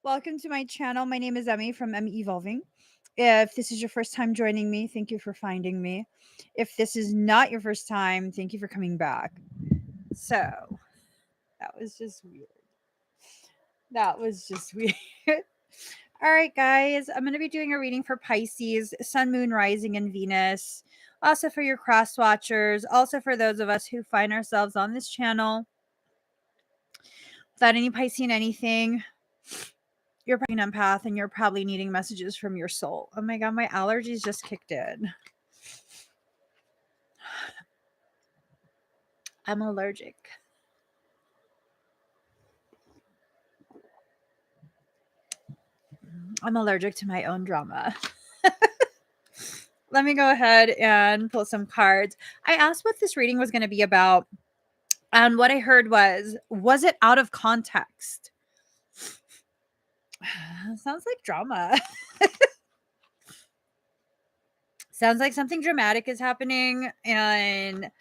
Welcome to my channel. My name is Emmie from Emmie Evolving. If this is your first time joining me, thank you for finding me. If this is not your first time, thank you for coming back. So, that was just weird. That was just weird. All right, guys, I'm going to be doing a reading for Pisces, Sun, Moon, Rising, and Venus. Also for your cross watchers. Also for those of us who find ourselves on this channel without any Piscean anything. You're probably an empath and you're probably needing messages from your soul. Oh my God, my allergies just kicked in. I'm allergic. I'm allergic to my own drama. Let me go ahead and pull some cards. I asked what this reading was going to be about. And what I heard was it out of context? Sounds like drama. Sounds like something dramatic is happening. And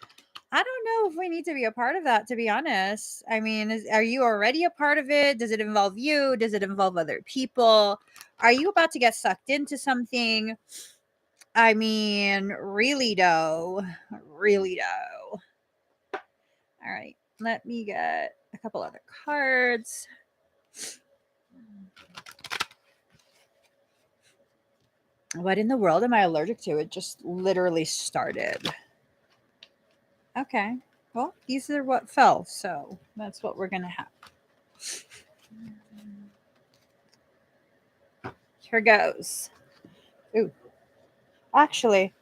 I don't know if we need to be a part of that, to be honest. I mean, are you already a part of it? Does it involve you? Does it involve other people? Are you about to get sucked into something? I mean, really though. Really though. All right. Let me get a couple other cards. What in the world am I allergic to? It just literally started. Okay. Well, these are what fell, so that's what we're going to have. Here goes. Ooh. Actually,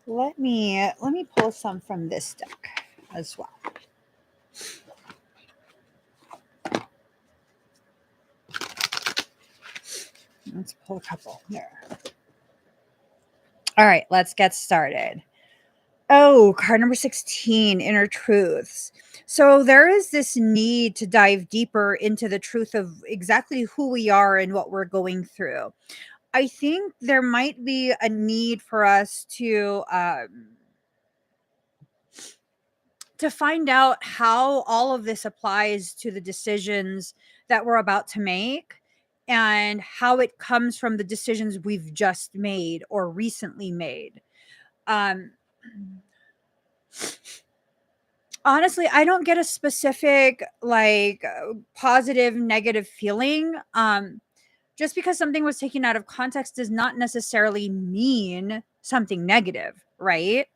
let me pull some from this deck as well. Let's pull a couple here. All right, let's get started. Oh, card number 16, Inner Truths. So there is this need to dive deeper into the truth of exactly who we are and what we're going through. I think there might be a need for us to find out how all of this applies to the decisions that we're about to make and how it comes from the decisions we've just made or recently made. Honestly, I don't get a specific positive, negative feeling. Just because something was taken out of context does not necessarily mean something negative, right?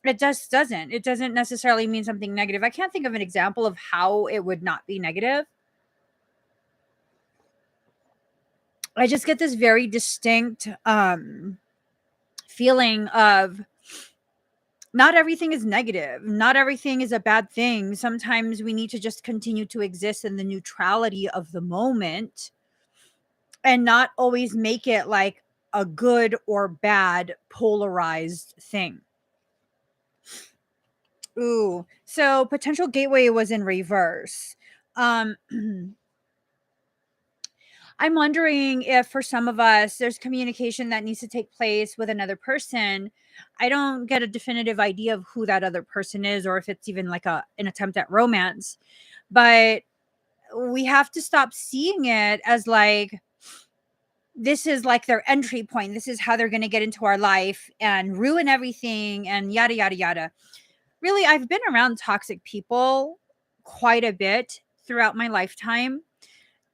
It just doesn't. It doesn't necessarily mean something negative. I can't think of an example of how it would not be negative. I just get this very distinct feeling of not everything is negative. Not everything is a bad thing. Sometimes we need to just continue to exist in the neutrality of the moment and not always make it like a good or bad polarized thing. Ooh, so potential gateway was in reverse. I'm wondering if for some of us there's communication that needs to take place with another person. I don't get a definitive idea of who that other person is or if it's even like an attempt at romance. But we have to stop seeing it as like this is like their entry point. This is how they're going to get into our life and ruin everything and yada yada yada. Really, I've been around toxic people quite a bit throughout my lifetime.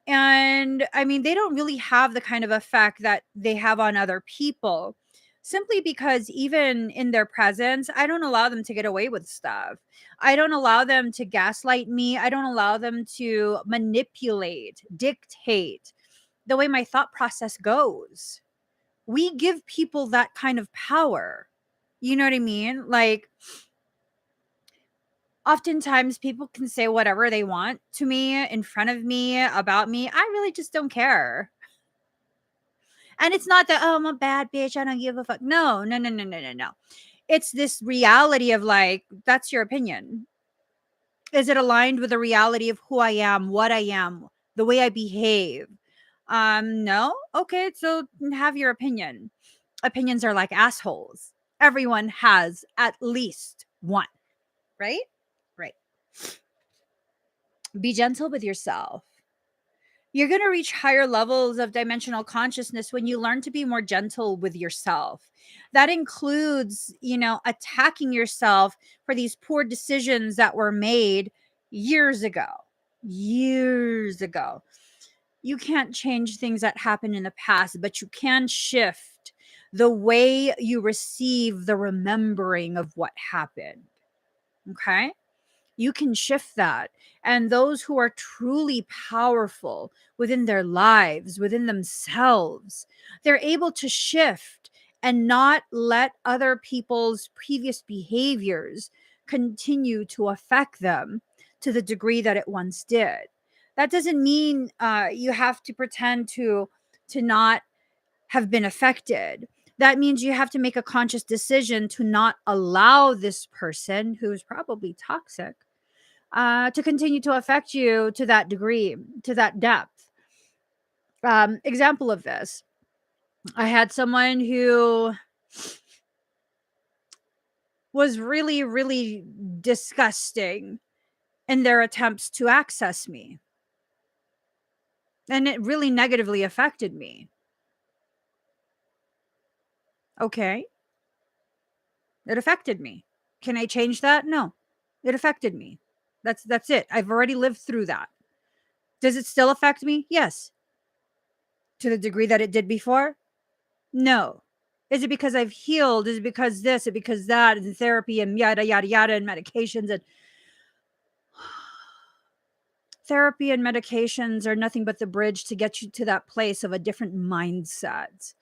And I mean, they don't really have the kind of effect that they have on other people simply because even in their presence, I don't allow them to get away with stuff. I don't allow them to gaslight me. I don't allow them to manipulate, dictate the way my thought process goes. We give people that kind of power. You know what I mean? Like, oftentimes people can say whatever they want to me in front of me about me. I really just don't care. And it's not that, oh, I'm a bad bitch. I don't give a fuck. No, no, no, no, no, no, no. It's this reality of like, that's your opinion. Is it aligned with the reality of who I am, what I am, the way I behave? No? Okay, so have your opinion. Opinions are like assholes. Everyone has at least one, right? Right. Be gentle with yourself. You're going to reach higher levels of dimensional consciousness when you learn to be more gentle with yourself. That includes, attacking yourself for these poor decisions that were made years ago. Years ago. You can't change things that happened in the past, but you can shift the way you receive the remembering of what happened. Okay? You can shift that. And those who are truly powerful within their lives, within themselves, they're able to shift and not let other people's previous behaviors continue to affect them to the degree that it once did. That doesn't mean you have to pretend to not have been affected. That means you have to make a conscious decision to not allow this person who is probably toxic to continue to affect you to that degree, to that depth. Example of this, I had someone who was really, really disgusting in their attempts to access me. And it really negatively affected me. Okay. It affected me. Can I change that? No. It affected me. That's it. I've already lived through that. Does it still affect me? Yes. To the degree that it did before? No. Is it because I've healed? Is it because this? Is it because that? And therapy and yada, yada, yada, and medications? And therapy and medications are nothing but the bridge to get you to that place of a different mindset,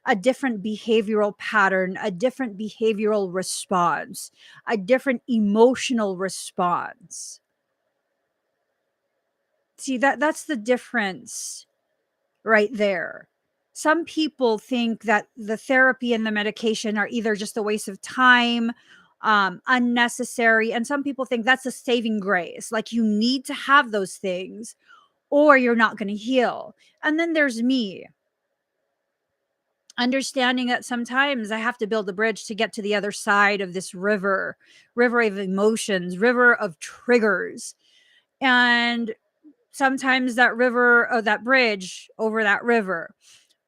a different behavioral pattern, a different behavioral response, a different emotional response. See, that's the difference right there. Some people think that the therapy and the medication are either just a waste of time, unnecessary, and some people think that's a saving grace. Like you need to have those things or you're not going to heal. And then there's me, understanding that sometimes I have to build a bridge to get to the other side of this river of emotions, river of triggers. And sometimes that river or that bridge over that river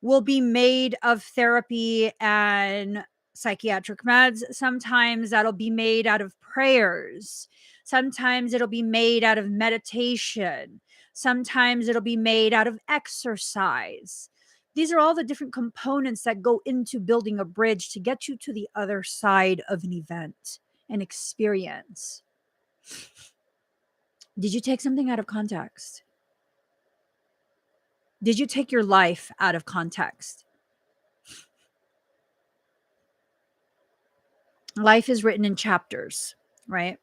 will be made of therapy and psychiatric meds. Sometimes that'll be made out of prayers. Sometimes it'll be made out of meditation. Sometimes it'll be made out of exercise. These are all the different components that go into building a bridge to get you to the other side of an event, an experience. Did you take something out of context? Did you take your life out of context? Life is written in chapters, right?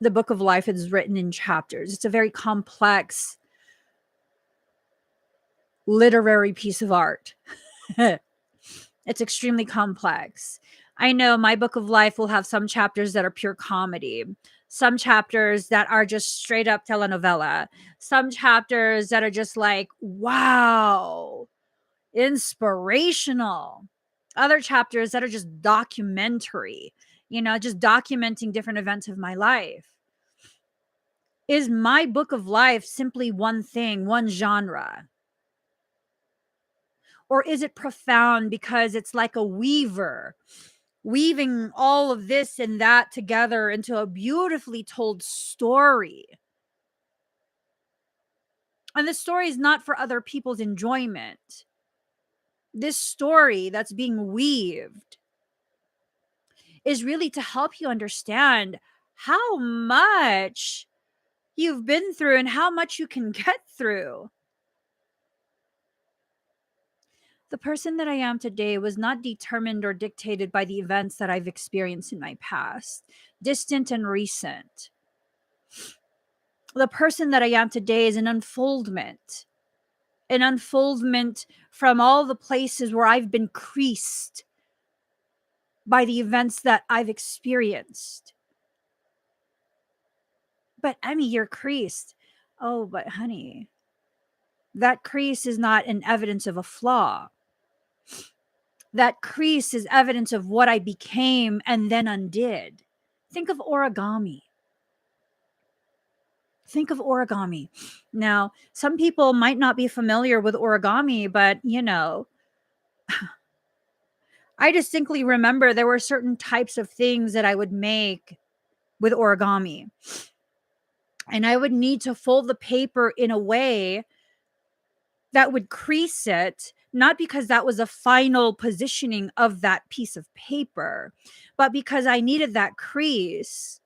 The book of life is written in chapters. It's a very complex literary piece of art. It's extremely complex. I know my book of life will have some chapters that are pure comedy, some chapters that are just straight up telenovela, some chapters that are just like, wow, inspirational. Other chapters that are just documentary, just documenting different events of my life. Is my book of life simply one thing, one genre? Or is it profound because it's like a weaver, weaving all of this and that together into a beautifully told story? And the story is not for other people's enjoyment. This story that's being weaved is really to help you understand how much you've been through and how much you can get through. The person that I am today was not determined or dictated by the events that I've experienced in my past, distant and recent. The person that I am today is an unfoldment from all the places where I've been creased by the events that I've experienced. But Emmie, you're creased. Oh, but honey, that crease is not an evidence of a flaw. That crease is evidence of what I became and then undid. Think of origami. Think of origami. Now, some people might not be familiar with origami, but I distinctly remember there were certain types of things that I would make with origami. And I would need to fold the paper in a way that would crease it, not because that was a final positioning of that piece of paper, but because I needed that crease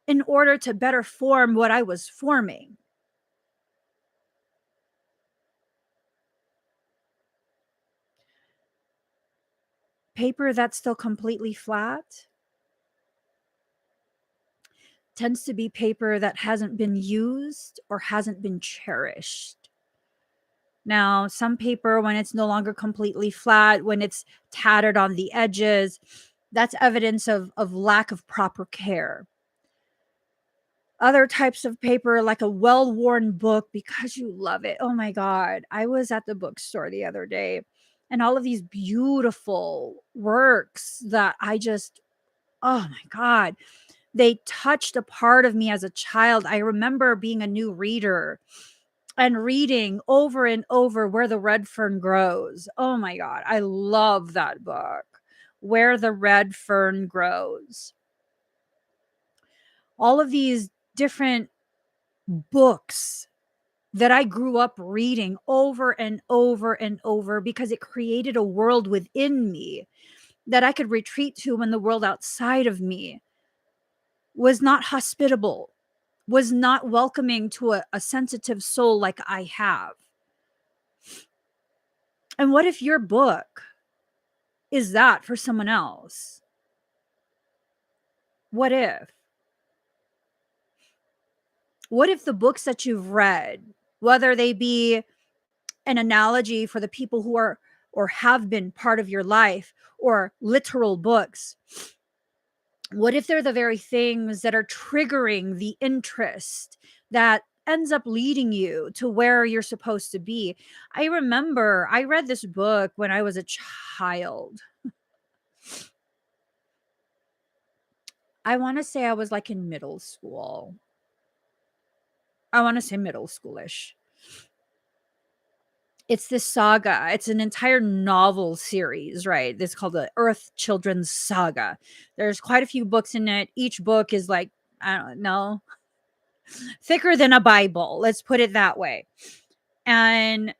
in order to better form what I was forming. Paper that's still completely flat tends to be paper that hasn't been used or hasn't been cherished. Now, some paper, when it's no longer completely flat, when it's tattered on the edges, that's evidence of lack of proper care. Other types of paper, like a well worn book, because you love it. Oh my God. I was at the bookstore the other day and all of these beautiful works that oh my God, they touched a part of me as a child. I remember being a new reader and reading over and over Where the Red Fern Grows. Oh my God, I love that book. Where the Red Fern Grows. All of these different books that I grew up reading over and over and over because it created a world within me that I could retreat to when the world outside of me was not hospitable, was not welcoming to a sensitive soul like I have. And what if your book is that for someone else? What if? What if the books that you've read, whether they be an analogy for the people who are or have been part of your life or literal books, what if they're the very things that are triggering the interest that ends up leading you to where you're supposed to be? I remember I read this book when I was a child. I want to say I was like in middle school. I want to say middle schoolish. It's this saga. It's an entire novel series, right? It's called the Earth Children's Saga. There's quite a few books in it. Each book is like, I don't know, thicker than a Bible. Let's put it that way. And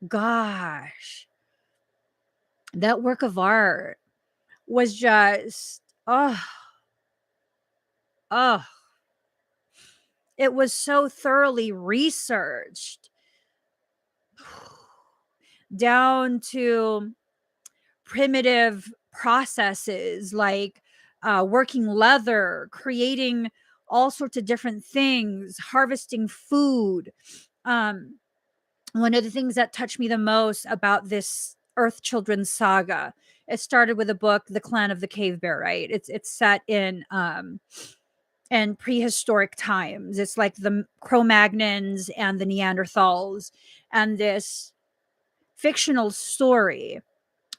gosh, that work of art was just, oh, it was so thoroughly researched down to primitive processes like working leather, creating all sorts of different things, harvesting food. Um, One of the things that touched me the most about this Earth Children's saga, it started with a book, The Clan of the Cave Bear, right? It's set in prehistoric times. It's like the Cro-Magnons and the Neanderthals, and this fictional story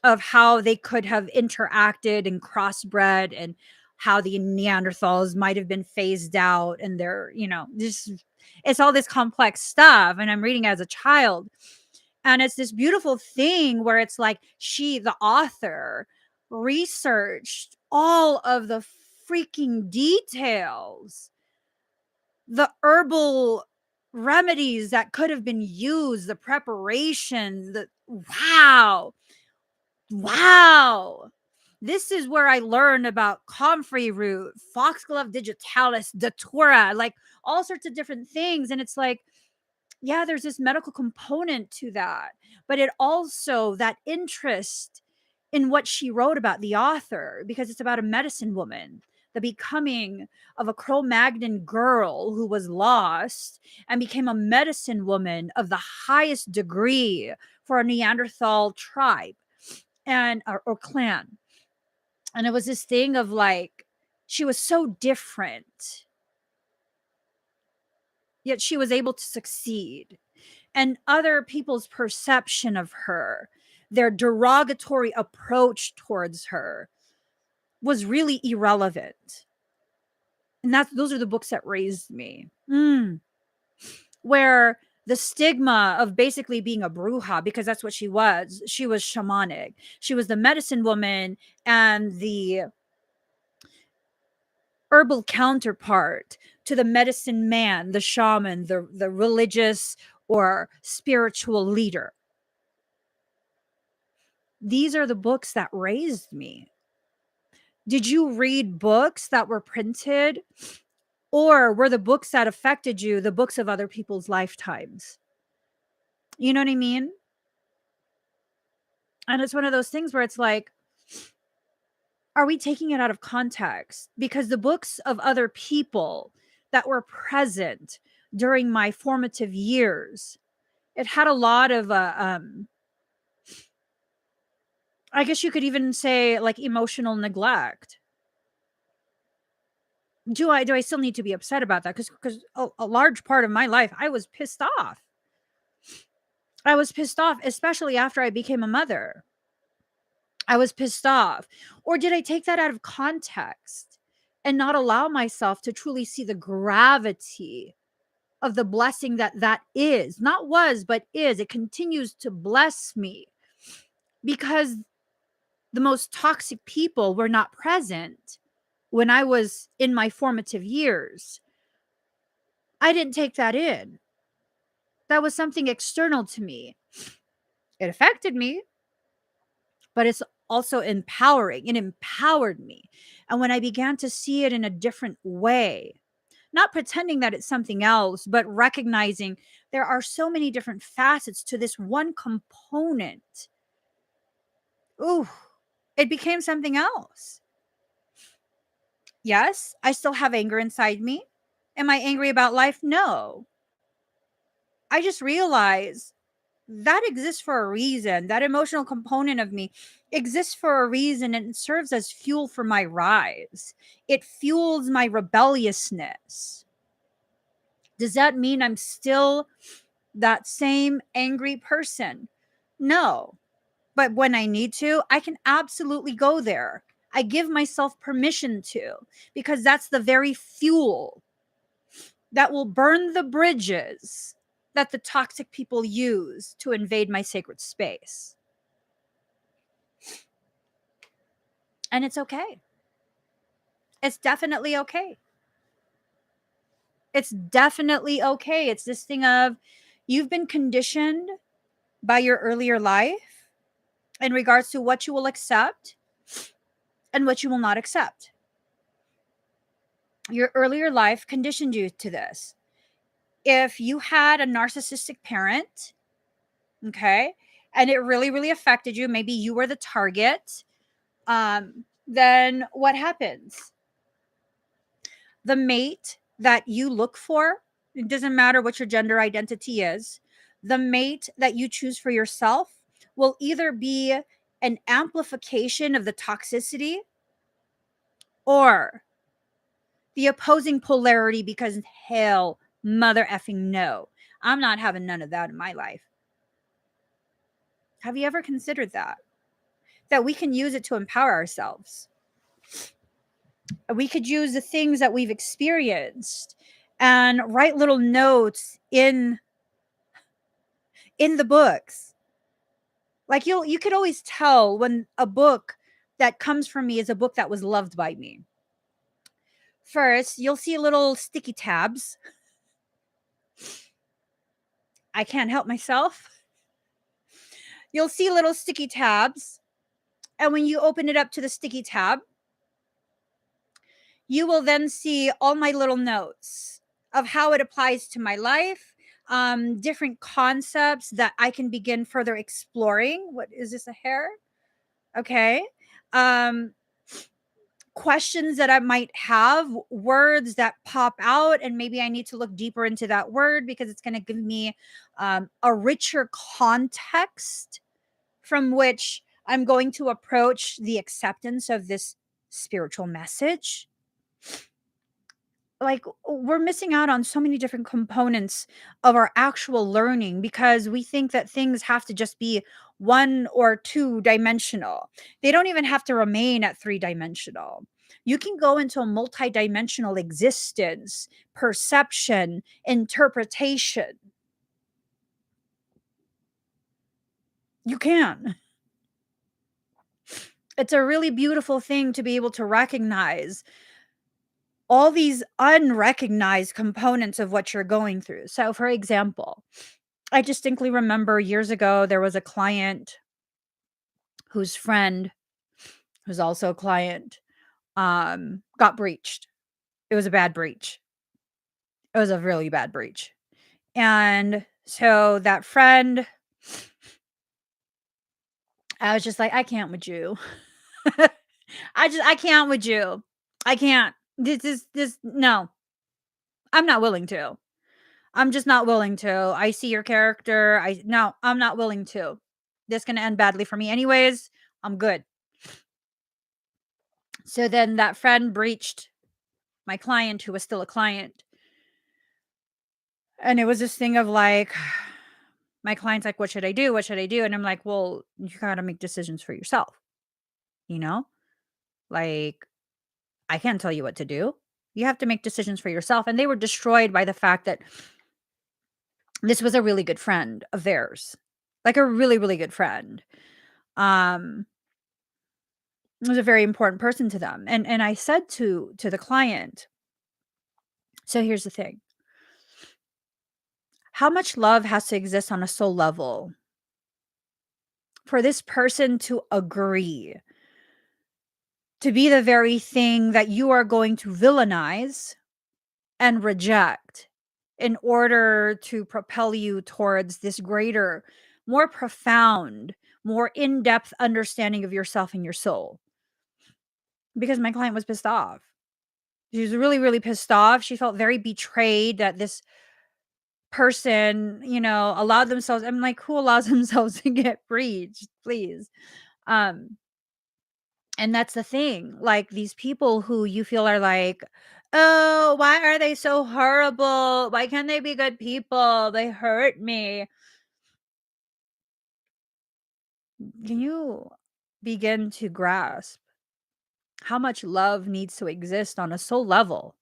of how they could have interacted and crossbred and how the Neanderthals might have been phased out and this it's all this complex stuff. And I'm reading as a child. And it's this beautiful thing where it's like the author, researched all of the freaking details, the herbal remedies that could have been used, the preparation, wow. This is where I learned about comfrey root, foxglove digitalis, datura, like all sorts of different things. And it's like, yeah, there's this medical component to that, but it also that interest in what she wrote about, the author, because it's about a medicine woman, the becoming of a Cro-Magnon girl who was lost and became a medicine woman of the highest degree for a Neanderthal tribe and or clan. And it was this thing of like, she was so different, yet she was able to succeed. And other people's perception of her, their derogatory approach towards her, was really irrelevant. And those are the books that raised me. Where the stigma of basically being a bruja, because that's what she was shamanic. She was the medicine woman and the herbal counterpart to the medicine man, the shaman, the religious or spiritual leader. These are the books that raised me. Did you read books that were printed, or were the books that affected you the books of other people's lifetimes? You know what I mean? And it's one of those things where it's like, are we taking it out of context? Because the books of other people that were present during my formative years, it had a lot of, I guess you could even say like emotional neglect. Do I still need to be upset about that? Because a large part of my life, I was pissed off. I was pissed off, especially after I became a mother. I was pissed off. Or did I take that out of context and not allow myself to truly see the gravity of the blessing that is, not was, but is? It continues to bless me because the most toxic people were not present when I was in my formative years. I didn't take that in. That was something external to me. It affected me, but it's also empowering. It empowered me. And when I began to see it in a different way, not pretending that it's something else, but recognizing there are so many different facets to this one component. Ooh, it became something else. Yes, I still have anger inside me. Am I angry about life? No. I just realized that exists for a reason. That emotional component of me exists for a reason, and it serves as fuel for my rise. It fuels my rebelliousness. Does that mean I'm still that same angry person? No. But when I need to, I can absolutely go there. I give myself permission to, because that's the very fuel that will burn the bridges that the toxic people use to invade my sacred space. And it's okay. It's definitely okay. It's definitely okay. It's this thing of, you've been conditioned by your earlier life in regards to what you will accept and what you will not accept. Your earlier life conditioned you to this. If you had a narcissistic parent, okay, and it really, really affected you, maybe you were the target, then what happens? The mate that you look for, it doesn't matter what your gender identity is, the mate that you choose for yourself will either be an amplification of the toxicity or the opposing polarity, because hell, mother effing no. I'm not having none of that in my life. Have you ever considered that? That we can use it to empower ourselves. We could use the things that we've experienced and write little notes in the books. Like you could always tell when a book that comes from me is a book that was loved by me. First, you'll see little sticky tabs. I can't help myself. You'll see little sticky tabs. And when you open it up to the sticky tab, you will then see all my little notes of how it applies to my life, different concepts that I can begin further exploring. What is this, a hair? Okay. Um, questions that I might have, words that pop out, and maybe I need to look deeper into that word because it's going to give me a richer context from which I'm going to approach the acceptance of this spiritual message. Like, we're missing out on so many different components of our actual learning because we think that things have to just be one or two dimensional. They don't even have to remain at three dimensional. You can go into a multidimensional existence, perception, interpretation. You can. It's a really beautiful thing to be able to recognize all these unrecognized components of what you're going through. So, for example, I distinctly remember years ago, there was a client whose friend, who's also a client, got breached. It was a bad breach. It was a really bad breach. And so that friend, I was just like, I can't with you. I can't with you. I can't. No, I'm not willing to. I'm just not willing to. I see your character. No, I'm not willing to. This gonna end badly for me anyways. I'm good. So then that friend breached my client who was still a client. And it was this thing of like, my client's like, what should I do? What should I do? And I'm like, well, you gotta make decisions for yourself, you know? Like, I can't tell you what to do. You have to make decisions for yourself. And they were destroyed by the fact that this was a really good friend of theirs. Like a really, really good friend. Um, was a very important person to them. And I said to the client, so here's the thing. How much love has to exist on a soul level for this person to agree to be the very thing that you are going to villainize and reject in order to propel you towards this greater, more profound, more in-depth understanding of yourself and your soul? Because my client was pissed off. She was really, really pissed off. She felt very betrayed that this person, allowed themselves. I'm like, who allows themselves to get breached? Please. Um, and that's the thing. Like these people who you feel are like, oh, why are they so horrible? Why can't they be good people? They hurt me. Can you begin to grasp how much love needs to exist on a soul level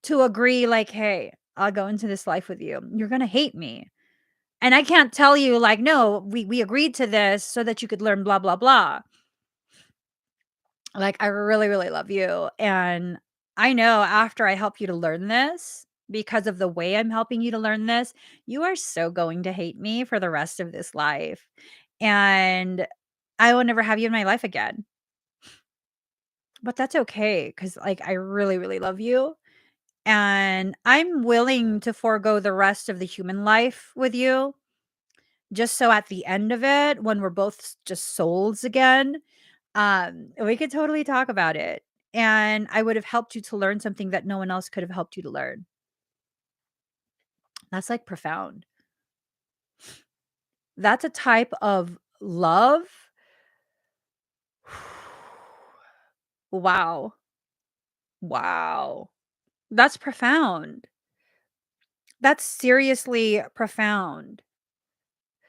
to agree, like, hey, I'll go into this life with you. You're going to hate me. And I can't tell you, like, no, we agreed to this so that you could learn blah, blah, blah. Like, I really, really love you. And I know after I help you to learn this, because of the way I'm helping you to learn this, you are so going to hate me for the rest of this life. And I will never have you in my life again. But that's okay because, like, I really, really love you. And I'm willing to forego the rest of the human life with you. Just so at the end of it, when we're both just souls again, we could totally talk about it. And I would have helped you to learn something that no one else could have helped you to learn. That's like profound. That's a type of love. Wow. Wow. That's profound. That's seriously profound.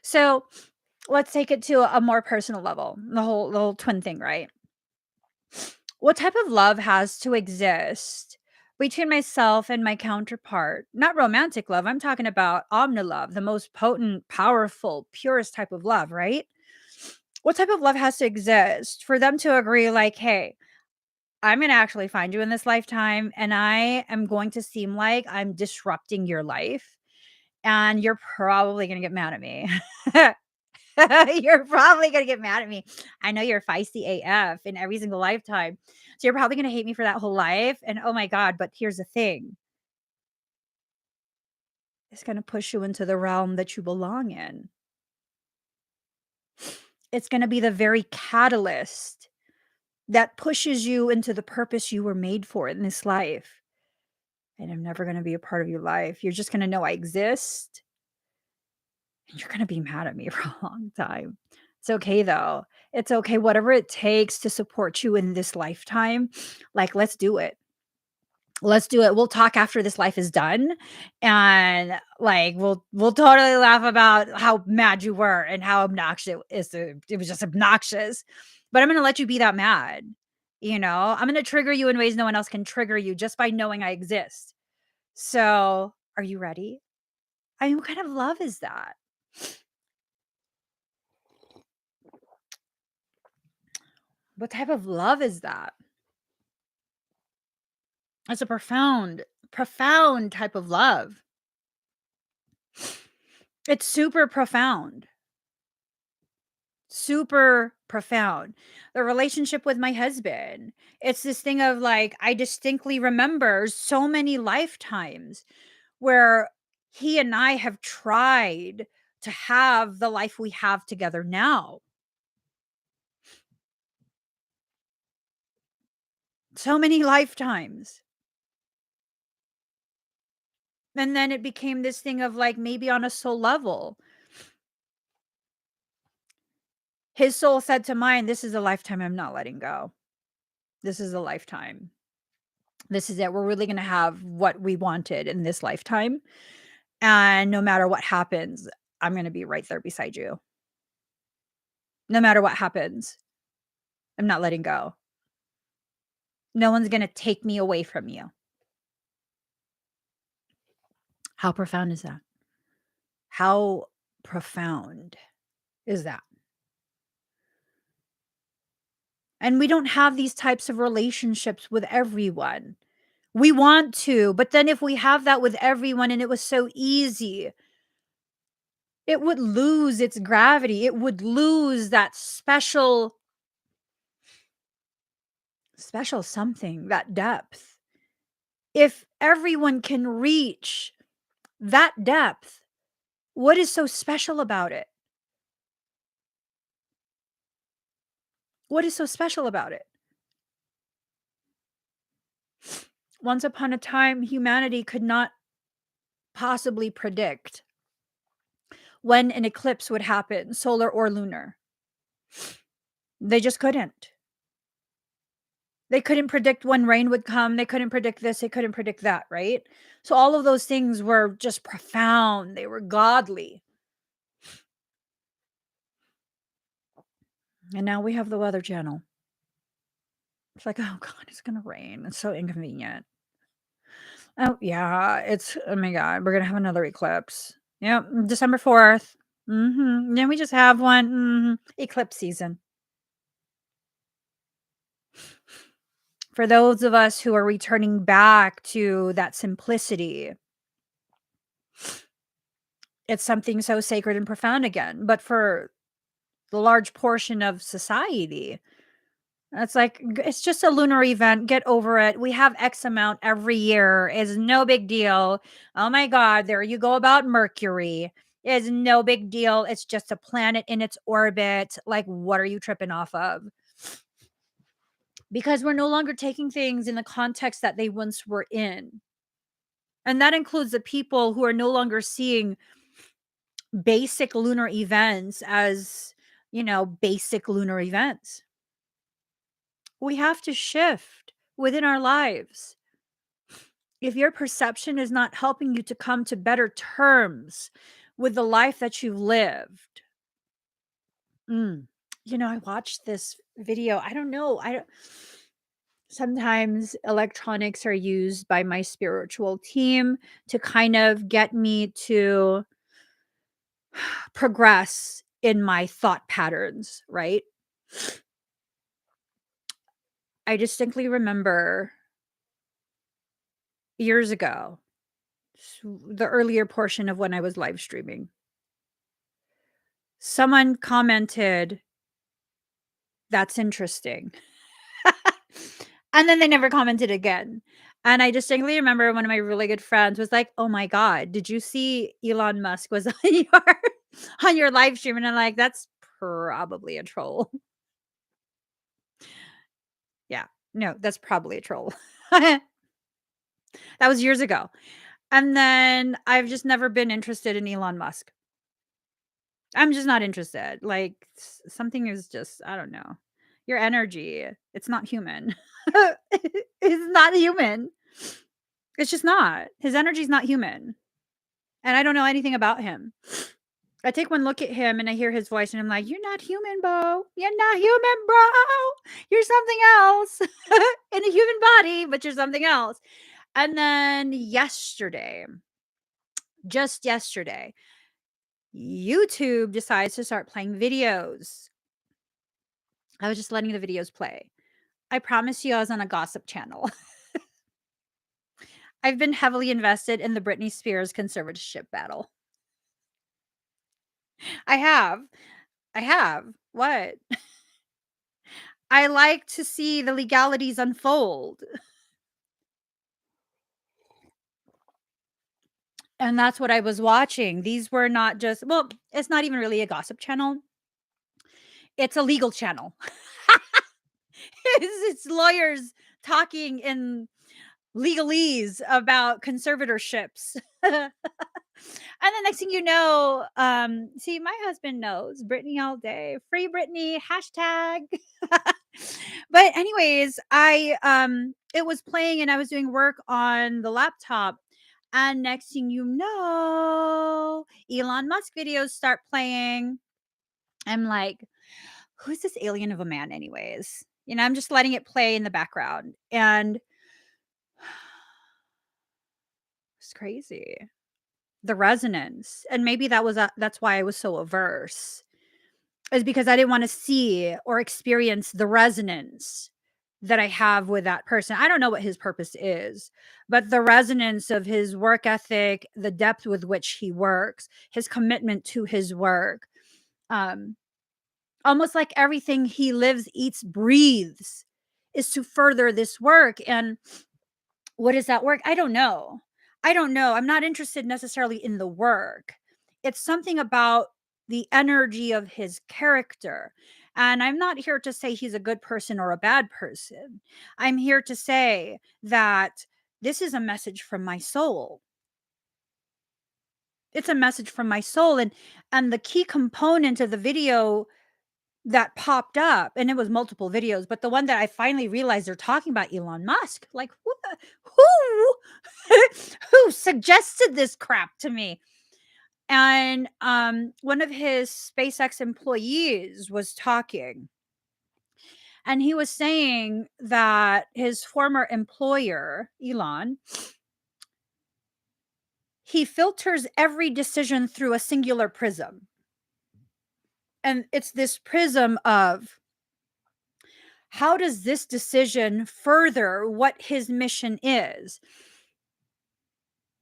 So let's take it to a more personal level. The whole twin thing, right? What type of love has to exist between myself and my counterpart? Not romantic love. I'm talking about omni love, the most potent, powerful, purest type of love, right? What type of love has to exist for them to agree, like, hey, I'm going to actually find you in this lifetime and I am going to seem like I'm disrupting your life and you're probably going to get mad at me. You're probably gonna get mad at me. I know you're feisty AF in every single lifetime. So you're probably gonna hate me for that whole life. And oh my God, but here's the thing. It's gonna push you into the realm that you belong in. It's gonna be the very catalyst that pushes you into the purpose you were made for in this life. And I'm never gonna be a part of your life. You're just gonna know I exist. And you're gonna be mad at me for a long time. It's okay though. It's okay. Whatever it takes to support you in this lifetime, like, let's do it. Let's do it. We'll talk after this life is done. And like we'll totally laugh about how mad you were and how obnoxious it was just obnoxious. But I'm gonna let you be that mad. I'm going to trigger you in ways no one else can trigger you just by knowing I exist. So, are you ready? I mean, what kind of love is that? What type of love is that? It's a profound, profound type of love. It's super profound. Super profound. The relationship with my husband, it's this thing of like, I distinctly remember so many lifetimes where he and I have tried to have the life we have together now. So many lifetimes. And then it became this thing of like, maybe on a soul level, his soul said to mine, this is a lifetime I'm not letting go. This is a lifetime. This is it. We're really going to have what we wanted in this lifetime. And no matter what happens, I'm going to be right there beside you. No matter what happens, I'm not letting go. No one's going to take me away from you. How profound is that? How profound is that? And we don't have these types of relationships with everyone. We want to, but then if we have that with everyone and it was so easy, it would lose its gravity. It would lose that special something, that depth. If everyone can reach that depth, what is so special about it? What is so special about it? Once upon a time, humanity could not possibly predict when an eclipse would happen, solar or lunar. They just couldn't. They couldn't predict when rain would come. They couldn't predict this. They couldn't predict that, right? So all of those things were just profound. They were godly. And now we have the Weather Channel. It's like, oh God, it's going to rain. It's so inconvenient. Oh, yeah. Oh my God, we're going to have another eclipse. Yep. December 4th. Then we just have one. Eclipse season. For those of us who are returning back to that simplicity, it's something so sacred and profound again. But for the large portion of society, it's like, it's just a lunar event. Get over it. We have X amount every year. Is no big deal. Oh my God, there you go about Mercury. Is no big deal. It's just a planet in its orbit. Like, what are you tripping off of? Because we're no longer taking things in the context that they once were in. And that includes the people who are no longer seeing basic lunar events as, basic lunar events. We have to shift within our lives. If your perception is not helping you to come to better terms with the life that you've lived. I watched this video. I don't know. Sometimes electronics are used by my spiritual team to kind of get me to progress in my thought patterns, right? I distinctly remember years ago, the earlier portion of when I was live streaming, someone commented, "That's interesting." And then they never commented again. And I distinctly remember one of my really good friends was like, "Oh my God, did you see Elon Musk was on your live stream?" And I'm like, "That's probably a troll." Yeah. No, that's probably a troll. That was years ago. And then I've just never been interested in Elon Musk. I'm just not interested. Like, something is just, I don't know. Your energy, it's not human. It's not human. It's just not. His energy's not human. And I don't know anything about him. I take one look at him and I hear his voice and I'm like, "You're not human, Bo. You're not human, bro. You're something else in a human body, but you're something else." And then yesterday, just yesterday, YouTube decides to start playing videos. I was just letting the videos play. I promise you I was on a gossip channel. I've been heavily invested in the Britney Spears conservatorship battle. I have. I have. What? I like to see the legalities unfold. And that's what I was watching. These were not just, well, it's not even really a gossip channel. It's a legal channel. It's lawyers talking in legalese about conservatorships. And the next thing you know, see, my husband knows Brittany all day. Free Brittany, hashtag. But anyways, it was playing and I was doing work on the laptop. And next thing you know, Elon Musk videos start playing. I'm like, who's this alien of a man, anyways? I'm just letting it play in the background. And it's crazy. The resonance. And maybe that's why I was so averse, is because I didn't want to see or experience the resonance that I have with that person. I don't know what his purpose is, but the resonance of his work ethic, the depth with which he works, his commitment to his work, um, almost like everything he lives, eats, breathes is to further this work. And what is that work? I don't know. I don't know. I'm not interested necessarily in the work. It's something about the energy of his character. And I'm not here to say he's a good person or a bad person. I'm here to say that this is a message from my soul. It's a message from my soul. And the key component of the video that popped up, and it was multiple videos, but the one that I finally realized they're talking about Elon Musk. Like, who who suggested this crap to me? And one of his SpaceX employees was talking, and he was saying that his former employer, Elon, he filters every decision through a singular prism. And it's this prism of, how does this decision further what his mission is?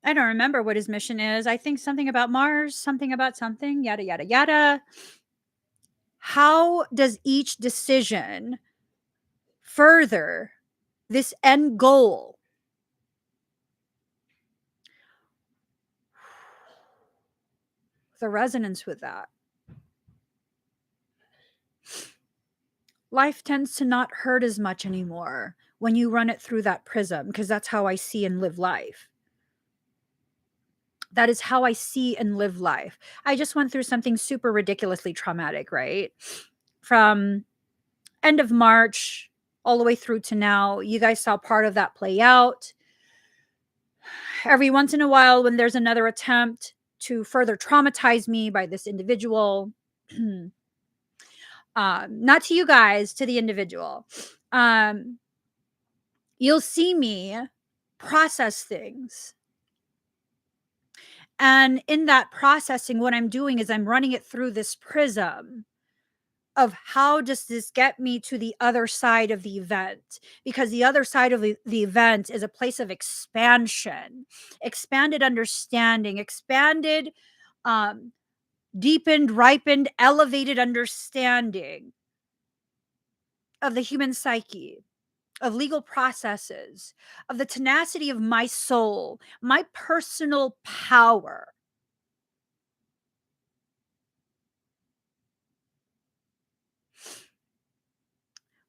I don't remember what his mission is. I think something about Mars, something about something, yada, yada, yada. How does each decision further this end goal? The resonance with that. Life tends to not hurt as much anymore when you run it through that prism, because that's how I see and live life. That is how I see and live life. I just went through something super ridiculously traumatic, right? From end of March all the way through to now. You guys saw part of that play out. Every once in a while, when there's another attempt to further traumatize me by this individual, not to you guys, to the individual, you'll see me process things. And in that processing, what I'm doing is I'm running it through this prism of, how does this get me to the other side of the event? Because the other side of the event is a place of expansion, expanded understanding, expanded, um, deepened, ripened, elevated understanding of the human psyche, of legal processes, of the tenacity of my soul, my personal power.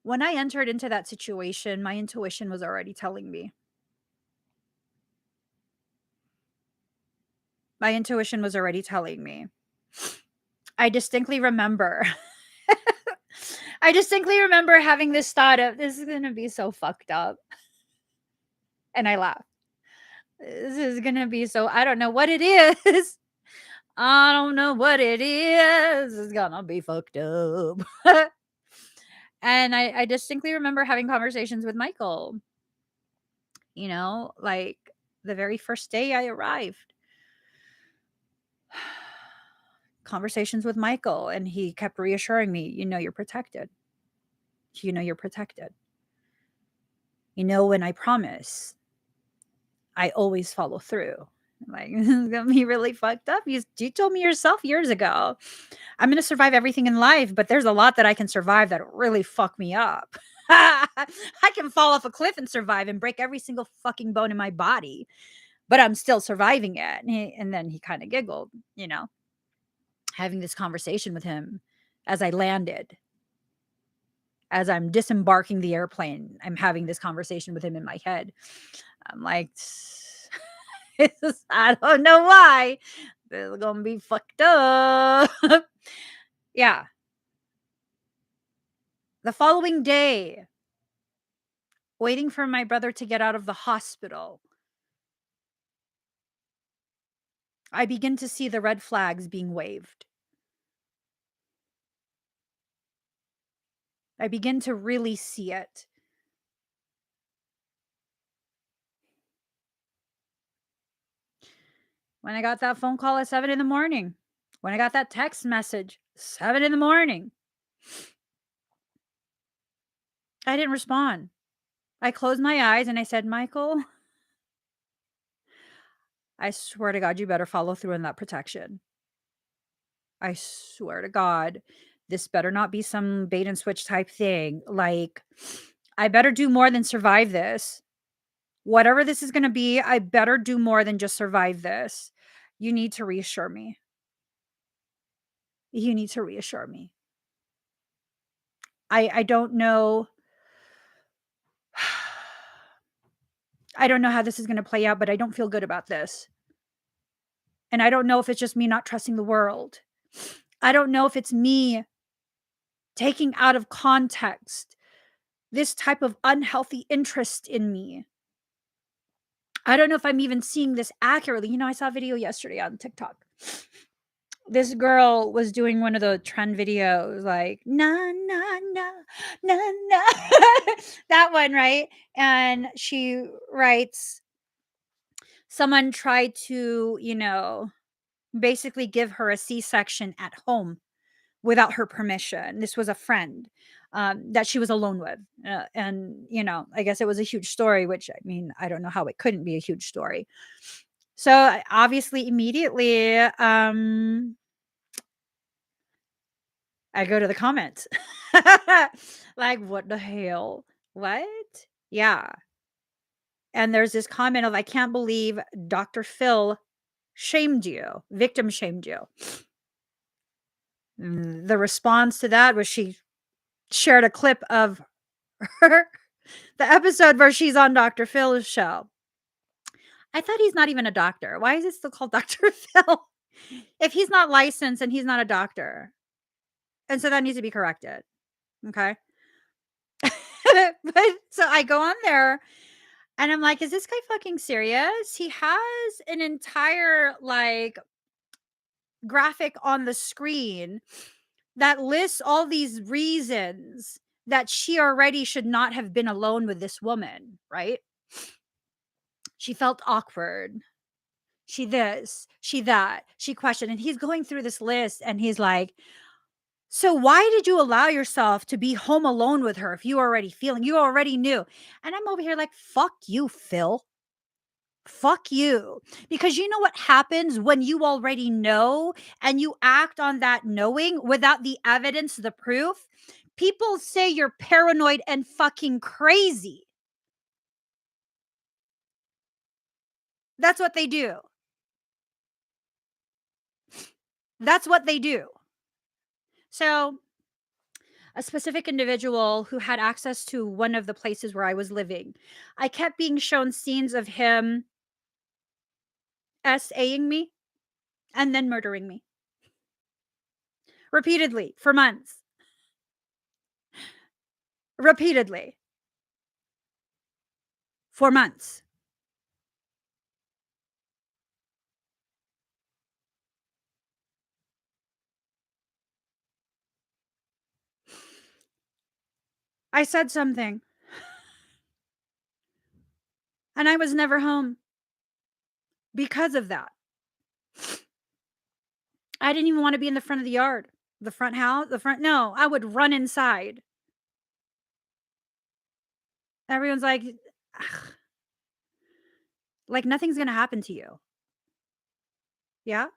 When I entered into that situation, my intuition was already telling me. My intuition was already telling me. I distinctly remember. I distinctly remember having this thought of, this is going to be so fucked up. And I laughed. This is going to be so, I don't know what it is. I don't know what it is. It's gonna be fucked up. And I distinctly remember having conversations with Michael, like the very first day I arrived. Conversations with Michael, and he kept reassuring me, you're protected. You're protected. When I promise, I always follow through. Like, it's gonna be really fucked up. You told me yourself years ago, I'm gonna survive everything in life, but there's a lot that I can survive that'll really fuck me up. I can fall off a cliff and survive and break every single fucking bone in my body, but I'm still surviving it. And then he kind of giggled, having this conversation with him as I landed, as I'm disembarking the airplane. I'm having this conversation with him in my head. I'm like, I don't know why. This is gonna be fucked up. Yeah. The following day, waiting for my brother to get out of the hospital, I begin to see the red flags being waved. I begin to really see it. When I got that phone call at 7 in the morning, when I got that text message, 7 in the morning, I didn't respond. I closed my eyes and I said, Michael, I swear to God, you better follow through on that protection. I swear to God, this better not be some bait and switch type thing. Like, I better do more than survive this. Whatever this is going to be, I better do more than just survive this. You need to reassure me. You need to reassure me. I don't know. I don't know how this is going to play out, but I don't feel good about this. And I don't know if it's just me not trusting the world. I don't know if it's me taking out of context this type of unhealthy interest in me. I don't know if I'm even seeing this accurately. I saw a video yesterday on TikTok. This girl was doing one of the trend videos, like, na, na, na, na, na. That one, right? And she writes, someone tried to, basically give her a C-section at home without her permission. This was a friend that she was alone with. And, I guess it was a huge story, which, I mean, I don't know how it couldn't be a huge story. So obviously, immediately, I go to the comments. Like, what the hell? What? Yeah. And there's this comment of, I can't believe Dr. Phil shamed you, victim shamed you. The response to that was she shared a clip of her, the episode where she's on Dr. Phil's show. I thought he's not even a doctor. Why is it still called Dr. Phil? If he's not licensed and he's not a doctor. And so that needs to be corrected. Okay. But so I go on there and I'm like, is this guy fucking serious? He has an entire like graphic on the screen that lists all these reasons that she already should not have been alone with this woman, right? She felt awkward. She this, she that, she questioned. And he's going through this list and he's like, so why did you allow yourself to be home alone with her if you already knew? And I'm over here like, fuck you, Phil. Fuck you. Because you know what happens when you already know and you act on that knowing without the evidence, the proof? People say you're paranoid and fucking crazy. That's what they do. That's what they do. So, a specific individual who had access to one of the places where I was living, I kept being shown scenes of him SAing me and then murdering me repeatedly for months. Repeatedly for months. I said something, and I was never home because of that. I didn't even wanna be in the front of the yard. The front house, the front no, I would run inside. Everyone's like, "Ugh, like, nothing's gonna happen to you." Yeah?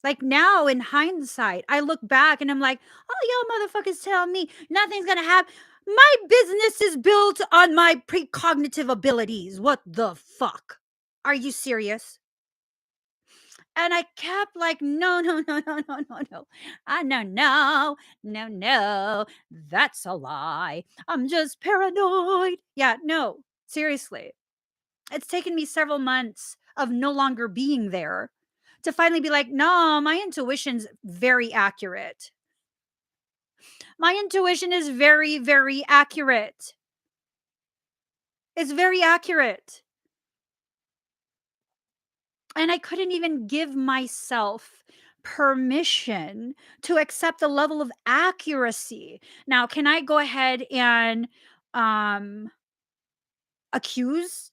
Like, now in hindsight, I look back and I'm like, "Oh, y'all motherfuckers tell me nothing's gonna happen. My business is built on my precognitive abilities. What the fuck? Are you serious?" And I kept like, "No, no, no, no, no, no, no. No, no, no, no. That's a lie. I'm just paranoid." Yeah, no, seriously. It's taken me several months of no longer being there to finally be like, "No, my intuition's very accurate. My intuition is very, very accurate. It's very accurate." And I couldn't even give myself permission to accept the level of accuracy. Now, can I go ahead and um accuse?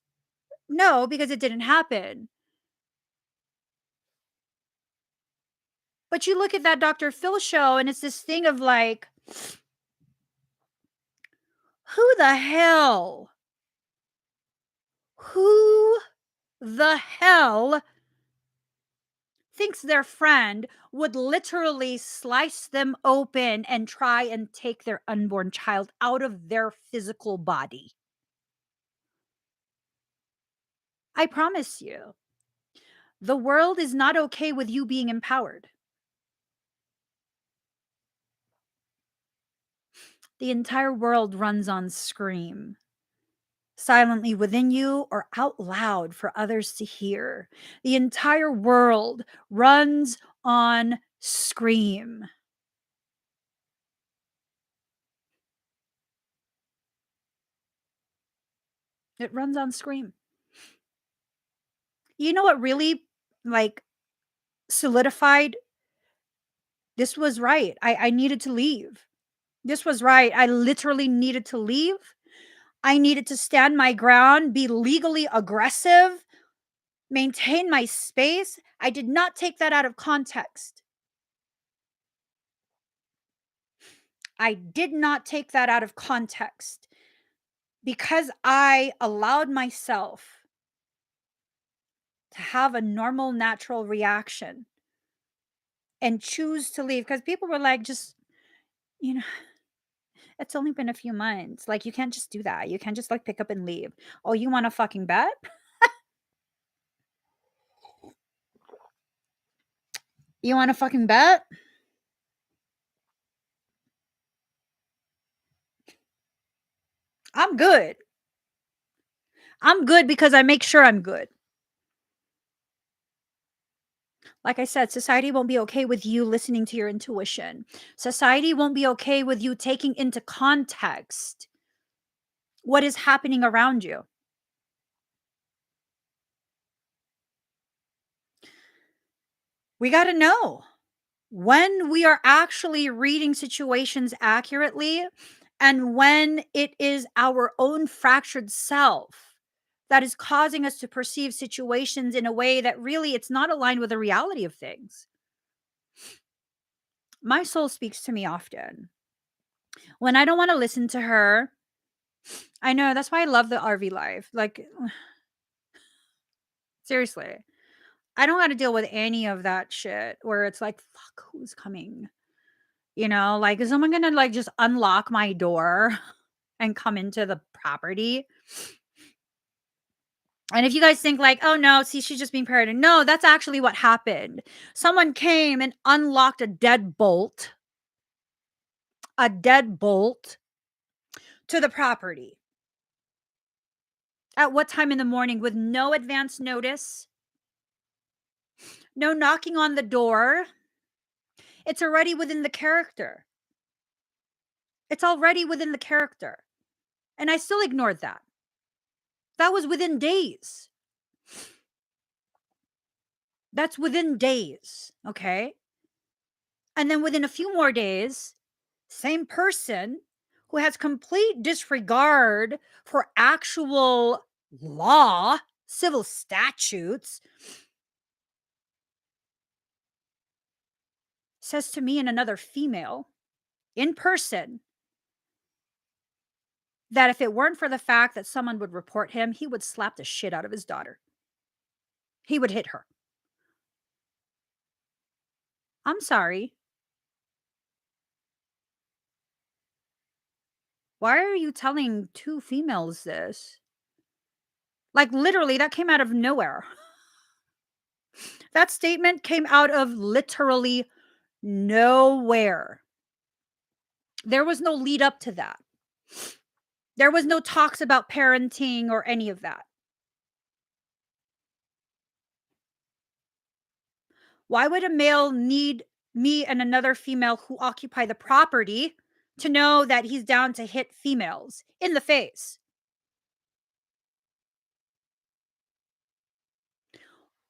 No, because it didn't happen. But you look at that Dr. Phil show and it's this thing of like, who the hell? Who the hell thinks their friend would literally slice them open and try and take their unborn child out of their physical body? I promise you, the world is not okay with you being empowered. The entire world runs on scream, silently within you or out loud for others to hear. The entire world runs on scream. It runs on scream. You know what really, like, solidified this was right. I needed to leave. This was right. I literally needed to leave. I needed to stand my ground, be legally aggressive, maintain my space. I did not take that out of context. I did not take that out of context because I allowed myself to have a normal, natural reaction and choose to leave because people were like, just, you know, it's only been a few months. Like, you can't just do that. You can't just like pick up and leave. Oh, you want to fucking bet? You want to fucking bet? I'm good. I'm good because I make sure I'm good. Like I said, society won't be okay with you listening to your intuition. Society won't be okay with you taking into context what is happening around you. We got to know when we are actually reading situations accurately and when it is our own fractured self that is causing us to perceive situations in a way that really it's not aligned with the reality of things. My soul speaks to me often. When I don't want to listen to her, I know that's why I love the RV life. Like, seriously, I don't got to deal with any of that shit where it's like, fuck, who's coming? You know, like, is someone gonna like just unlock my door and come into the property? And if you guys think like, oh no, see, she's just being paranoid. No, that's actually what happened. Someone came and unlocked a dead bolt to the property. At what time in the morning with no advance notice, no knocking on the door. It's already within the character. It's already within the character. And I still ignored that. That was within days. That's within days. Okay. And then within a few more days, Same person who has complete disregard for actual law, civil statutes, says to me and another female in person that if it weren't for the fact that someone would report him, he would slap the shit out of his daughter. He would hit her. I'm sorry. Why are you telling two females this? Like, literally, that came out of nowhere. That statement came out of literally nowhere. There was no lead up to that. There was no talks about parenting or any of that. Why would a male need me and another female who occupy the property to know that he's down to hit females in the face?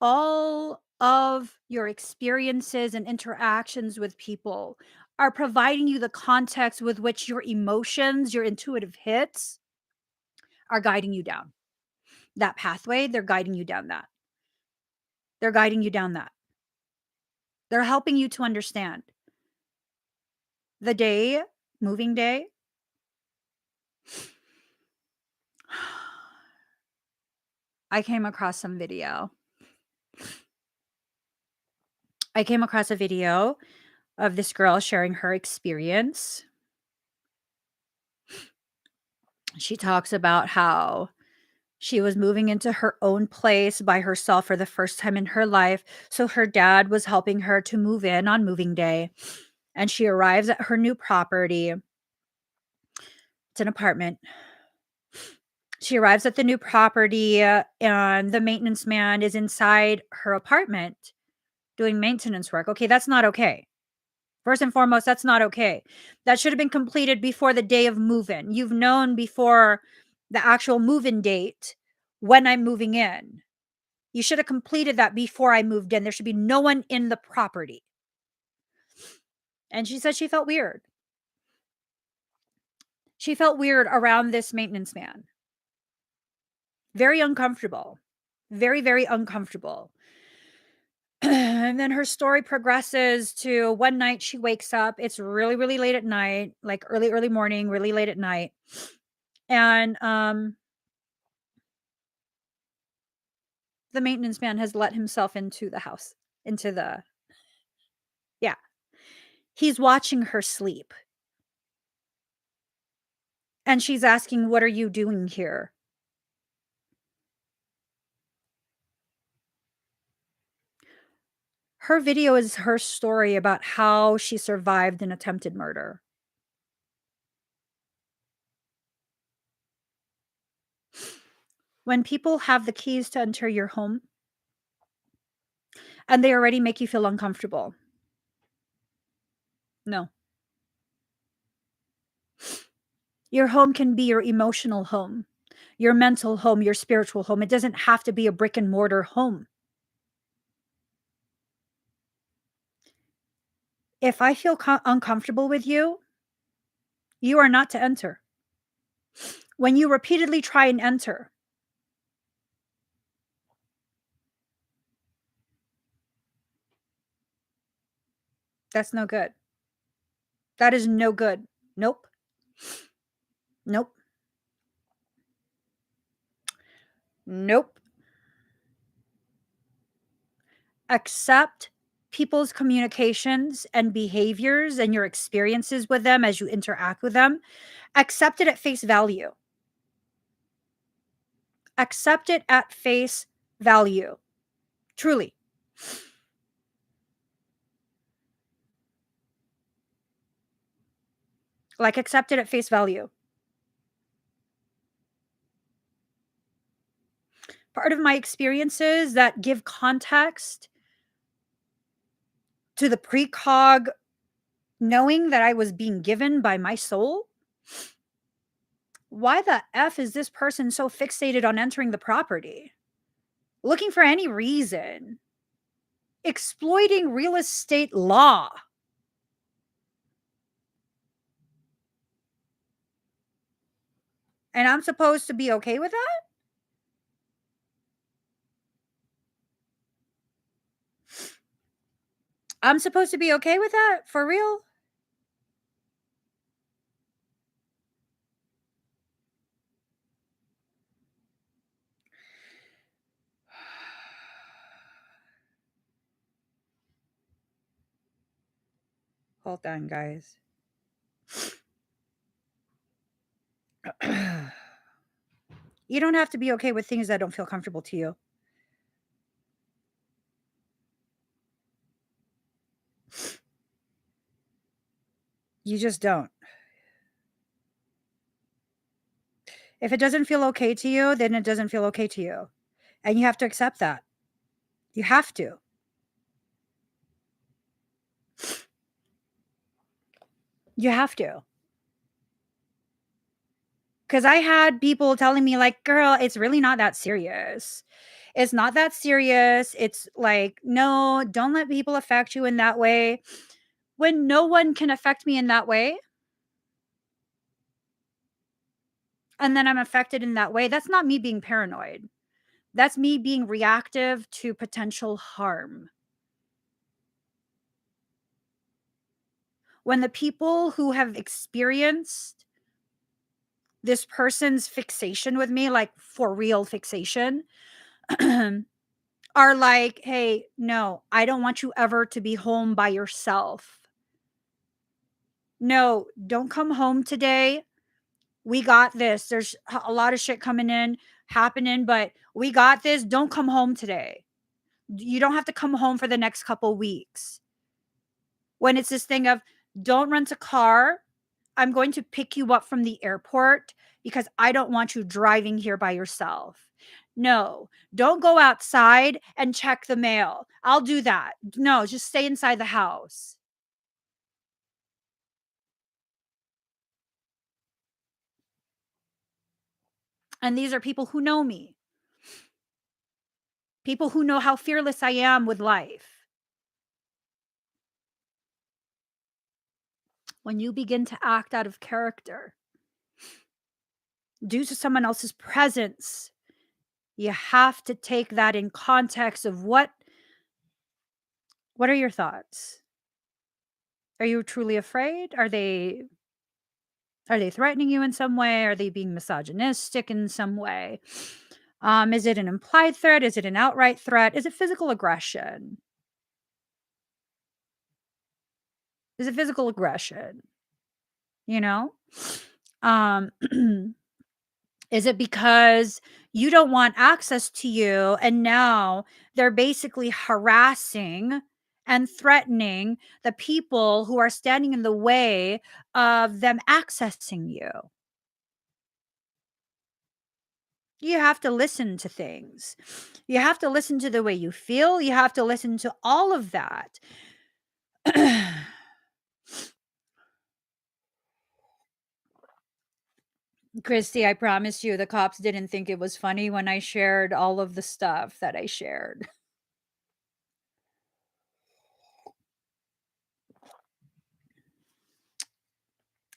All of your experiences and interactions with people are providing you the context with which your emotions, your intuitive hits are guiding you down that pathway. They're guiding you down that. They're guiding you down that. They're helping you to understand. The day, moving day, I came across some video. I came across a video of this girl sharing her experience. She talks about how she was moving into her own place by herself for the first time in her life. So her dad was helping her to move in on moving day. And she arrives at her new property. It's an apartment. She arrives at the new property, and the maintenance man is inside her apartment doing maintenance work. Okay, that's not okay. First and foremost, that's not okay. That should have been completed before the day of move-in. You've known before the actual move-in date when I'm moving in. You should have completed that before I moved in. There should be no one in the property. And she said she felt weird. She felt weird around this maintenance man. Very uncomfortable. Very, very uncomfortable. And then her story progresses to one night she wakes up. It's really, really late at night, like early, early morning, really late at night. And the maintenance man has let himself into the house, into the, yeah. He's watching her sleep. And she's asking, "What are you doing here?" Her video is her story about how she survived an attempted murder. When people have the keys to enter your home and they already make you feel uncomfortable, no. Your home can be your emotional home, your mental home, your spiritual home. It doesn't have to be a brick and mortar home. If I feel uncomfortable with you, you are not to enter. When you repeatedly try and enter, that's no good. That is no good. Nope. Nope. Nope. Accept people's communications and behaviors and your experiences with them as you interact with them. Accept it at face value. Accept it at face value. Truly. Like, accept it at face value. Part of my experiences that give context to the precog knowing that I was being given by my soul. Why the F is this person so fixated on entering the property? Looking for any reason. Exploiting real estate law. And I'm supposed to be okay with that? I'm supposed to be okay with that? For real? Hold on, guys. You don't have to be okay with things that don't feel comfortable to you. You just don't. If it doesn't feel okay to you, then it doesn't feel okay to you. And you have to accept that. You have to. You have to. Because I had people telling me, like, girl, it's really not that serious. It's not that serious. It's like, no, don't let people affect you in that way. When no one can affect me in that way, and then I'm affected in that way, that's not me being paranoid. That's me being reactive to potential harm. When the people who have experienced this person's fixation with me, like for real fixation, are like, hey, no, I don't want you ever to be home by yourself. No, don't come home today. We got this. There's a lot of shit coming in, happening, but we got this. Don't come home today. You don't have to come home for the next couple weeks. When it's this thing of, don't rent a car. I'm going to pick you up from the airport because I don't want you driving here by yourself. No, don't go outside and check the mail. I'll do that. No, just stay inside the house. And these are people who know me, people who know how fearless I am with life. When you begin to act out of character due to someone else's presence, you have to take that in context of what are your thoughts? Are you truly afraid? Are they threatening you in some way? Are they being misogynistic in some way? Is it an implied threat? Is it an outright threat? Is it physical aggression? Is it physical aggression? You know? Um, is it because you don't want access to you and now they're basically harassing and threatening the people who are standing in the way of them accessing you? You have to listen to things. You have to listen to the way you feel. You have to listen to all of that. Christy, I promise you, the cops didn't think it was funny when I shared all of the stuff that I shared.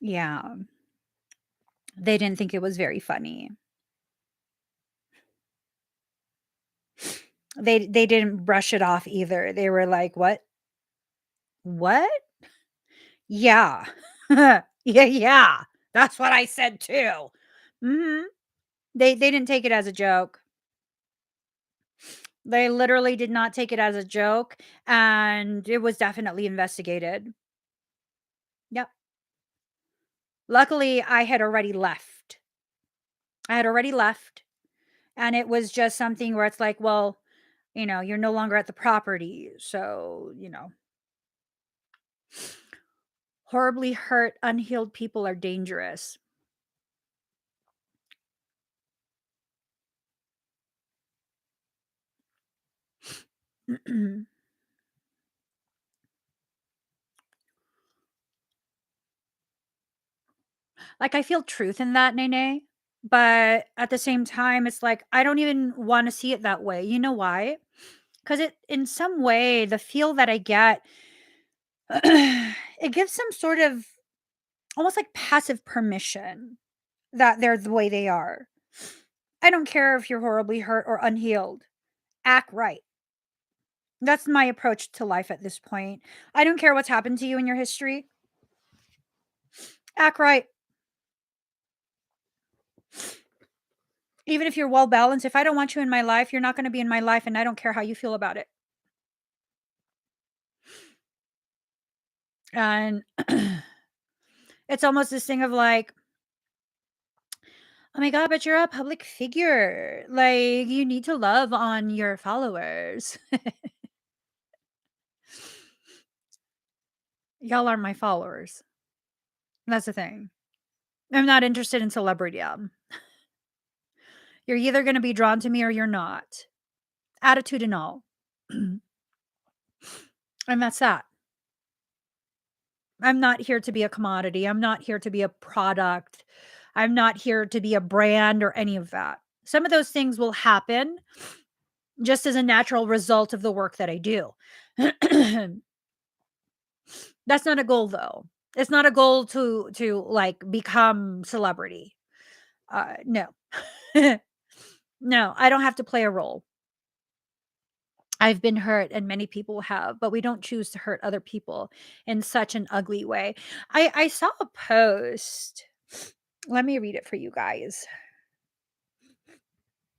Yeah, they didn't think it was very funny. They didn't brush it off either. They were like, "What? What? Yeah. Yeah, yeah. That's what I said too." Mhm. They didn't take it as a joke. They literally did not take it as a joke, and it was definitely investigated. Yep. Luckily, I had already left. I had already left, and it was just something where it's like, well, you're no longer at the property, so, horribly hurt, unhealed people are dangerous. Like, I feel truth in that, Nene, but at the same time, it's like, I don't even wanna see it that way. You know why? Because it in some way, the feel that I get, it gives some sort of almost like passive permission. that they're the way they are. I don't care if you're horribly hurt or unhealed. Act right. That's my approach to life at this point. I don't care what's happened to you in your history. Act right. Even if you're well balanced, if I don't want you in my life, you're not going to be in my life, and I don't care how you feel about it. And it's almost this thing of like, oh my God, but you're a public figure. Like, you need to love on your followers. Y'all are my followers. That's the thing. I'm not interested in celebrity. You're either going to be drawn to me or you're not. Attitude and all. And that's that. I'm not here to be a commodity. I'm not here to be a product. I'm not here to be a brand or any of that. Some of those things will happen just as a natural result of the work that I do. That's not a goal though. It's not a goal to like become celebrity. No. No, I don't have to play a role. I've been hurt and many people have, but we don't choose to hurt other people in such an ugly way. I saw a post. Let me read it for you guys.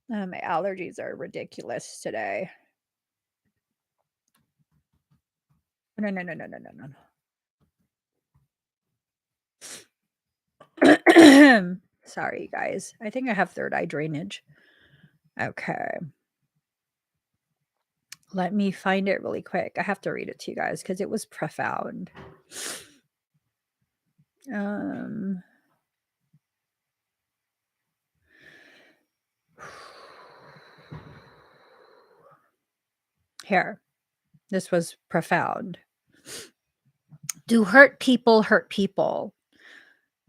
My allergies are ridiculous today. No, no, no, no, no, no, no. Sorry, guys. I think I have third eye drainage. Okay. Let me find it really quick. I have to read it to you guys because it was profound. Um, Here. This was profound. Do hurt people hurt people?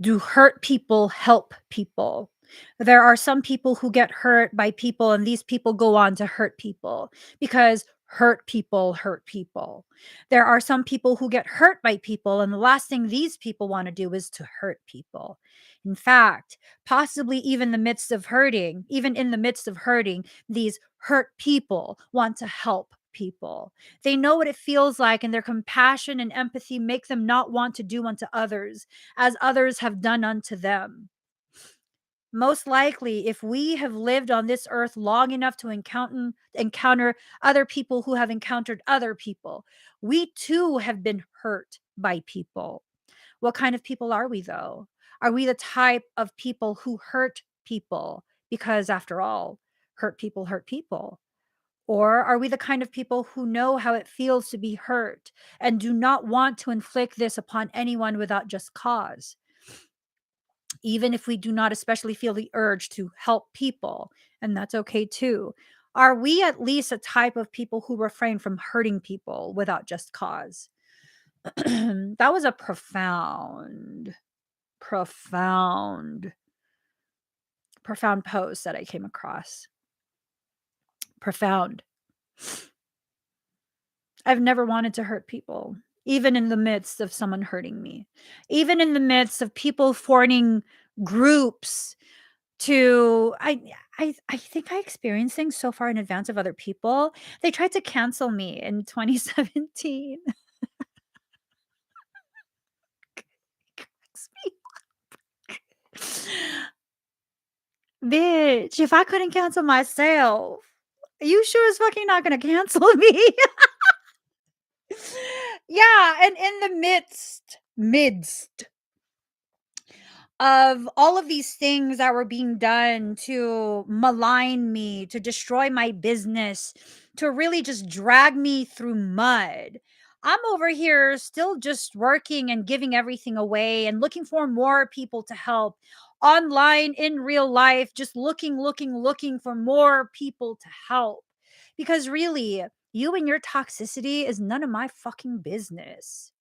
Do hurt people help people? There are some people who get hurt by people, and these people go on to hurt people because hurt people hurt people. There are some people who get hurt by people, and the last thing these people want to do is to hurt people. In fact, possibly even in the midst of hurting, these hurt people want to help people. They know what it feels like, and their compassion and empathy make them not want to do unto others as others have done unto them. Most likely, if we have lived on this earth long enough to encounter other people who have encountered other people, we too have been hurt by people. What kind of people are we, though? Are we the type of people who hurt people? Because, after all, hurt people hurt people. Or are we the kind of people who know how it feels to be hurt and do not want to inflict this upon anyone without just cause? Even if we do not especially feel the urge to help people, and that's okay too. Are we at least a type of people who refrain from hurting people without just cause? That was a profound, profound post that I came across. Profound. I've never wanted to hurt people, even in the midst of someone hurting me, even in the midst of people forming groups to I think I experienced things so far in advance of other people. They tried to cancel me in 2017. Bitch, if I couldn't cancel myself, you sure as fucking not gonna cancel me. Yeah, and in the midst of all of these things that were being done to malign me, to destroy my business, to really just drag me through mud. I'm over here still just working and giving everything away and looking for more people to help online, in real life, just looking for more people to help. Because really, you and your toxicity is none of my fucking business.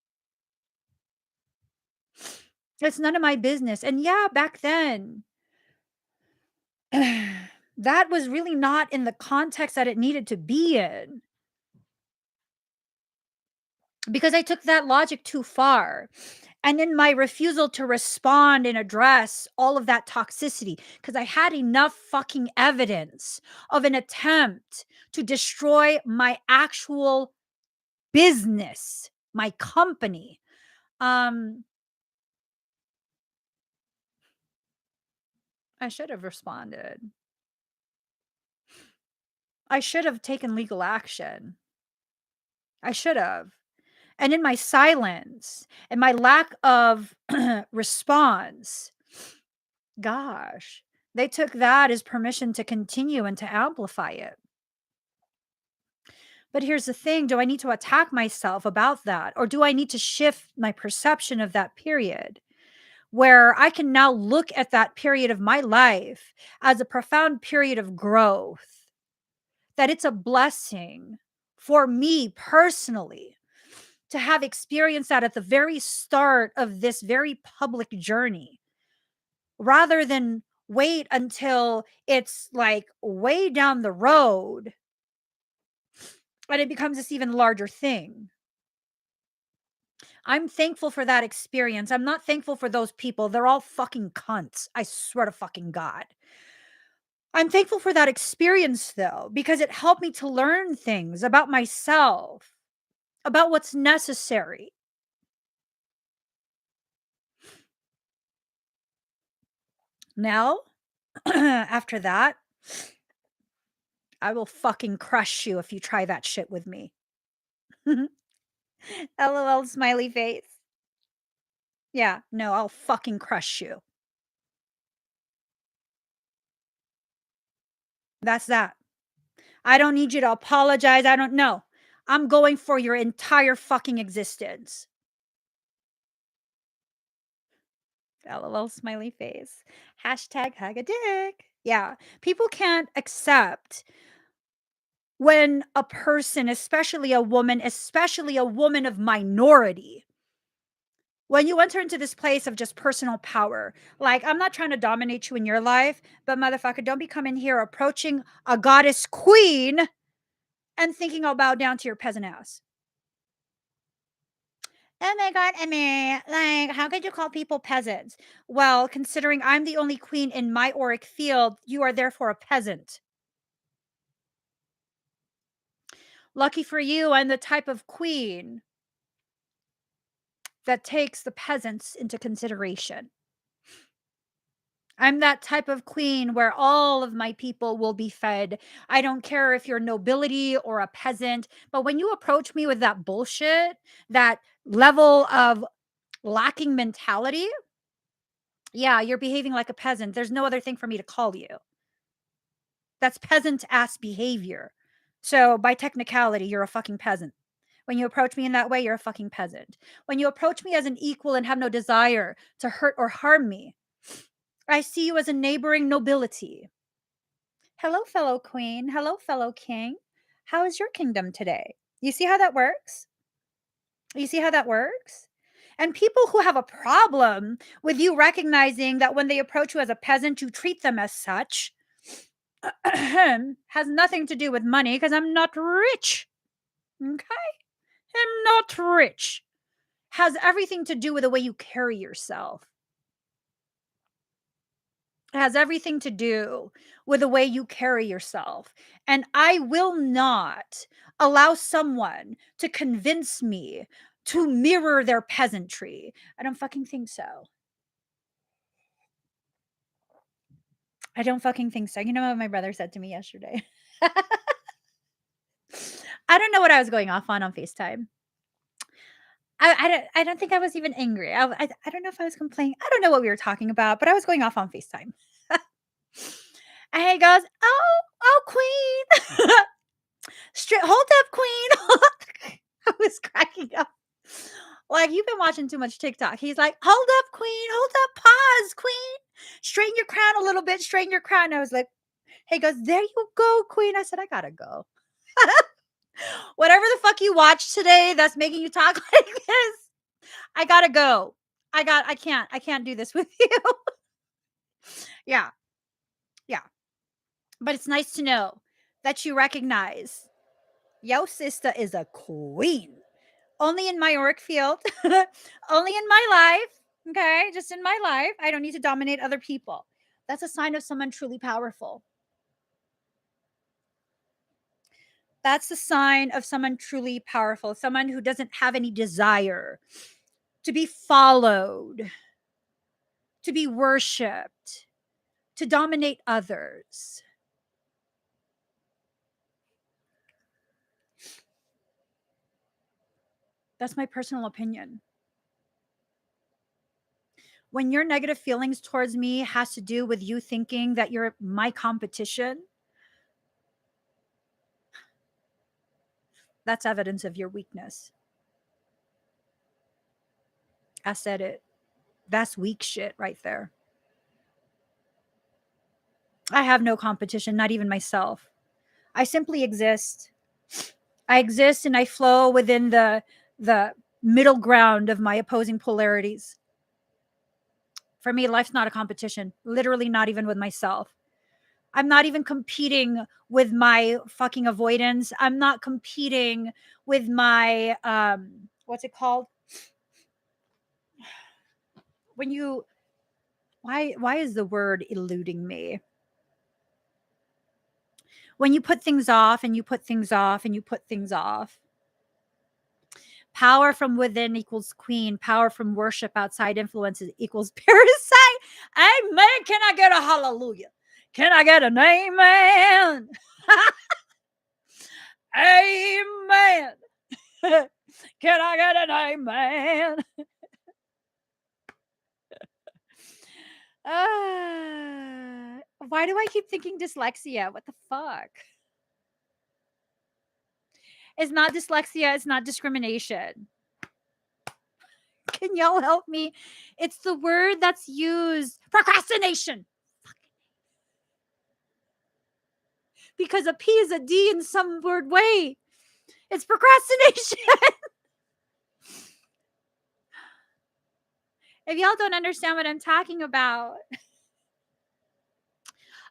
It's none of my business. And yeah, back then, that was really not in the context that it needed to be in because I took that logic too far. And in my refusal to respond and address all of that toxicity, because I had enough fucking evidence of an attempt to destroy my actual business, my company. Um, I should have responded. I should have taken legal action. I should have. And in my silence and my lack of response, gosh, they took that as permission to continue and to amplify it. But here's the thing, do I need to attack myself about that? Or do I need to shift my perception of that period where I can now look at that period of my life as a profound period of growth, that it's a blessing for me personally to have experienced that at the very start of this very public journey rather than wait until it's like way down the road and it becomes this even larger thing. I'm thankful for that experience. I'm not thankful for those people. They're all fucking cunts. I swear to fucking God. I'm thankful for that experience though, because it helped me to learn things about myself, about what's necessary. Now, after that, I will fucking crush you if you try that shit with me. LOL smiley face. Yeah, no, I'll fucking crush you. That's that. I don't need you to apologize. I don't know. I'm going for your entire fucking existence. LOL smiley face. Hashtag hug a dick. Yeah, people can't accept when a person, especially a woman of minority, when you enter into this place of just personal power, like, I'm not trying to dominate you in your life, but motherfucker, don't be coming here approaching a goddess queen and thinking I'll bow down to your peasant ass. Oh my God, Emmy, like, how could you call people peasants? Well, considering I'm the only queen in my auric field, you are therefore a peasant. Lucky for you, I'm the type of queen that takes the peasants into consideration. I'm that type of queen where all of my people will be fed. I don't care if you're nobility or a peasant, but when you approach me with that bullshit, that level of lacking mentality, yeah, you're behaving like a peasant. There's no other thing for me to call you. That's peasant ass behavior. So, by technicality, you're a fucking peasant. When you approach me in that way, you're a fucking peasant. When you approach me as an equal and have no desire to hurt or harm me, I see you as a neighboring nobility. Hello, fellow queen. Hello, fellow king. How is your kingdom today? You see how that works? You see how that works? And people who have a problem with you recognizing that when they approach you as a peasant, you treat them as such, has nothing to do with money because I'm not rich. Okay? I'm not rich. Has everything to do with the way you carry yourself. It has everything to do with the way you carry yourself. And I will not allow someone to convince me to mirror their peasantry. I don't fucking think so. I don't fucking think so. You know what my brother said to me yesterday? I don't know what I was going off on FaceTime. I don't think I was even angry. I don't know if I was complaining. I don't know what we were talking about, but I was going off on FaceTime. And he goes, "Oh, queen." Hold up, queen. I was cracking up. Like, you've been watching too much TikTok. He's like, "Hold up, queen. Hold up. Pause, queen. Straighten your crown a little bit. Straighten your crown." I was like, he goes, "There you go, queen." I said, "I gotta go." Whatever the fuck you watched today that's making you talk like this, I gotta go. I can't do this with you. Yeah. Yeah. But it's nice to know that you recognize your sister is a queen. only in my auric field, only in my life. Okay, just in my life. I don't need to dominate other people. That's a sign of someone truly powerful. That's the sign of someone truly powerful, someone who doesn't have any desire to be followed, to be worshiped, to dominate others. That's my personal opinion. When your negative feelings towards me has to do with you thinking that you're my competition, that's evidence of your weakness. I said it. That's weak shit right there. I have no competition, not even myself. I simply exist. I exist and I flow within the middle ground of my opposing polarities. For me, life's not a competition. Literally not even with myself. I'm not even competing with my fucking avoidance. I'm not competing with my what's it called? When you why is the word eluding me? When you put things off and you put things off and you put things off. Power from within equals queen. Power from worship outside influences equals parasite. Amen. Can I get a hallelujah? Can I get an amen? Amen. Can I get an amen? Why do I keep thinking dyslexia? What the fuck? It's not dyslexia. It's not discrimination. Can y'all help me? It's the word that's used. Procrastination. Because a P is a D in some weird way. It's procrastination. If y'all don't understand what I'm talking about,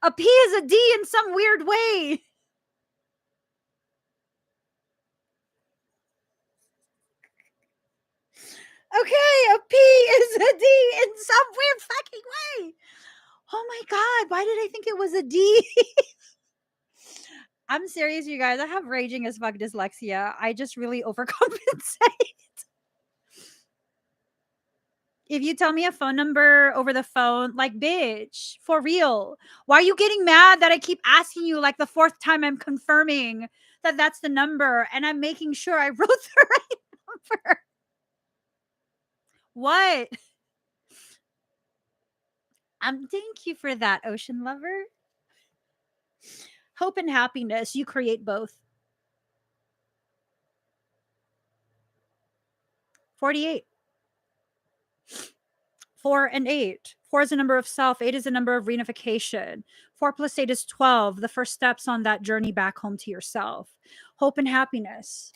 a P is a D in some weird way. Okay, a P is a D in some weird fucking way. Oh my God, why did I think it was a D? I'm serious, you guys. I have raging as fuck dyslexia. I just really overcompensate. If you tell me a phone number over the phone, like, bitch, for real. Why are you getting mad that I keep asking you like the fourth time I'm confirming that that's the number and I'm making sure I wrote the right number? What? Thank you for that, ocean lover. Hope and happiness, you create both. 48. 4 and 8. 4 is a number of self. 8 is a number of reunification. 4 plus 8 is 12. The first steps on that journey back home to yourself. Hope and happiness.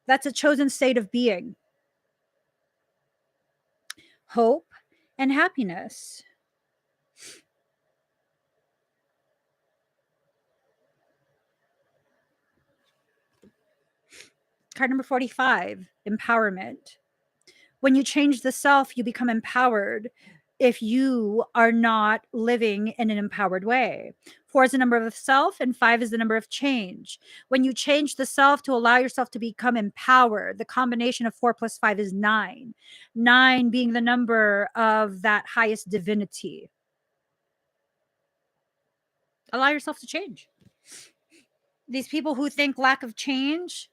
That's a chosen state of being. Hope and happiness. Card number 45, empowerment. When you change the self, you become empowered if you are not living in an empowered way. 4 is the number of self, and 5 is the number of change. When you change the self to allow yourself to become empowered, the combination of 4 plus 5 is 9. 9 being the number of that highest divinity. Allow yourself to change. These people who think lack of change,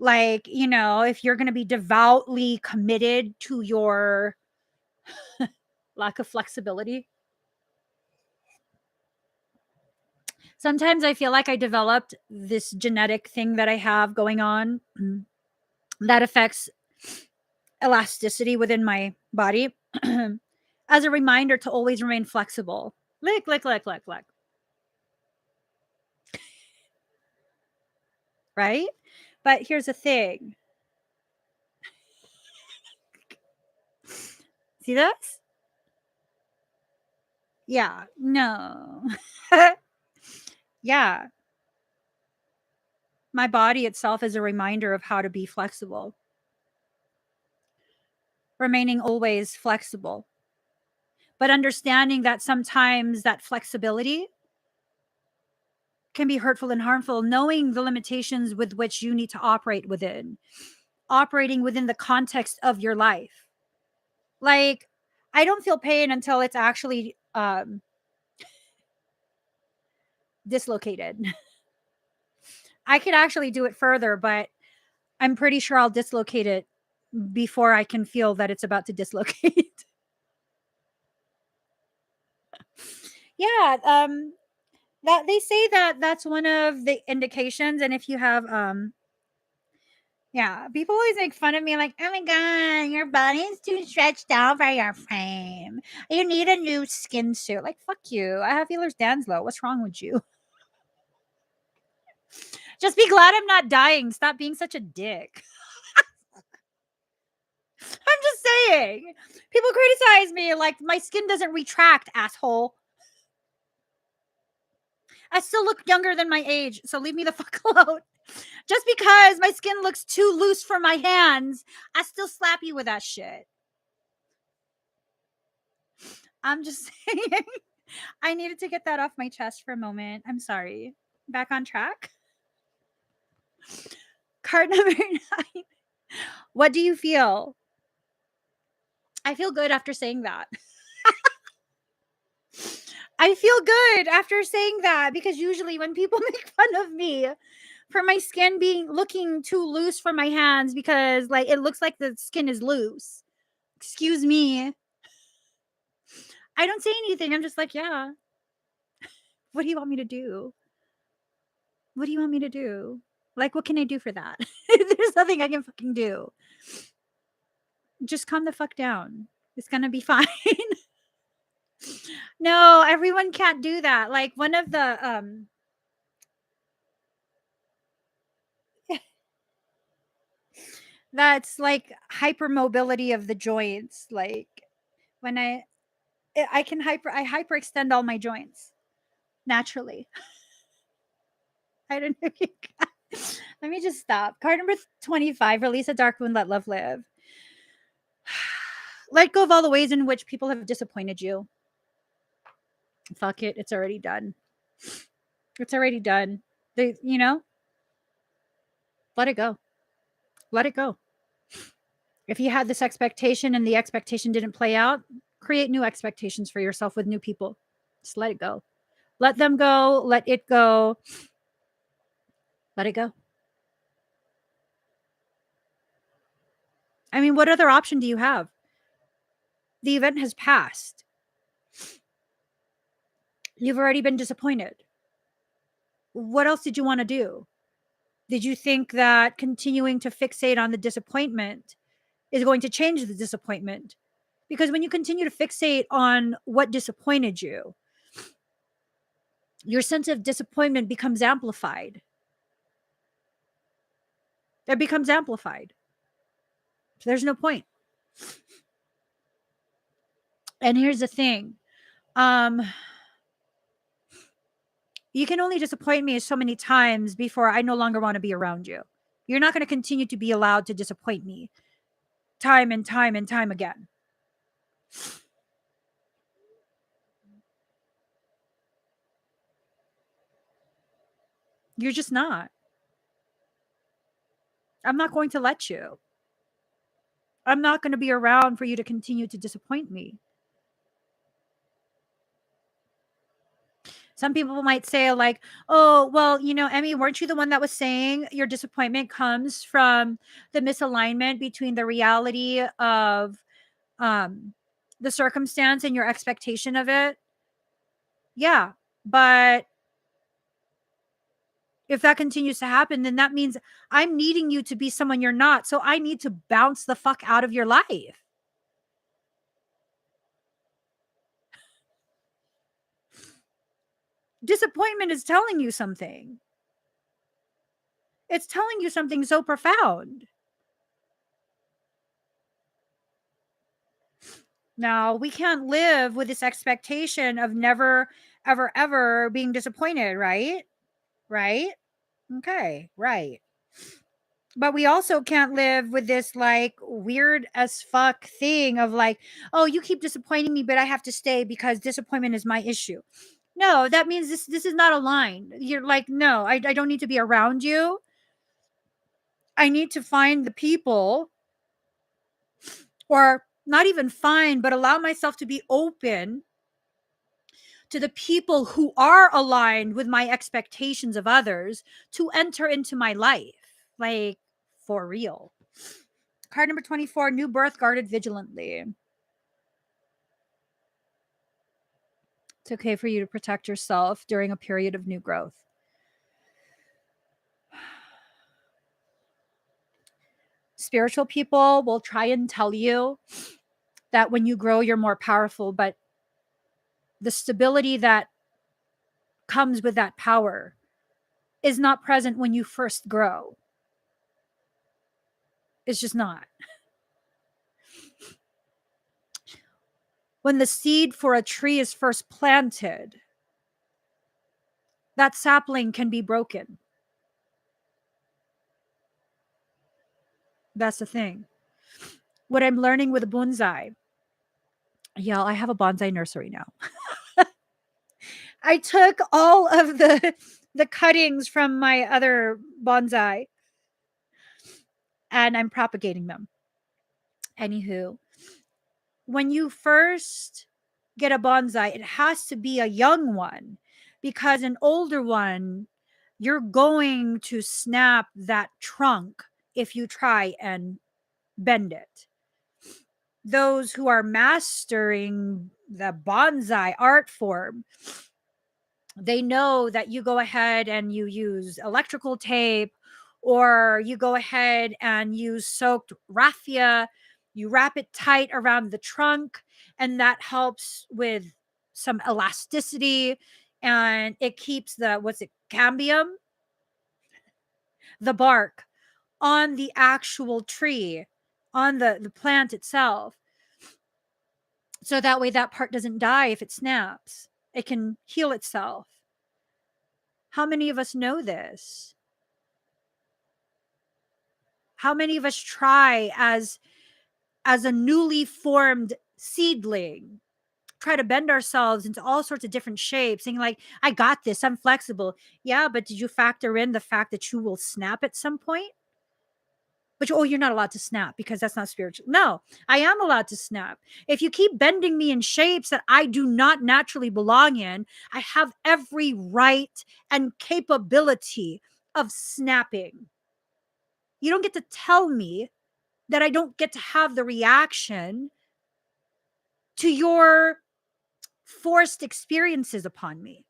like, if you're going to be devoutly committed to your lack of flexibility. Sometimes I feel like I developed this genetic thing that I have going on that affects elasticity within my body as a reminder to always remain flexible. Lick, lick, lick, lick, lick. Right? But here's the thing. See this? Yeah. No. Yeah. My body itself is a reminder of how to be flexible, remaining always flexible, but understanding that sometimes that flexibility can be hurtful and harmful, knowing the limitations with which you need to operate within, operating within the context of your life. Like, I don't feel pain until it's actually dislocated. I could actually do it further, but I'm pretty sure I'll dislocate it before I can feel that it's about to dislocate. Yeah, that they say that that's one of the indications. And if you have yeah, people always make fun of me like, oh my god, your body's too stretched out for your frame, you need a new skin suit. Like, fuck you, I have Ehlers-Danlos, what's wrong with you? Just be glad I'm not dying. Stop being such a dick. I'm just saying. People criticize me like my skin doesn't retract, asshole. I still look younger than my age, so leave me the fuck alone. Just because my skin looks too loose for my hands, I still slap you with that shit. I'm just saying. I needed to get that off my chest for a moment. I'm sorry. Back on track. Card number 9. What do you feel? I feel good after saying that. I feel good after saying that because usually when people make fun of me for my skin being looking too loose for my hands because like it looks like the skin is loose. Excuse me. I don't say anything. I'm just like, yeah. What do you want me to do? What do you want me to do? Like, what can I do for that? There's nothing I can fucking do. Just calm the fuck down. It's gonna be fine. No, everyone can't do that. Like one of the that's like hypermobility of the joints. Like when I hyperextend all my joints naturally. I don't know. Let me just stop. Card number 25. Release a dark wound, let love live. Let go of all the ways in which people have disappointed you. Fuck it. It's already done. It's already done. Let it go. Let it go. If you had this expectation and the expectation didn't play out, create new expectations for yourself with new people. Just let it go. Let them go. Let it go. Let it go. I mean, what other option do you have? The event has passed. You've already been disappointed. What else did you want to do? Did you think that continuing to fixate on the disappointment is going to change the disappointment? Because when you continue to fixate on what disappointed you, your sense of disappointment becomes amplified. It becomes amplified. So there's no point. And here's the thing. You can only disappoint me so many times before I no longer want to be around you. You're not going to continue to be allowed to disappoint me time and time and time again. You're just not. I'm not going to let you. I'm not going to be around for you to continue to disappoint me. Some people might say like, oh, well, Emmie, weren't you the one that was saying your disappointment comes from the misalignment between the reality of the circumstance and your expectation of it? Yeah, but if that continues to happen, then that means I'm needing you to be someone you're not. So I need to bounce the fuck out of your life. Disappointment is telling you something. It's telling you something so profound. Now, we can't live with this expectation of never, ever, ever being disappointed, right? Right? Okay, right. But we also can't live with this like weird as fuck thing of like, oh, you keep disappointing me, but I have to stay because disappointment is my issue. No, that means this is not aligned. You're like, no, I don't need to be around you. I need to find the people, or not even find, but allow myself to be open to the people who are aligned with my expectations of others to enter into my life. Like, for real. Card number 24, new birth guarded vigilantly. It's okay for you to protect yourself during a period of new growth. Spiritual people will try and tell you that when you grow, you're more powerful, but the stability that comes with that power is not present when you first grow. It's just not. When the seed for a tree is first planted, that sapling can be broken. That's the thing. What I'm learning with a bonsai, yeah, I have a bonsai nursery now. I took all of the cuttings from my other bonsai and I'm propagating them. Anywho, when you first get a bonsai, it has to be a young one because an older one, you're going to snap that trunk if you try and bend it. Those who are mastering the bonsai art form, they know that you go ahead and you use electrical tape, or you go ahead and use soaked raffia, you wrap it tight around the trunk, and that helps with some elasticity, and it keeps the, what's it, cambium, the bark on the actual tree, on the plant itself, so that way that part doesn't die. If it snaps, it can heal itself. How many of us know this? How many of us try as a newly formed seedling, try to bend ourselves into all sorts of different shapes, saying like, I got this, I'm flexible. Yeah, but did you factor in the fact that you will snap at some point? But oh, you're not allowed to snap because that's not spiritual. No, I am allowed to snap. If you keep bending me in shapes that I do not naturally belong in, I have every right and capability of snapping. You don't get to tell me that I don't get to have the reaction to your forced experiences upon me.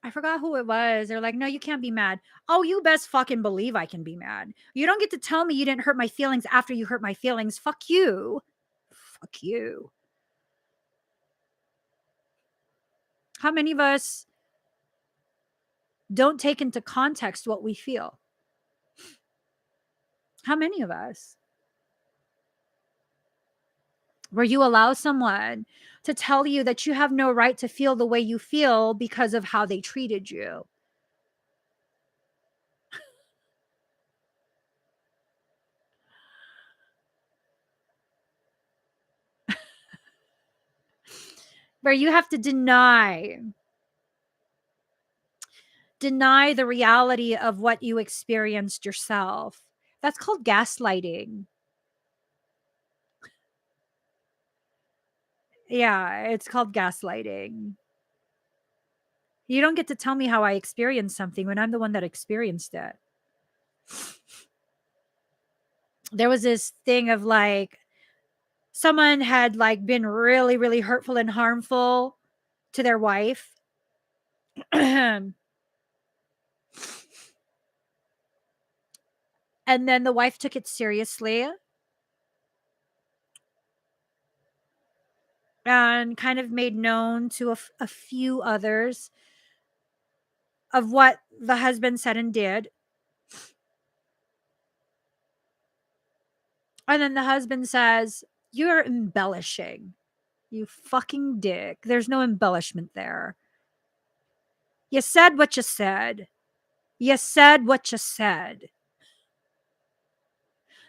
I forgot who it was. They're like, no, you can't be mad. Oh, you best fucking believe I can be mad. You don't get to tell me you didn't hurt my feelings after you hurt my feelings. Fuck you. Fuck you. How many of us don't take into context what we feel? How many of us? Where you allow someone to tell you that you have no right to feel the way you feel because of how they treated you. Where you have to deny the reality of what you experienced yourself. That's called gaslighting. Yeah, it's called gaslighting. You don't get to tell me how I experienced something when I'm the one that experienced it. There was this thing of like, someone had like been really, really hurtful and harmful to their wife. And then the wife took it seriously and kind of made known to a few others of what the husband said and did. And then the husband says, you're embellishing. You fucking dick. There's no embellishment there. You said what you said. You said what you said.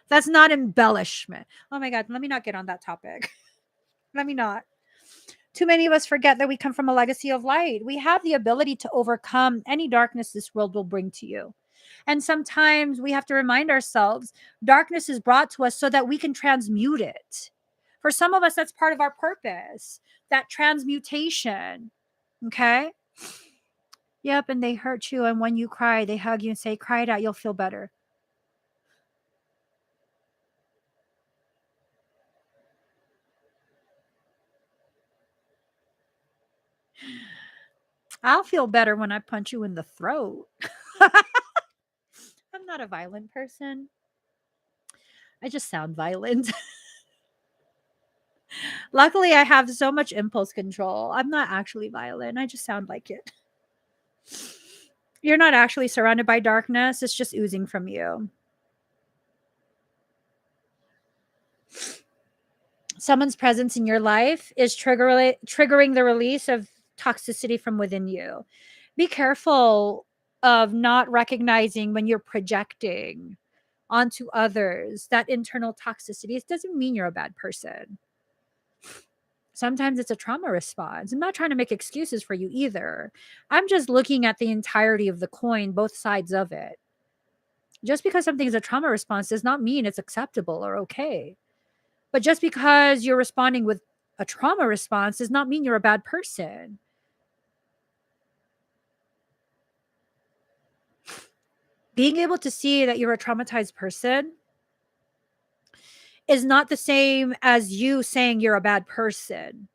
That's not embellishment. Oh my God, let me not get on that topic. Let me not. Too many of us forget that we come from a legacy of light. We have the ability to overcome any darkness this world will bring to you. And sometimes we have to remind ourselves darkness is brought to us so that we can transmute it. For some of us, that's part of our purpose, that transmutation. Okay. Yep. And they hurt you. And when you cry, they hug you and say, cry it out. You'll feel better. I'll feel better when I punch you in the throat. I'm not a violent person. I just sound violent. Luckily, I have so much impulse control. I'm not actually violent. I just sound like it. You're not actually surrounded by darkness, it's just oozing from you. Someone's presence in your life is triggering the release of toxicity from within you. Be careful of not recognizing when you're projecting onto others that internal toxicity. It doesn't mean you're a bad person. Sometimes it's a trauma response. I'm not trying to make excuses for you either. I'm just looking at the entirety of the coin, both sides of it. Just because something is a trauma response does not mean it's acceptable or okay. But just because you're responding with a trauma response does not mean you're a bad person. Being able to see that you're a traumatized person is not the same as you saying you're a bad person.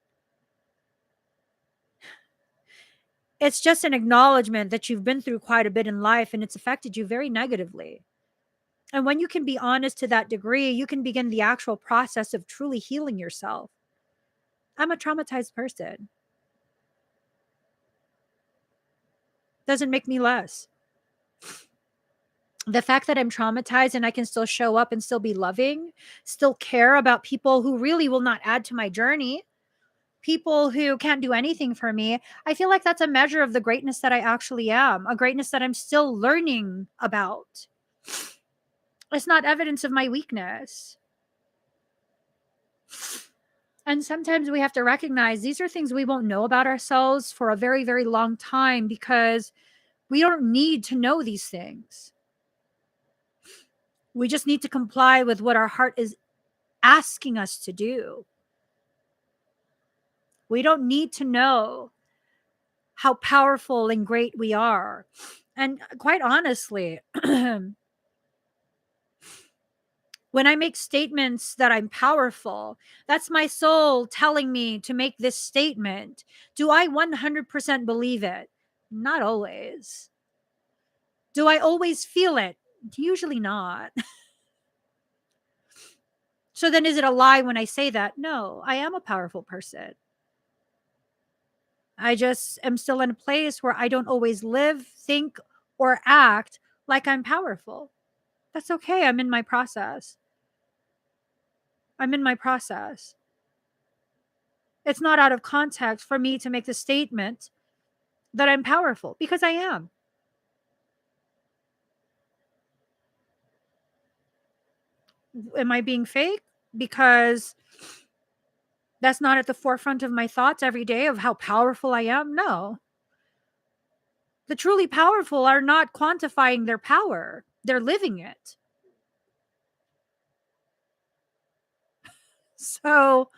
It's just an acknowledgement that you've been through quite a bit in life and it's affected you very negatively. And when you can be honest to that degree, you can begin the actual process of truly healing yourself. I'm a traumatized person. Doesn't make me less. The fact that I'm traumatized and I can still show up and still be loving, still care about people who really will not add to my journey, people who can't do anything for me, I feel like that's a measure of the greatness that I actually am, a greatness that I'm still learning about. It's not evidence of my weakness. And sometimes we have to recognize these are things we won't know about ourselves for a very, very long time because we don't need to know these things. We just need to comply with what our heart is asking us to do. We don't need to know how powerful and great we are. And quite honestly, when I make statements that I'm powerful, that's my soul telling me to make this statement. Do I 100% believe it? Not always. Do I always feel it? Usually not. So then is it a lie when I say that? No, I am a powerful person. I just am still in a place where I don't always live, think, or act like I'm powerful. That's okay. I'm in my process. I'm in my process. It's not out of context for me to make the statement that I'm powerful because I am. Am I being fake? Because that's not at the forefront of my thoughts every day of how powerful I am? No. The truly powerful are not quantifying their power, they're living it. So,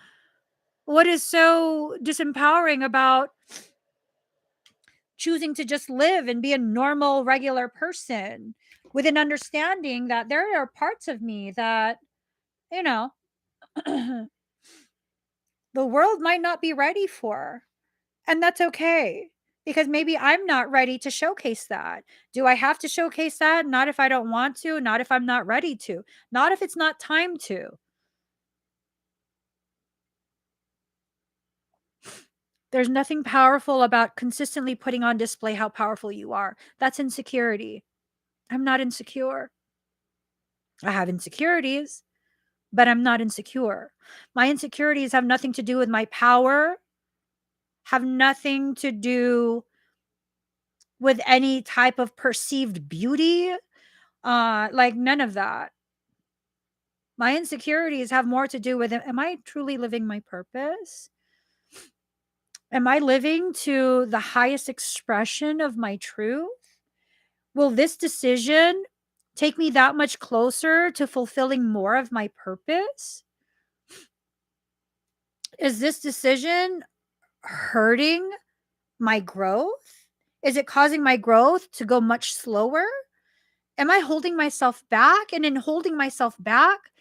what is so disempowering about choosing to just live and be a normal, regular person with an understanding that there are parts of me that, you know, the world might not be ready for? And that's okay because maybe I'm not ready to showcase that. Do I have to showcase that? Not if I don't want to, not if I'm not ready to, not if it's not time to. There's nothing powerful about consistently putting on display how powerful you are. That's insecurity. I'm not insecure. I have insecurities, but I'm not insecure. My insecurities have nothing to do with my power, have nothing to do with any type of perceived beauty. Like none of that. My insecurities have more to do with, am I truly living my purpose? Am I living to the highest expression of my truth? Will this decision take me that much closer to fulfilling more of my purpose? Is this decision hurting my growth? Is it causing my growth to go much slower? Am I holding myself back? And in holding myself back,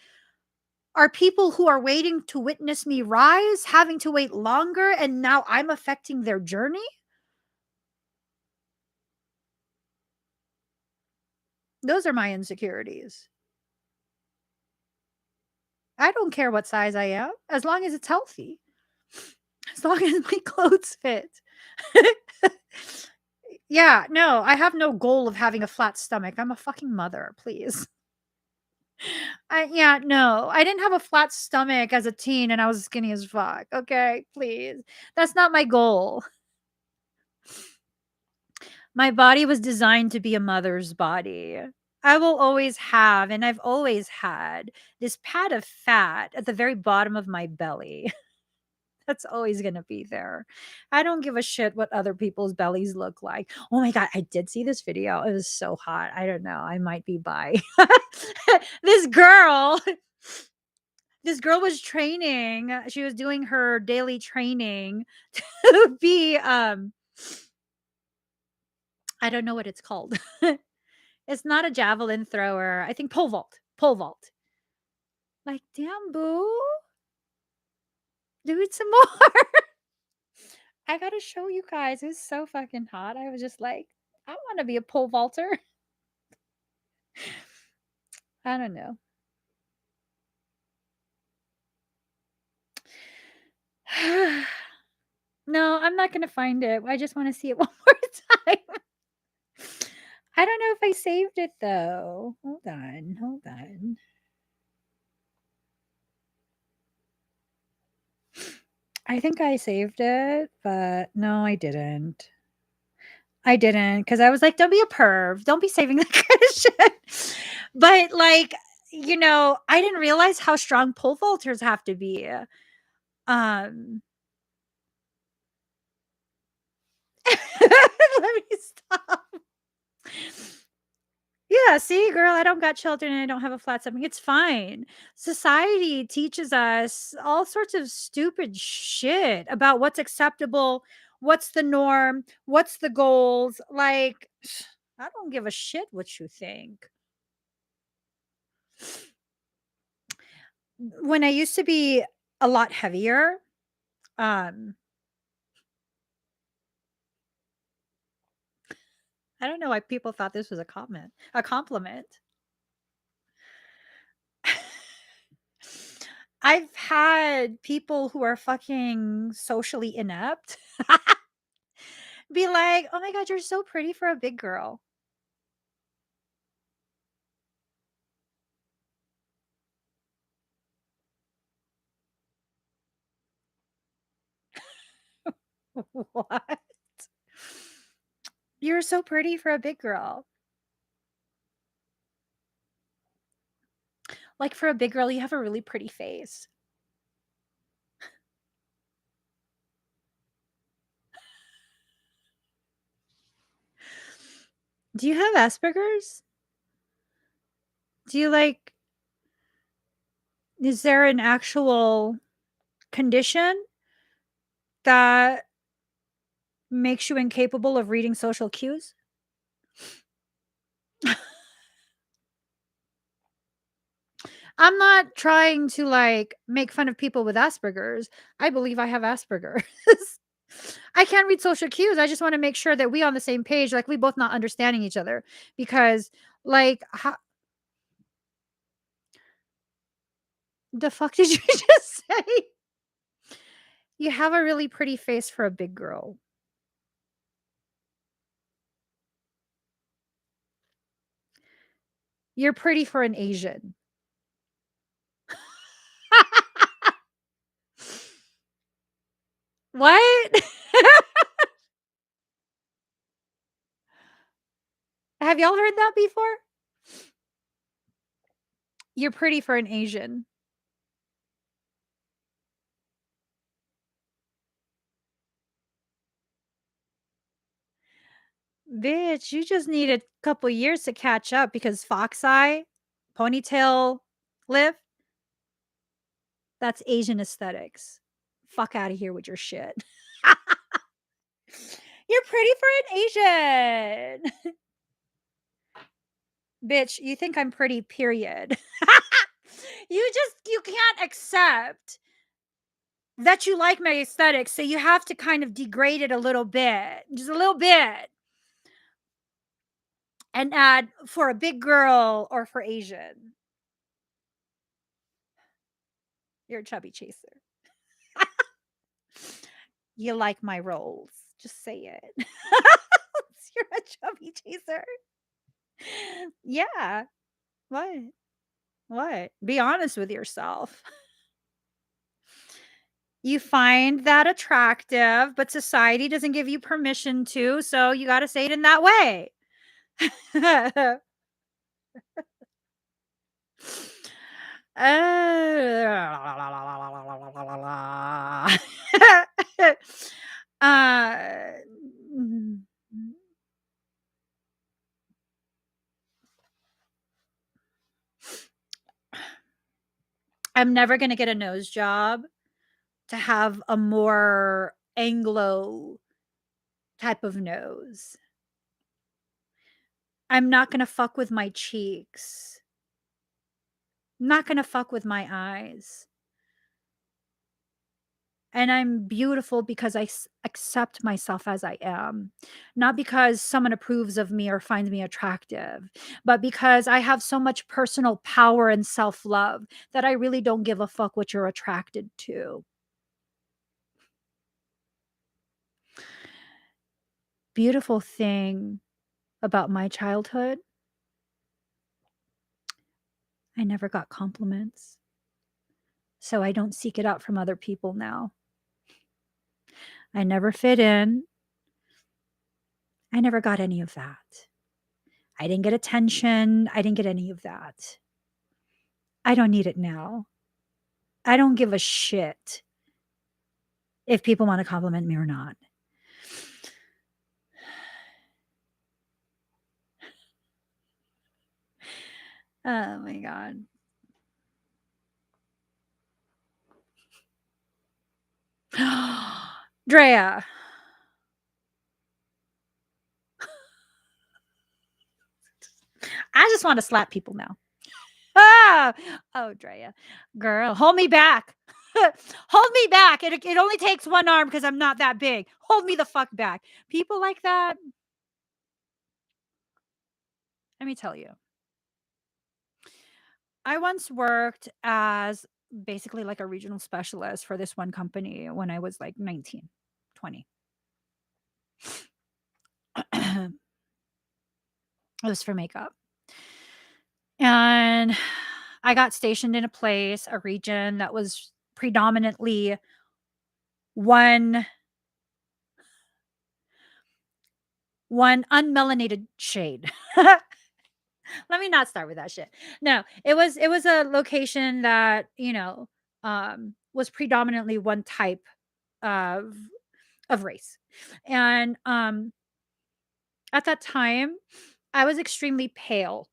are people who are waiting to witness me rise having to wait longer and now I'm affecting their journey? Those are my insecurities. I don't care what size I am as long as it's healthy, as long as my clothes fit. Yeah, no, I have no goal of having a flat stomach. I'm a fucking mother, please. Yeah, no, I didn't have a flat stomach as a teen and I was skinny as fuck. Okay, please. That's not my goal. My body was designed to be a mother's body. I will always have, and I've always had, this pad of fat at the very bottom of my belly. That's always going to be there. I don't give a shit what other people's bellies look like. Oh my God, I did see this video. It was so hot. I don't know. I might be bi. this girl, this girl was training. She was doing her daily training to be, I don't know what it's called. It's not a javelin thrower. I think pole vault. Pole vault. Like, damn, boo. Do it some more. I gotta show you guys. It's so fucking hot. I was just like, I want to be a pole vaulter. I don't know. No, I'm not gonna find it. I just want to see it one more time. I don't know if I saved it though. Hold on. Hold on. I think I saved it, but no, I didn't. I didn't because I was like, don't be a perv. Don't be saving that kind of shit. But like, I didn't realize how strong pole vaulters have to be. Um Let me stop. Yeah, see, girl, I don't got children and I don't have a flat stomach. It's fine. Society teaches us all sorts of stupid shit about what's acceptable, what's the norm, what's the goals. Like, I don't give a shit what you think. When I used to be a lot heavier, um, I don't know why people thought this was a compliment. I've had people who are fucking socially inept be like, "Oh my god, you're so pretty for a big girl." What? You're so pretty for a big girl. Like, for a big girl, you have a really pretty face. Do you have Asperger's? Do you, like is there an actual condition that makes you incapable of reading social cues? I'm not trying to, like, make fun of people with Asperger's. I believe I have Asperger's. I can't read social cues. I just wanna make sure that we on the same page, like, we both not understanding each other because, like, ho the fuck did you just say? You have a really pretty face for a big girl. You're pretty for an Asian. What? Have y'all heard that before? You're pretty for an Asian. Bitch, you just need a couple years to catch up because fox eye, ponytail lift, that's Asian aesthetics. Fuck out of here with your shit. You're pretty for an Asian. Bitch, you think I'm pretty, period. You can't accept that you like my aesthetics, so you have to kind of degrade it a little bit, just a little bit, and add for a big girl or for Asian. You're a chubby chaser. You like my rolls. Just say it. You're a chubby chaser. Yeah. What? What? Be honest with yourself. You find that attractive, but society doesn't give you permission to, so you got to say it in that way. Mm, I'm never gonna get a nose job to have a more Anglo type of nose. I'm not gonna fuck with my cheeks. I'm not gonna fuck with my eyes. And I'm beautiful because accept myself as I am, not because someone approves of me or finds me attractive, but because I have so much personal power and self love that I really don't give a fuck what you're attracted to. Beautiful thing about my childhood, I never got compliments. So I don't seek it out from other people now. I never fit in. I never got any of that. I didn't get attention. I didn't get any of that. I don't need it now. I don't give a shit if people want to compliment me or not. Oh my God. Drea. I just want to slap people now. Ah, oh, Drea. Girl, hold me back. Hold me back. It only takes one arm because I'm not that big. Hold me the fuck back. People like that, let me tell you. I once worked as basically like a regional specialist for this one company when I was like 19, 20. It was for makeup. And I got stationed in a place, a region that was predominantly one unmelanated shade. Let me not start with that shit. No, it was a location that, was predominantly one type of race. And at that time, I was extremely pale.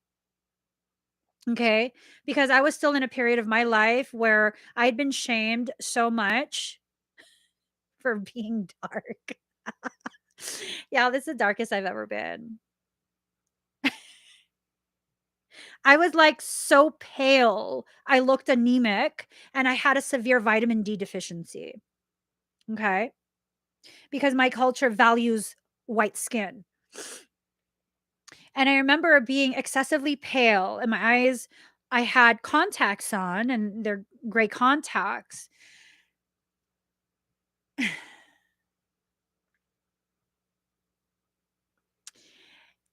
Okay? Because I was still in a period of my life where I'd been shamed so much for being dark. Yeah, this is the darkest I've ever been. I was like so pale. I looked anemic and I had a severe vitamin D deficiency. Okay? Because my culture values white skin. And I remember being excessively pale and my eyes, I had contacts on and they're gray contacts.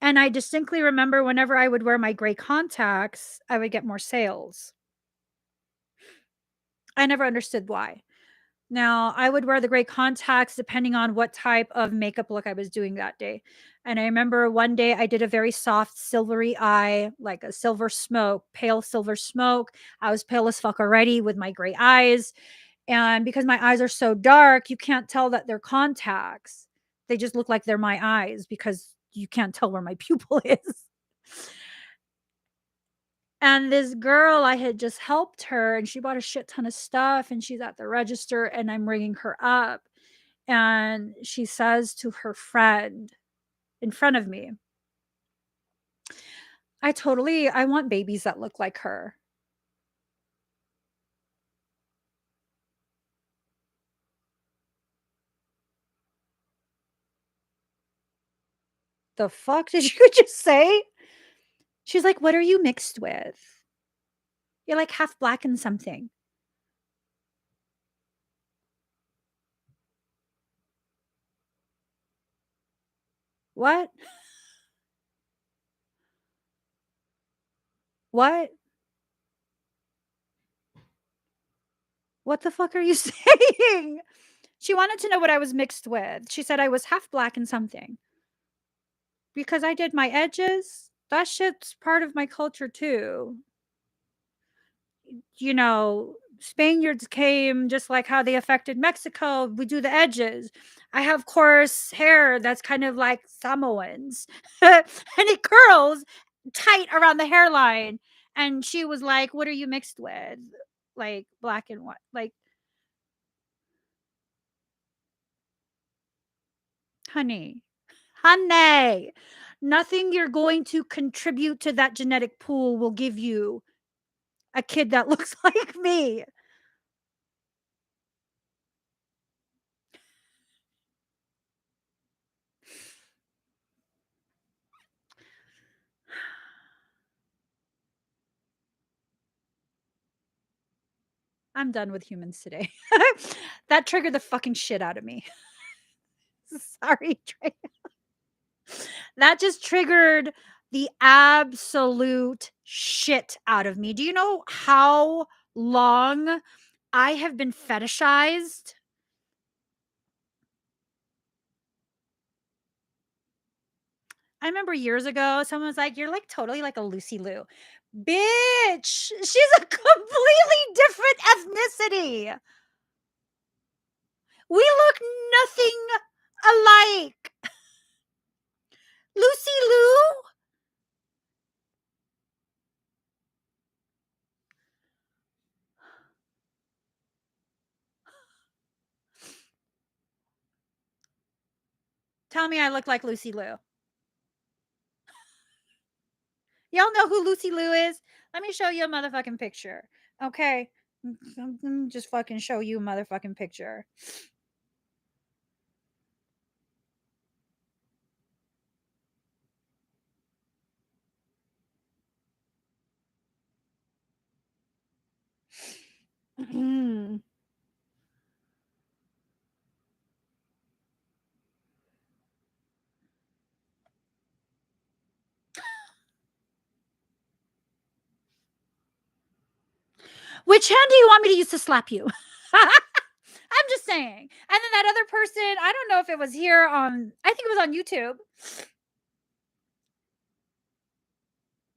And I distinctly remember whenever I would wear my gray contacts, I would get more sales. I never understood why. Now, I would wear the gray contacts depending on what type of makeup look I was doing that day. And I remember one day I did a very soft silvery eye, like a silver smoke, pale silver smoke. I was pale as fuck already with my gray eyes. And because my eyes are so dark, you can't tell that they're contacts. They just look like they're my eyes because you can't tell where my pupil is. And this girl, I had just helped her and she bought a shit ton of stuff and she's at the register and I'm ringing her up. And she says to her friend in front of me, I want babies that look like her. The fuck did you just say? She's like, what are you mixed with? You're like half black and something. What? What? What the fuck are you saying? She wanted to know what I was mixed with. She said I was half black and something. Because I did my edges. That shit's part of my culture too. You know, Spaniards came just like how they affected Mexico. We do the edges. I have coarse hair that's kind of like Samoans, and it curls tight around the hairline. And she was like, "What are you mixed with? Like black and white? Like, honey, honey, nothing you're going to contribute to that genetic pool will give you a kid that looks like me." I'm done with humans today. That triggered the fucking shit out of me. Sorry, Trey. That just triggered the absolute shit out of me. Do you know how long I have been fetishized? I remember years ago, someone was like, "You're like totally like a Lucy Lou." Bitch, she's a completely different ethnicity. We look nothing alike. Lucy Lou? Tell me I look like Lucy Lou. Y'all know who Lucy Lou is? Let me show you a motherfucking picture. Okay. Let me just fucking show you a motherfucking picture. Which hand do you want me to use to slap you? I'm just saying. And then that other person, I don't know if it was here on, I think it was on YouTube.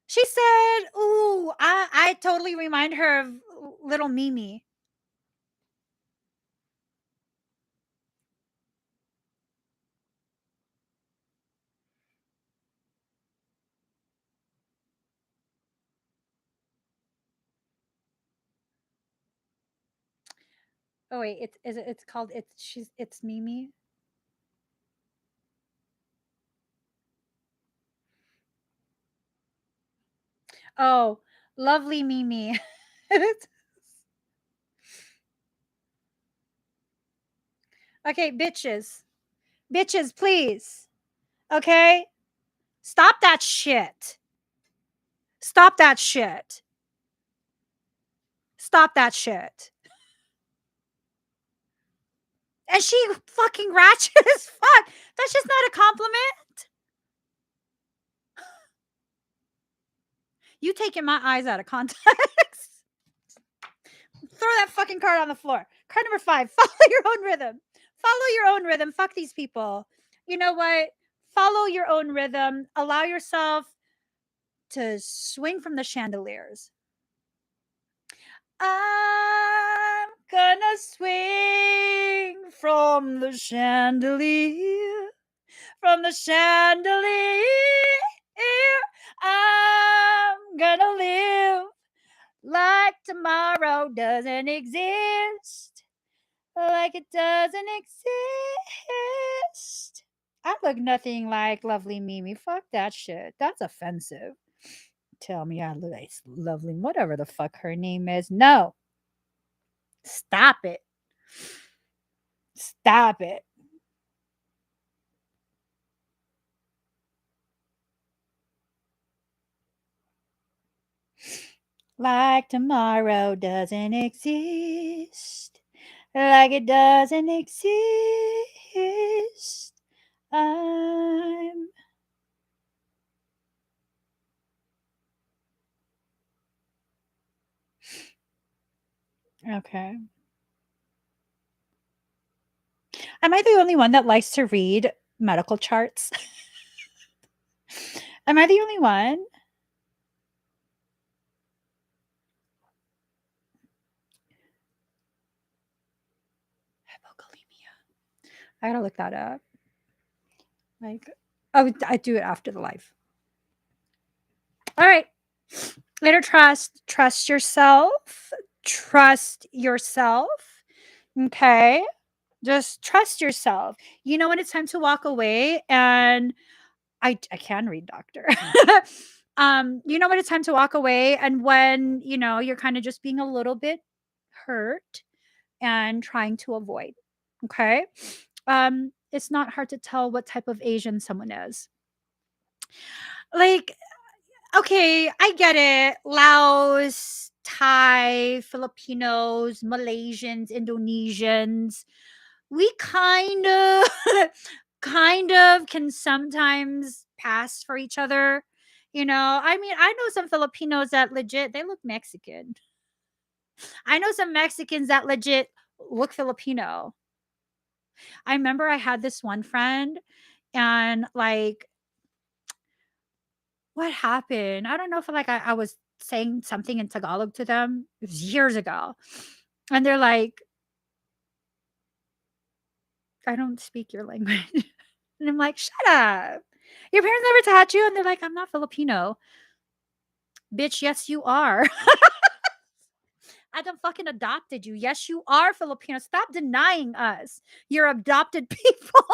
She said, "Ooh, I totally remind her of little Mimi." Oh wait, it's called it's Mimi. Oh, lovely Mimi. Okay, bitches. Bitches, please. Okay? Stop that shit. Stop that shit. Stop that shit. And she fucking ratchet as fuck. That's just not a compliment. You taking my eyes out of context. throw that fucking card on the floor. Card number 5, follow your own rhythm. Follow your own rhythm. Fuck these people. You know what? Follow your own rhythm. Allow yourself to swing from the chandeliers. I'm gonna swing from the chandelier. From the chandelier. I'm gonna live like tomorrow doesn't exist. Like it doesn't exist. I look nothing like lovely Mimi. Fuck that shit. That's offensive. Tell me I look like lovely, whatever the fuck her name is. No. Stop it. Stop it. Like tomorrow doesn't exist. Like it doesn't exist. I'm okay. Am I the only one that likes to read medical charts? Am I the only one? Hypokalemia. I gotta look that up. Like, oh, I do it after the live. All right. Inner trust. Trust yourself. Trust yourself. Okay. Just trust yourself. You know when it's time to walk away, and I can read doctor. You know when it's time to walk away, and when you're kind of just being a little bit hurt and trying to avoid. Okay. It's not hard to tell what type of Asian someone is. Like, okay, I get it. Laos, Thai, Filipinos, Malaysians, Indonesians. We kind of can sometimes pass for each other. I mean, I know some Filipinos that legit they look Mexican. I know some Mexicans that legit look Filipino. I remember I had this one friend, and like, what happened? I don't know if like I was saying something in Tagalog to them. It was years ago. And they're like, I don't speak your language. And I'm like, shut up. Your parents never taught you? And they're like, I'm not Filipino. Bitch, yes, you are. I done fucking adopted you. Yes, you are Filipino. Stop denying us. You're adopted people.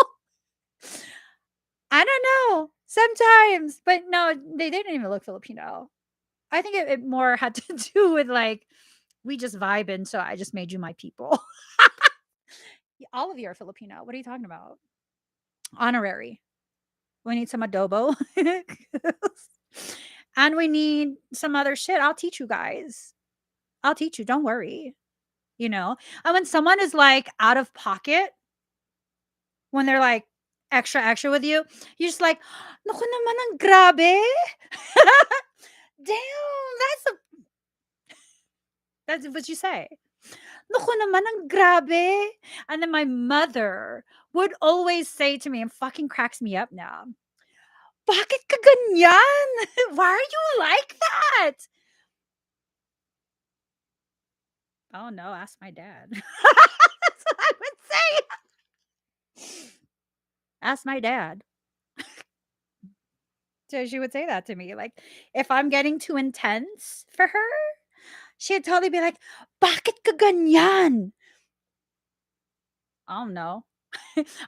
I don't know. Sometimes. But no, they didn't even look Filipino. I think it more had to do with like, we just vibing, so I just made you my people. All of you are Filipino. What are you talking about? Honorary. We need some adobo. And we need some other shit. I'll teach you guys. I'll teach you. Don't worry. And when someone is like out of pocket, when they're like extra, extra with you, you're just like, naku naman ang grabe. Damn, that's what you say. Naku naman ang grabe. And then my mother would always say to me, and fucking cracks me up now, bakit ka ganyan? Why are you like that? Oh no, ask my dad. That's what I would say. Ask my dad. So she would say that to me. Like, if I'm getting too intense for her, she'd totally be like, bakit ka ganyan? I don't know.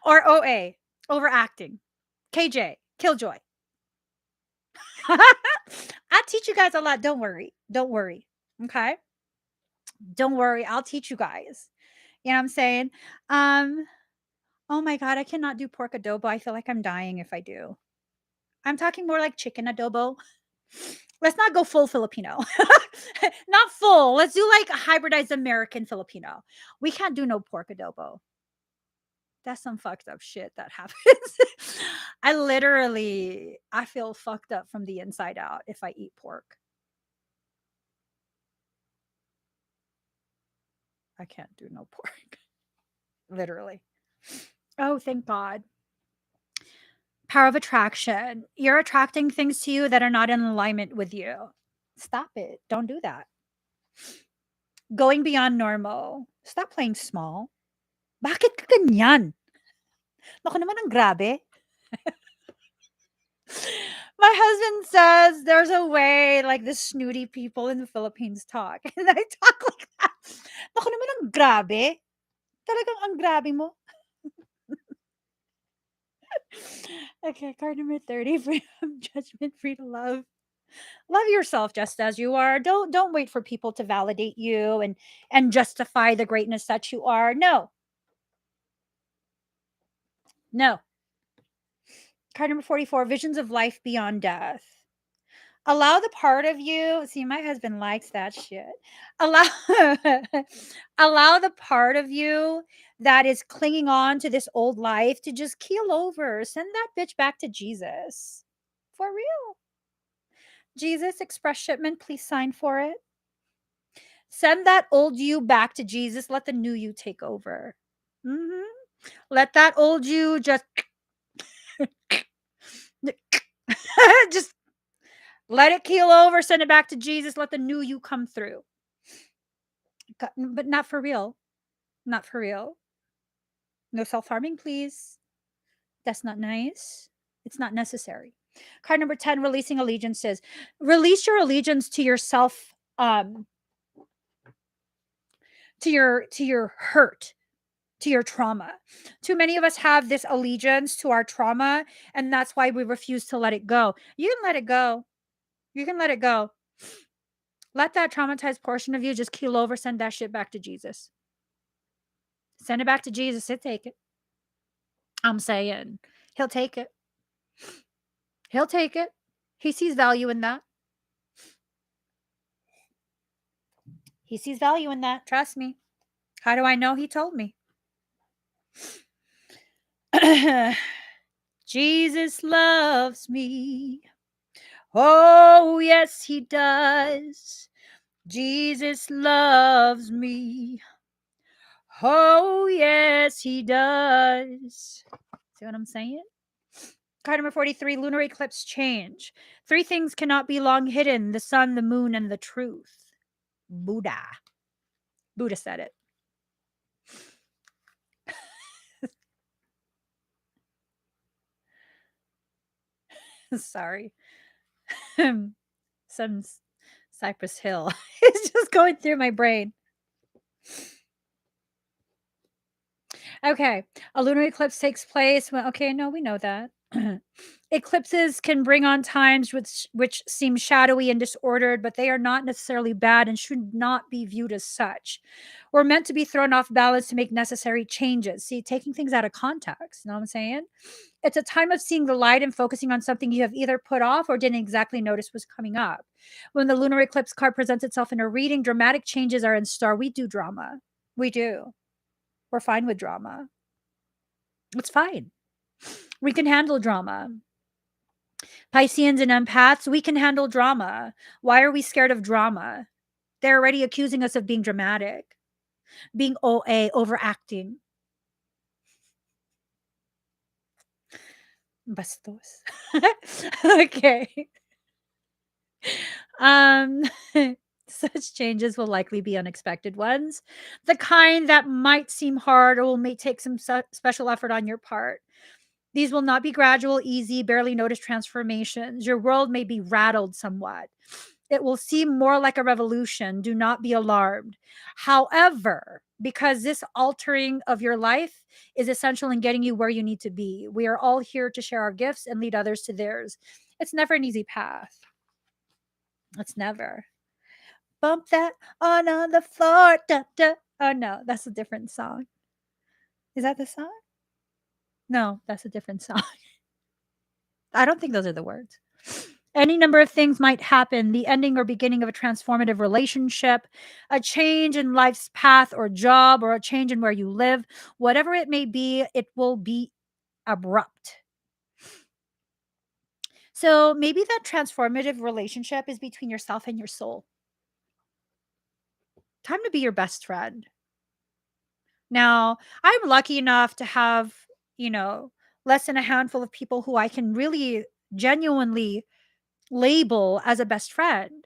Or OA, overacting. KJ, Killjoy. I teach you guys a lot. Don't worry. Don't worry. Okay. Don't worry. I'll teach you guys. You know what I'm saying? Um, oh my God, I cannot do pork adobo. I feel like I'm dying if I do. I'm talking more like chicken adobo. Let's not go full Filipino. Not full. Let's do like a hybridized American Filipino. We can't do no pork adobo. That's some fucked up shit that happens. I feel fucked up from the inside out if I eat pork. I can't do no pork. Literally. Oh, thank God. Power of attraction. You're attracting things to you that are not in alignment with you. Stop it. Don't do that. Going beyond normal. Stop playing small. Bakit ka ganyan? Naku naman, ang grabe. My husband says there's a way like the snooty people in the Philippines talk. And I talk like that. Naku naman, ang grabe. Talagang ang grabe mo. Okay, card number 30, freedom, judgment, free to love. Love yourself just as you are. Don't wait for people to validate you and justify the greatness that you are. No. No. Card number 44, visions of life beyond death. Allow the part of you, see, my husband likes that shit. Allow allow the part of you that is clinging on to this old life to just keel over. Send that bitch back to Jesus. For real. Jesus Express shipment, please sign for it. Send that old you back to Jesus. Let the new you take over. Mhm. Let that old you just just let it keel over, send it back to Jesus, let the new you come through. But not for real. Not for real. No self-harming, please. That's not nice. It's not necessary. Card number 10, releasing allegiances. Release your allegiance to yourself, to your hurt, to your trauma. Too many of us have this allegiance to our trauma, and that's why we refuse to let it go. You can let it go. You can let it go. Let that traumatized portion of you just keel over, send that shit back to Jesus. Send it back to Jesus. He'll take it. I'm saying, he'll take it. He'll take it. He sees value in that. He sees value in that. Trust me. How do I know? He told me. Jesus loves me. Oh, yes, he does. Jesus loves me. Oh, yes, he does. See what I'm saying? Card number 43, lunar eclipse change. 3 things cannot be long hidden: the sun, the moon, and the truth. Buddha. Buddha said it. Sorry. Some Cypress Hill. It's just going through my brain. Okay. A lunar eclipse takes place when, okay, no, we know that. Eclipses can bring on times which seem shadowy and disordered, but they are not necessarily bad and should not be viewed as such. We're meant to be thrown off balance to make necessary changes. See, taking things out of context, you know what I'm saying? It's a time of seeing the light and focusing on something you have either put off or didn't exactly notice was coming up. When the lunar eclipse card presents itself in a reading, dramatic changes are in store. We do drama. We do. We're fine with drama. It's fine. We can handle drama. Pisceans and empaths, we can handle drama. Why are we scared of drama? They're already accusing us of being dramatic, being OA, overacting. Bastos. Okay. Um, such changes will likely be unexpected ones, the kind that might seem hard or may take some special effort on your part. These will not be gradual, easy, barely noticed transformations. Your world may be rattled somewhat. It will seem more like a revolution. Do not be alarmed. However, because this altering of your life is essential in getting you where you need to be, we are all here to share our gifts and lead others to theirs. It's never an easy path. It's never. Bump that on the floor. Da, da. Oh, no, that's a different song. Is that the song? No, that's a different song. I don't think those are the words. Any number of things might happen: the ending or beginning of a transformative relationship, a change in life's path or job, or a change in where you live. Whatever it may be, it will be abrupt. So maybe that transformative relationship is between yourself and your soul. Time to be your best friend. Now, I'm lucky enough to have, you know, less than a handful of people who I can really genuinely label as a best friend.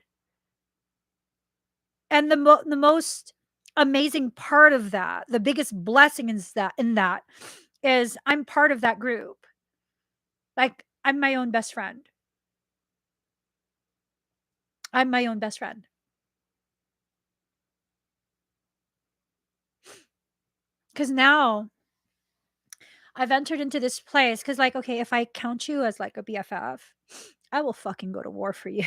And the most amazing part of that, the biggest blessing in that is I'm part of that group. Like, I'm my own best friend. I'm my own best friend. Because now I've entered into this place. Because, like, okay, if I count you as like a BFF, I will fucking go to war for you.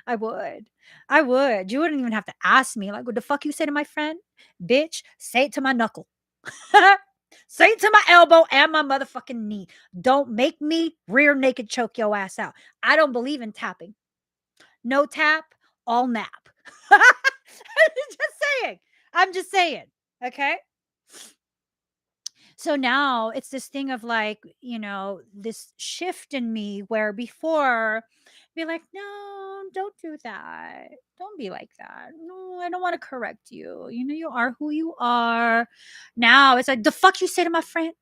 I would. I would. You wouldn't even have to ask me, like, what the fuck you say to my friend? Bitch, say it to my knuckle. Say it to my elbow and my motherfucking knee. Don't make me rear naked choke your ass out. I don't believe in tapping. No tap, all nap. I'm just saying. I'm just saying. Okay. So now it's this thing of like, this shift in me where before be like, no, don't do that. Don't be like that. No, I don't want to correct you. You are who you are. Now it's like, the fuck you say to my friend?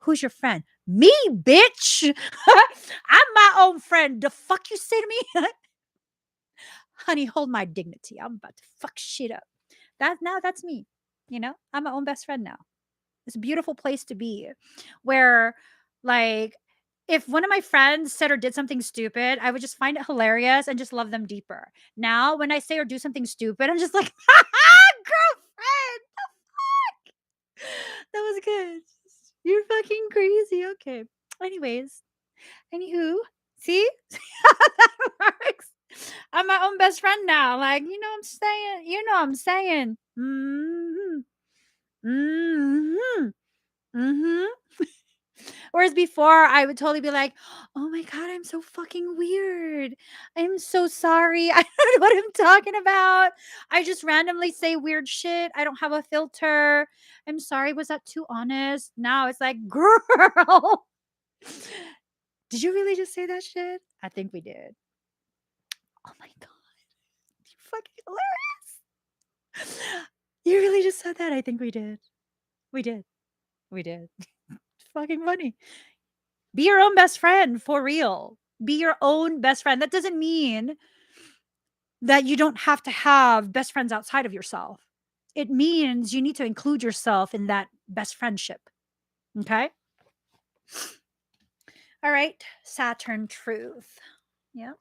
Who's your friend? Me, bitch. I'm my own friend. The fuck you say to me? Honey, hold my dignity. I'm about to fuck shit up. That's me. I'm my own best friend now. It's a beautiful place to be where, like, if one of my friends said or did something stupid, I would just find it hilarious and just love them deeper. Now, when I say or do something stupid, I'm just like, girlfriend, that was good. You're fucking crazy. Okay. Anyways, anywho, see how that works. I'm my own best friend now. Like, I'm saying, I'm saying. Mm-hmm. Mm-hmm. Whereas before, I would totally be like, "Oh my god, I'm so fucking weird. I'm so sorry. I don't know what I'm talking about. I just randomly say weird shit. I don't have a filter. I'm sorry. Was that too honest?" Now it's like, "Girl, did you really just say that shit?" I think we did. Oh my god, you fucking hilarious. You really just said that? I think we did. We did. We did. It's fucking funny. Be your own best friend for real. Be your own best friend. That doesn't mean that you don't have to have best friends outside of yourself. It means you need to include yourself in that best friendship. Okay? All right. Saturn truth. Yeah.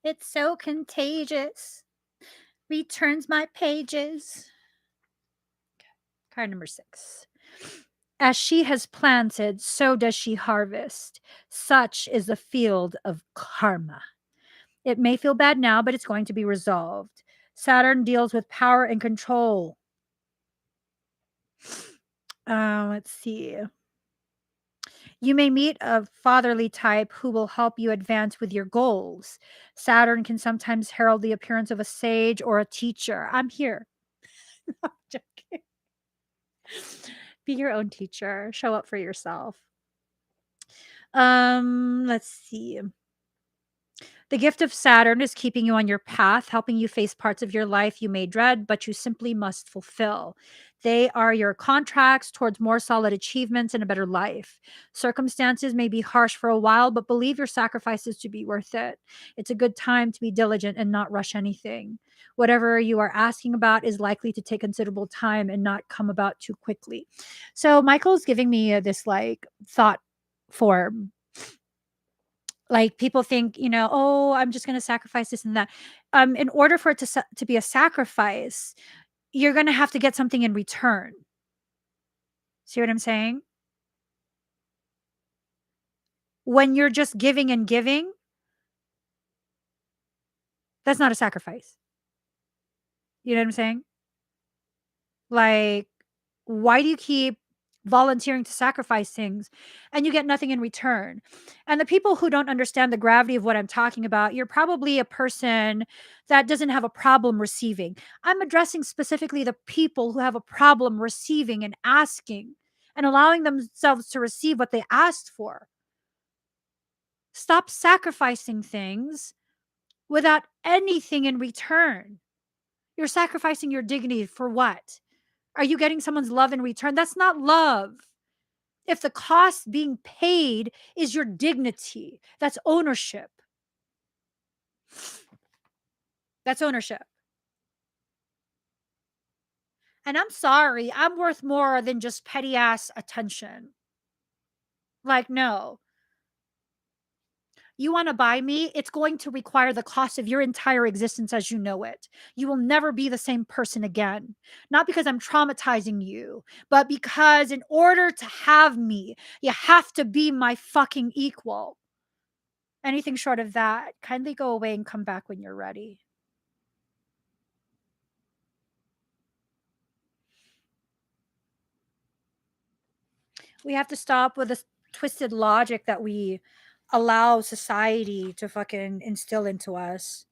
It's so contagious. Returns my pages. Card number 6. As she has planted, so does she harvest. Such is the field of karma. It may feel bad now, but it's going to be resolved. Saturn deals with power and control. Let's see. You may meet a fatherly type who will help you advance with your goals. Saturn can sometimes herald the appearance of a sage or a teacher. I'm here. I'm joking. Be your own teacher. Show up for yourself. Let's see. The gift of Saturn is keeping you on your path, helping you face parts of your life you may dread, but you simply must fulfill. They are your contracts towards more solid achievements and a better life. Circumstances may be harsh for a while, but believe your sacrifices to be worth it. It's a good time to be diligent and not rush anything. Whatever you are asking about is likely to take considerable time and not come about too quickly. So, Michael's giving me this like thought form, like people think, oh, I'm just going to sacrifice this and that. In order for it to be a sacrifice, you're going to have to get something in return. See what I'm saying? When you're just giving and giving, that's not a sacrifice. You know what I'm saying? Like, why do you keep volunteering to sacrifice things and you get nothing in return? And the people who don't understand the gravity of what I'm talking about, you're probably a person that doesn't have a problem receiving. I'm addressing specifically the people who have a problem receiving and asking and allowing themselves to receive what they asked for. Stop sacrificing things without anything in return. You're sacrificing your dignity for what? Are you getting someone's love in return? That's not love. If the cost being paid is your dignity, that's ownership. That's ownership. And I'm sorry, I'm worth more than just petty ass attention. Like, no. You want to buy me? It's going to require the cost of your entire existence as you know it. You will never be the same person again. Not because I'm traumatizing you, but because in order to have me, you have to be my fucking equal. Anything short of that, kindly go away and come back when you're ready. We have to stop with this twisted logic that we allow society to fucking instill into us.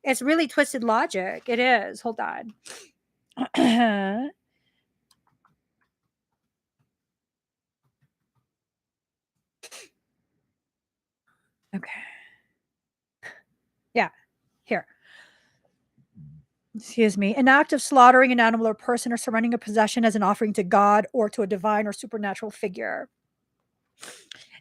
It's really twisted logic. It is. Hold on. Okay. Yeah. Here. Excuse me. An act of slaughtering an animal or person or surrendering a possession as an offering to God or to a divine or supernatural figure.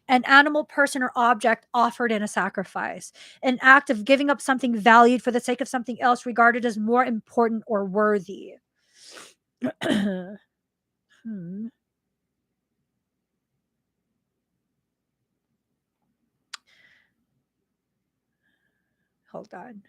An animal, person, or object offered in a sacrifice. An act of giving up something valued for the sake of something else regarded as more important or worthy. Hmm. Hold on.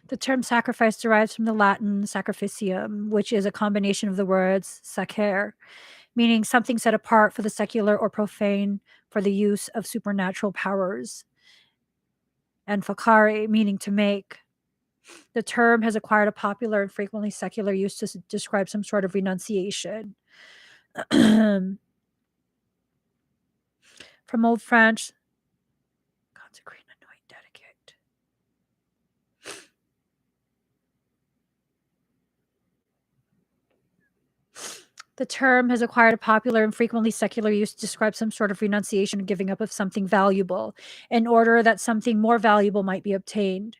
The term sacrifice derives from the Latin sacrificium, which is a combination of the words sacer, meaning something set apart for the secular or profane for the use of supernatural powers, and facere, meaning to make. The term has acquired a popular and frequently secular use to describe some sort of renunciation. From Old French, consecrate, anoint, dedicate. The term has acquired a popular and frequently secular use to describe some sort of renunciation and giving up of something valuable in order that something more valuable might be obtained.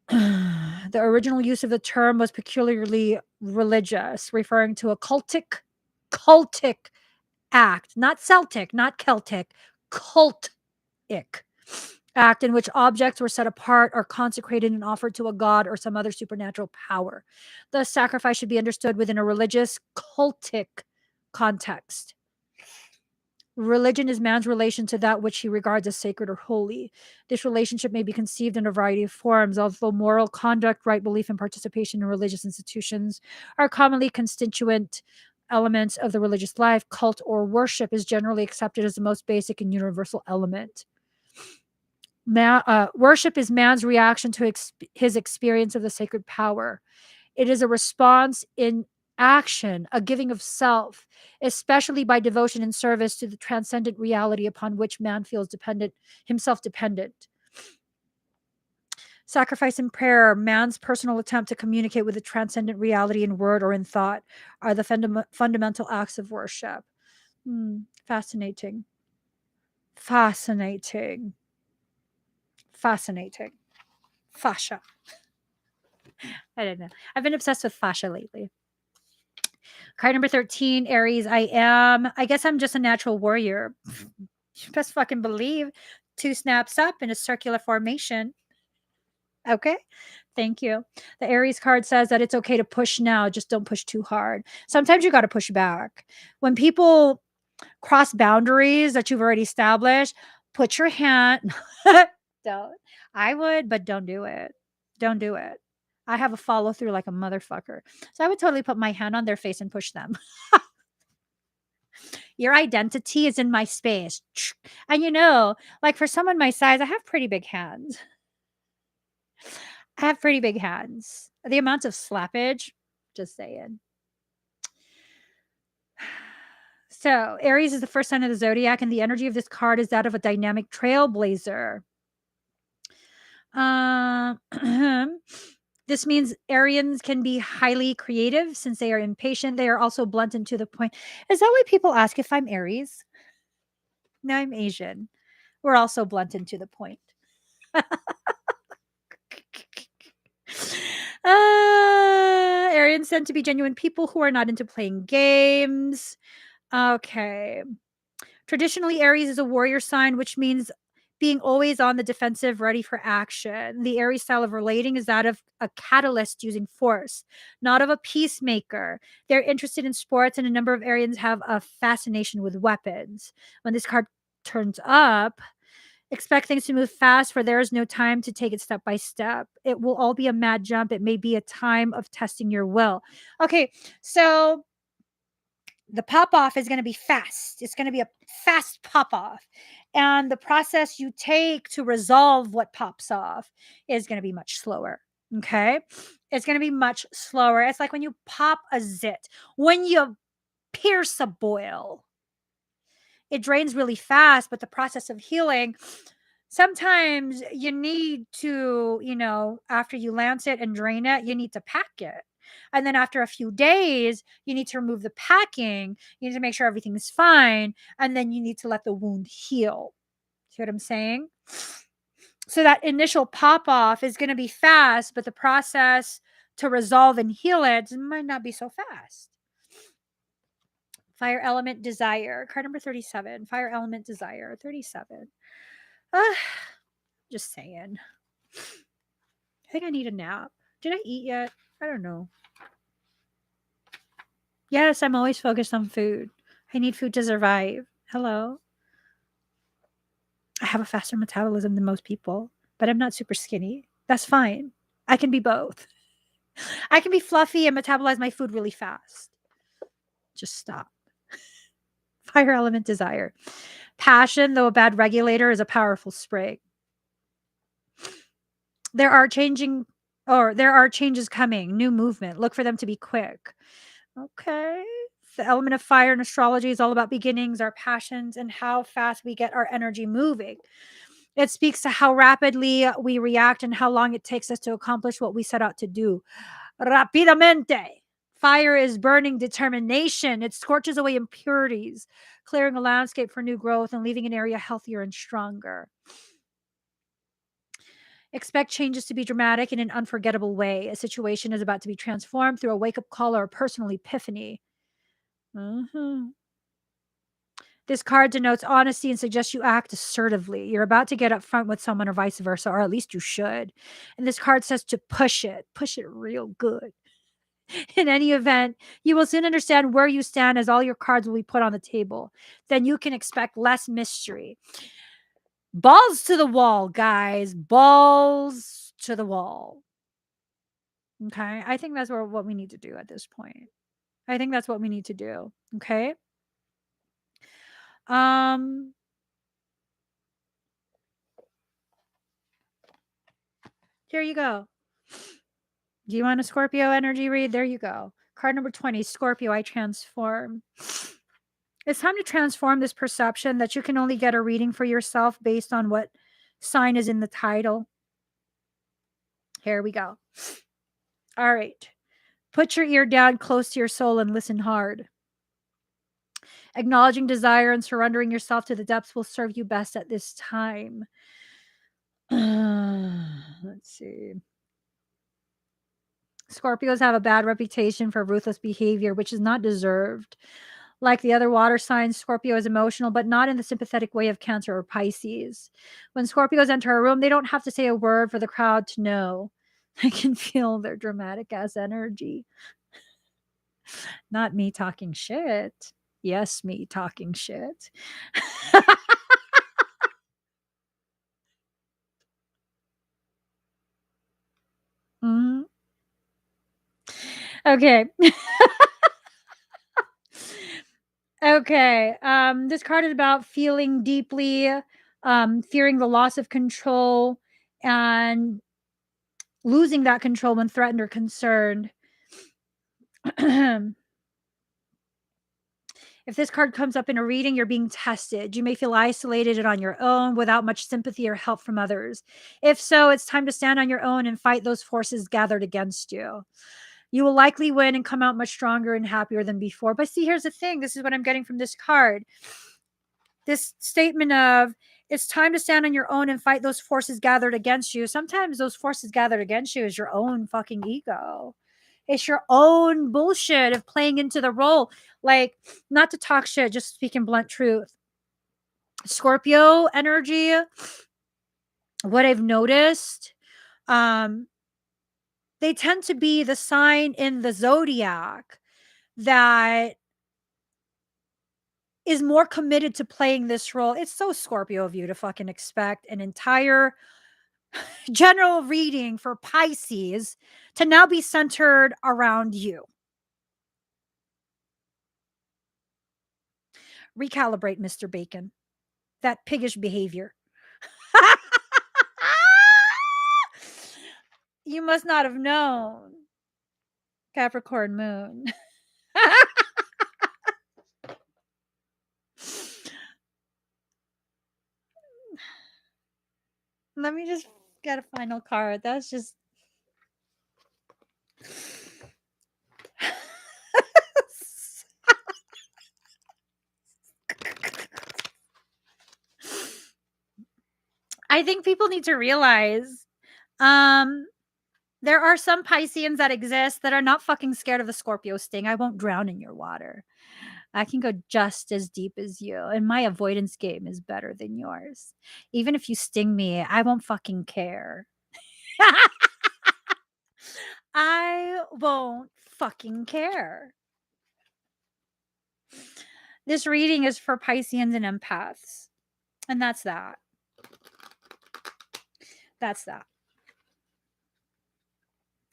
The original use of the term was peculiarly religious, referring to a cultic act, not Celtic, not Celtic, cultic act in which objects were set apart or consecrated and offered to a god or some other supernatural power. Thus, sacrifice should be understood within a religious, cultic context. Religion is man's relation to that which he regards as sacred or holy. This relationship may be conceived in a variety of forms, although moral conduct, right belief, and participation in religious institutions are commonly constituent elements of the religious life. Cult or worship is generally accepted as the most basic and universal element. Worship is man's reaction to his experience of the sacred power. It is a response in action, a giving of self, especially by devotion and service to the transcendent reality upon which man feels himself dependent. Sacrifice and prayer, man's personal attempt to communicate with the transcendent reality in word or in thought, are the fundamental acts of worship. Fascinating. Fascinating. Fascinating. Fascia. I don't know. I've been obsessed with fascia lately. Card number 13, Aries. I guess I'm just a natural warrior. You best fucking believe. 2 snaps up in a circular formation. Okay. Thank you. The Aries card says that it's okay to push now, just don't push too hard. Sometimes you got to push back. When people cross boundaries that you've already established, put your hand. Don't. I would, but don't do it. Don't do it. I have a follow through like a motherfucker. So I would totally put my hand on their face and push them. Your identity is in my space. And like for someone my size, I have pretty big hands. I have pretty big hands. The amount of slappage, just saying. So, Aries is the first sign of the zodiac, and the energy of this card is that of a dynamic trailblazer. This means Arians can be highly creative since they are impatient. They are also blunt and to the point. Is that why people ask if I'm Aries? No, I'm Asian. We're also blunt and to the point. Arians tend to be genuine people who are not into playing games. Okay. Traditionally, Aries is a warrior sign, which means being always on the defensive, ready for action. The Aries style of relating is that of a catalyst using force, not of a peacemaker. They're interested in sports, and a number of Arians have a fascination with weapons. When this card turns up, expect things to move fast, for there is no time to take it step by step. It will all be a mad jump. It may be a time of testing your will. Okay, so the pop off is going to be fast. It's going to be a fast pop off. And the process you take to resolve what pops off is going to be much slower. Okay. It's going to be much slower. It's like when you pop a zit, when you pierce a boil, it drains really fast, but the process of healing, sometimes you need to, after you lance it and drain it, you need to pack it. And then after a few days, you need to remove the packing. You need to make sure everything's fine. And then you need to let the wound heal. See what I'm saying? So that initial pop off is going to be fast, but the process to resolve and heal it might not be so fast. Fire element desire. Card number 37. Fire element desire. 37. Just saying. I think I need a nap. Did I eat yet? I don't know. Yes, I'm always focused on food. I need food to survive. Hello. I have a faster metabolism than most people, but I'm not super skinny. That's fine. I can be both. I can be fluffy and metabolize my food really fast. Just stop. Fire element desire. Passion, though a bad regulator, is a powerful spring. There are changes coming, new movement. Look for them to be quick. Okay. The element of fire in astrology is all about beginnings, our passions, and how fast we get our energy moving. It speaks to how rapidly we react and how long it takes us to accomplish what we set out to do. Rapidamente. Fire is burning determination. It scorches away impurities, clearing a landscape for new growth and leaving an area healthier and stronger. Expect changes to be dramatic in an unforgettable way. A situation is about to be transformed through a wake-up call or a personal epiphany. This card denotes honesty and suggests you act assertively. You're about to get up front with someone or vice versa, or at least you should. And this card says to push it real good. In any event, you will soon understand where you stand as all your cards will be put on the table. Then you can expect less mystery. Balls to the wall, guys. Balls to the wall. Okay. I think that's what we need to do at this point. I think that's what we need to do. Okay. Here you go. Do you want a Scorpio energy read? There you go. Card number 20, Scorpio, I transform. It's time to transform this perception that you can only get a reading for yourself based on what sign is in the title. Here we go. All right. Put your ear down close to your soul and listen hard. Acknowledging desire and surrendering yourself to the depths will serve you best at this time. Let's see. Scorpios have a bad reputation for ruthless behavior, which is not deserved. Like the other water signs, Scorpio is emotional, but not in the sympathetic way of Cancer or Pisces. When Scorpios enter a room, they don't have to say a word for the crowd to know. I can feel their dramatic ass energy. Not me talking shit. Yes, me talking shit. Mhm. Okay. Okay. This card is about feeling deeply, fearing the loss of control, and losing that control when threatened or concerned. If this card comes up in a reading, you're being tested. You may feel isolated and on your own without much sympathy or help from others. If so, it's time to stand on your own and fight those forces gathered against you. You will likely win and come out much stronger and happier than before. But see, here's the thing. This is what I'm getting from this card. This statement of it's time to stand on your own and fight those forces gathered against you. Sometimes those forces gathered against you is your own fucking ego. It's your own bullshit of playing into the role. Like, not to talk shit, just speaking blunt truth. Scorpio energy, what I've noticed, um, they tend to be the sign in the zodiac that is more committed to playing this role. It's so Scorpio of you to fucking expect an entire general reading for Pisces to now be centered around you. Recalibrate, Mr. Bacon. That piggish behavior. You must not have known. Capricorn moon. Let me just get a final card. That's just I think people need to realize there are some Pisceans that exist that are not fucking scared of the Scorpio sting. I won't drown in your water. I can go just as deep as you, and my avoidance game is better than yours. Even if you sting me, I won't fucking care. I won't fucking care. This reading is for Pisceans and empaths. And that's that. That's that.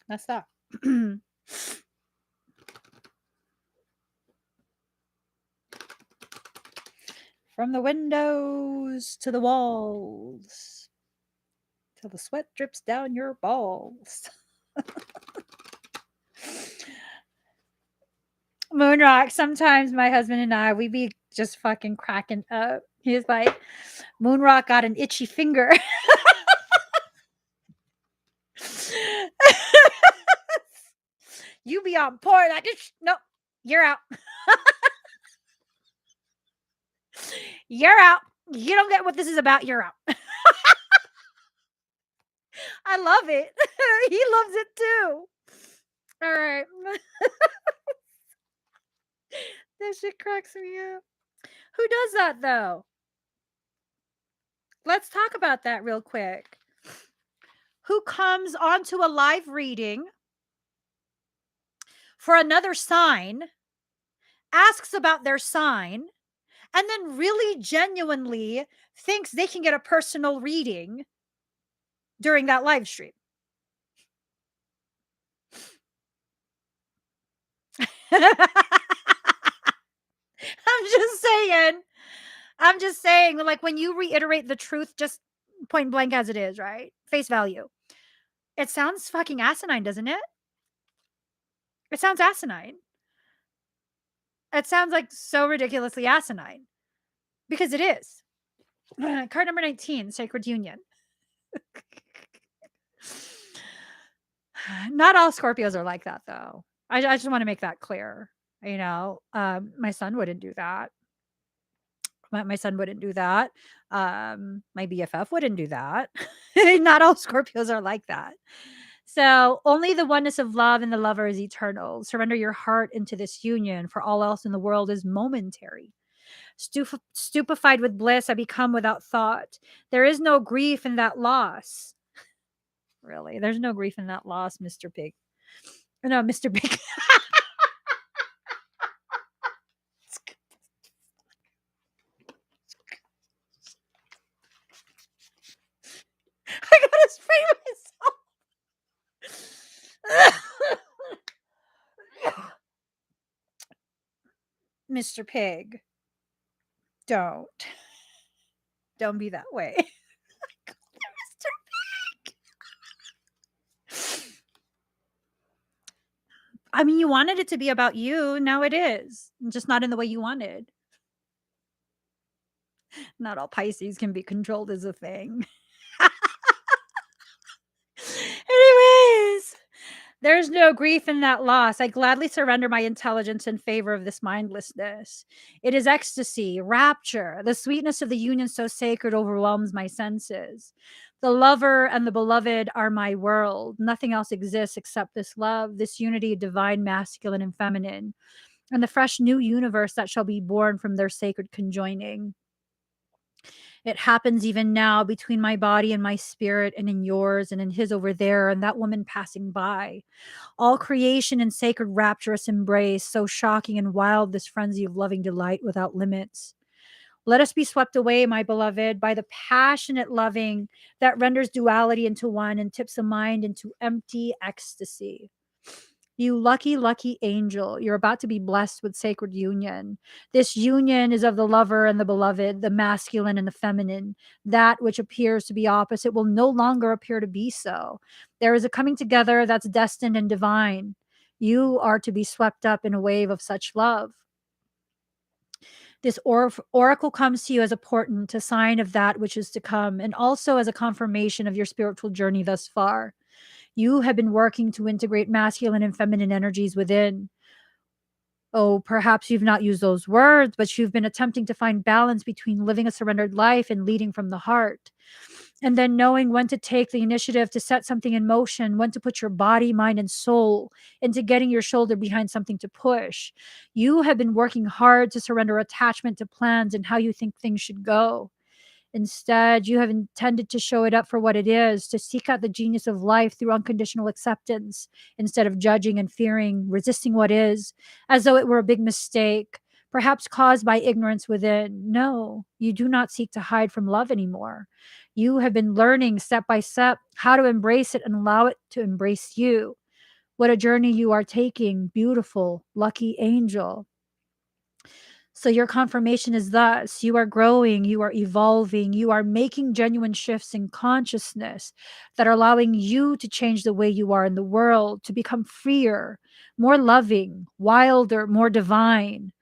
That's that. From the windows to the walls, till the sweat drips down your balls. Moonrock, sometimes my husband and I, we be just fucking cracking up. He's like, Moonrock got an itchy finger. You be on point. I just, no, you're out. You're out. You don't get what this is about. You're out. I love it. He loves it too. All right. That shit cracks me up. Who does that though? Let's talk about that real quick. Who comes onto a live reading for another sign, asks about their sign, and then really genuinely thinks they can get a personal reading during that live stream? I'm just saying, like, when you reiterate the truth just point blank as it is, right? Face value. It sounds fucking asinine, doesn't it? It sounds asinine. It sounds like so ridiculously asinine because it is. Card number 19, Sacred Union. Not all Scorpios are like that, though. I just want to make that clear. You know, my son wouldn't do that. My son wouldn't do that. My BFF wouldn't do that. Not all Scorpios are like that. So only the oneness of love and the lover is eternal. Surrender your heart into this union, for all else in the world is momentary. Stupefied with bliss, I become without thought. There is no grief in that loss. Really, there's no grief in that loss, Mr. Pig. No, Mr. Pig. I gotta spray myself. Mr. Pig, don't be that way. Mr. Pig. I mean, you wanted it to be about you. Now it is, just not in the way you wanted. Not all Pisces can be controlled as a thing. Anyways, There's no grief in that loss. I gladly surrender my intelligence in favor of this mindlessness. It is ecstasy, rapture. The sweetness of the union so sacred overwhelms my senses. The lover and the beloved are my world. Nothing else exists except this love, this unity of divine masculine and feminine, and the fresh new universe that shall be born from their sacred conjoining. It happens even now between my body and my spirit, and in yours and in his over there, and that woman passing by. All creation in sacred rapturous embrace, so shocking and wild this frenzy of loving delight without limits. Let us be swept away, my beloved, by the passionate loving that renders duality into one and tips the mind into empty ecstasy. You lucky, lucky angel, you're about to be blessed with sacred union. This union is of the lover and the beloved, the masculine and the feminine. That which appears to be opposite will no longer appear to be so. There is a coming together that's destined and divine. You are to be swept up in a wave of such love. This oracle comes to you as a portent, a sign of that which is to come, and also as a confirmation of your spiritual journey thus far. You have been working to integrate masculine and feminine energies within. Oh, perhaps you've not used those words, but you've been attempting to find balance between living a surrendered life and leading from the heart. And then knowing when to take the initiative to set something in motion, when to put your body, mind, and soul into getting your shoulder behind something to push. You have been working hard to surrender attachment to plans and how you think things should go. Instead, you have intended to show it up for what it is, to seek out the genius of life through unconditional acceptance, instead of judging and fearing, resisting what is, as though it were a big mistake, perhaps caused by ignorance within. No, you do not seek to hide from love anymore. You have been learning step by step how to embrace it and allow it to embrace you. What a journey you are taking, beautiful, lucky angel. So your confirmation is thus: you are growing, you are evolving, you are making genuine shifts in consciousness that are allowing you to change the way you are in the world, to become freer, more loving, wilder, more divine.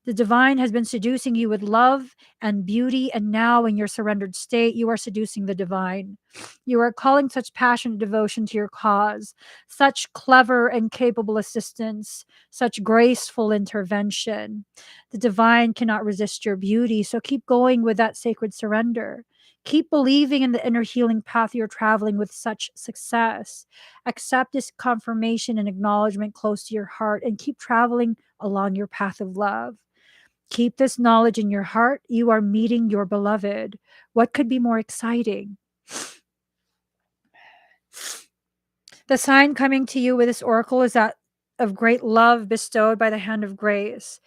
The divine has been seducing you with love and beauty, and now in your surrendered state, you are seducing the divine. You are calling such passionate devotion to your cause, such clever and capable assistance, such graceful intervention. The divine cannot resist your beauty, so keep going with that sacred surrender. Keep believing in the inner healing path you're traveling with such success. Accept this confirmation and acknowledgement close to your heart and keep traveling along your path of love. Keep this knowledge in your heart. You are meeting your beloved. What could be more exciting? The sign coming to you with this oracle is that of great love bestowed by the hand of grace.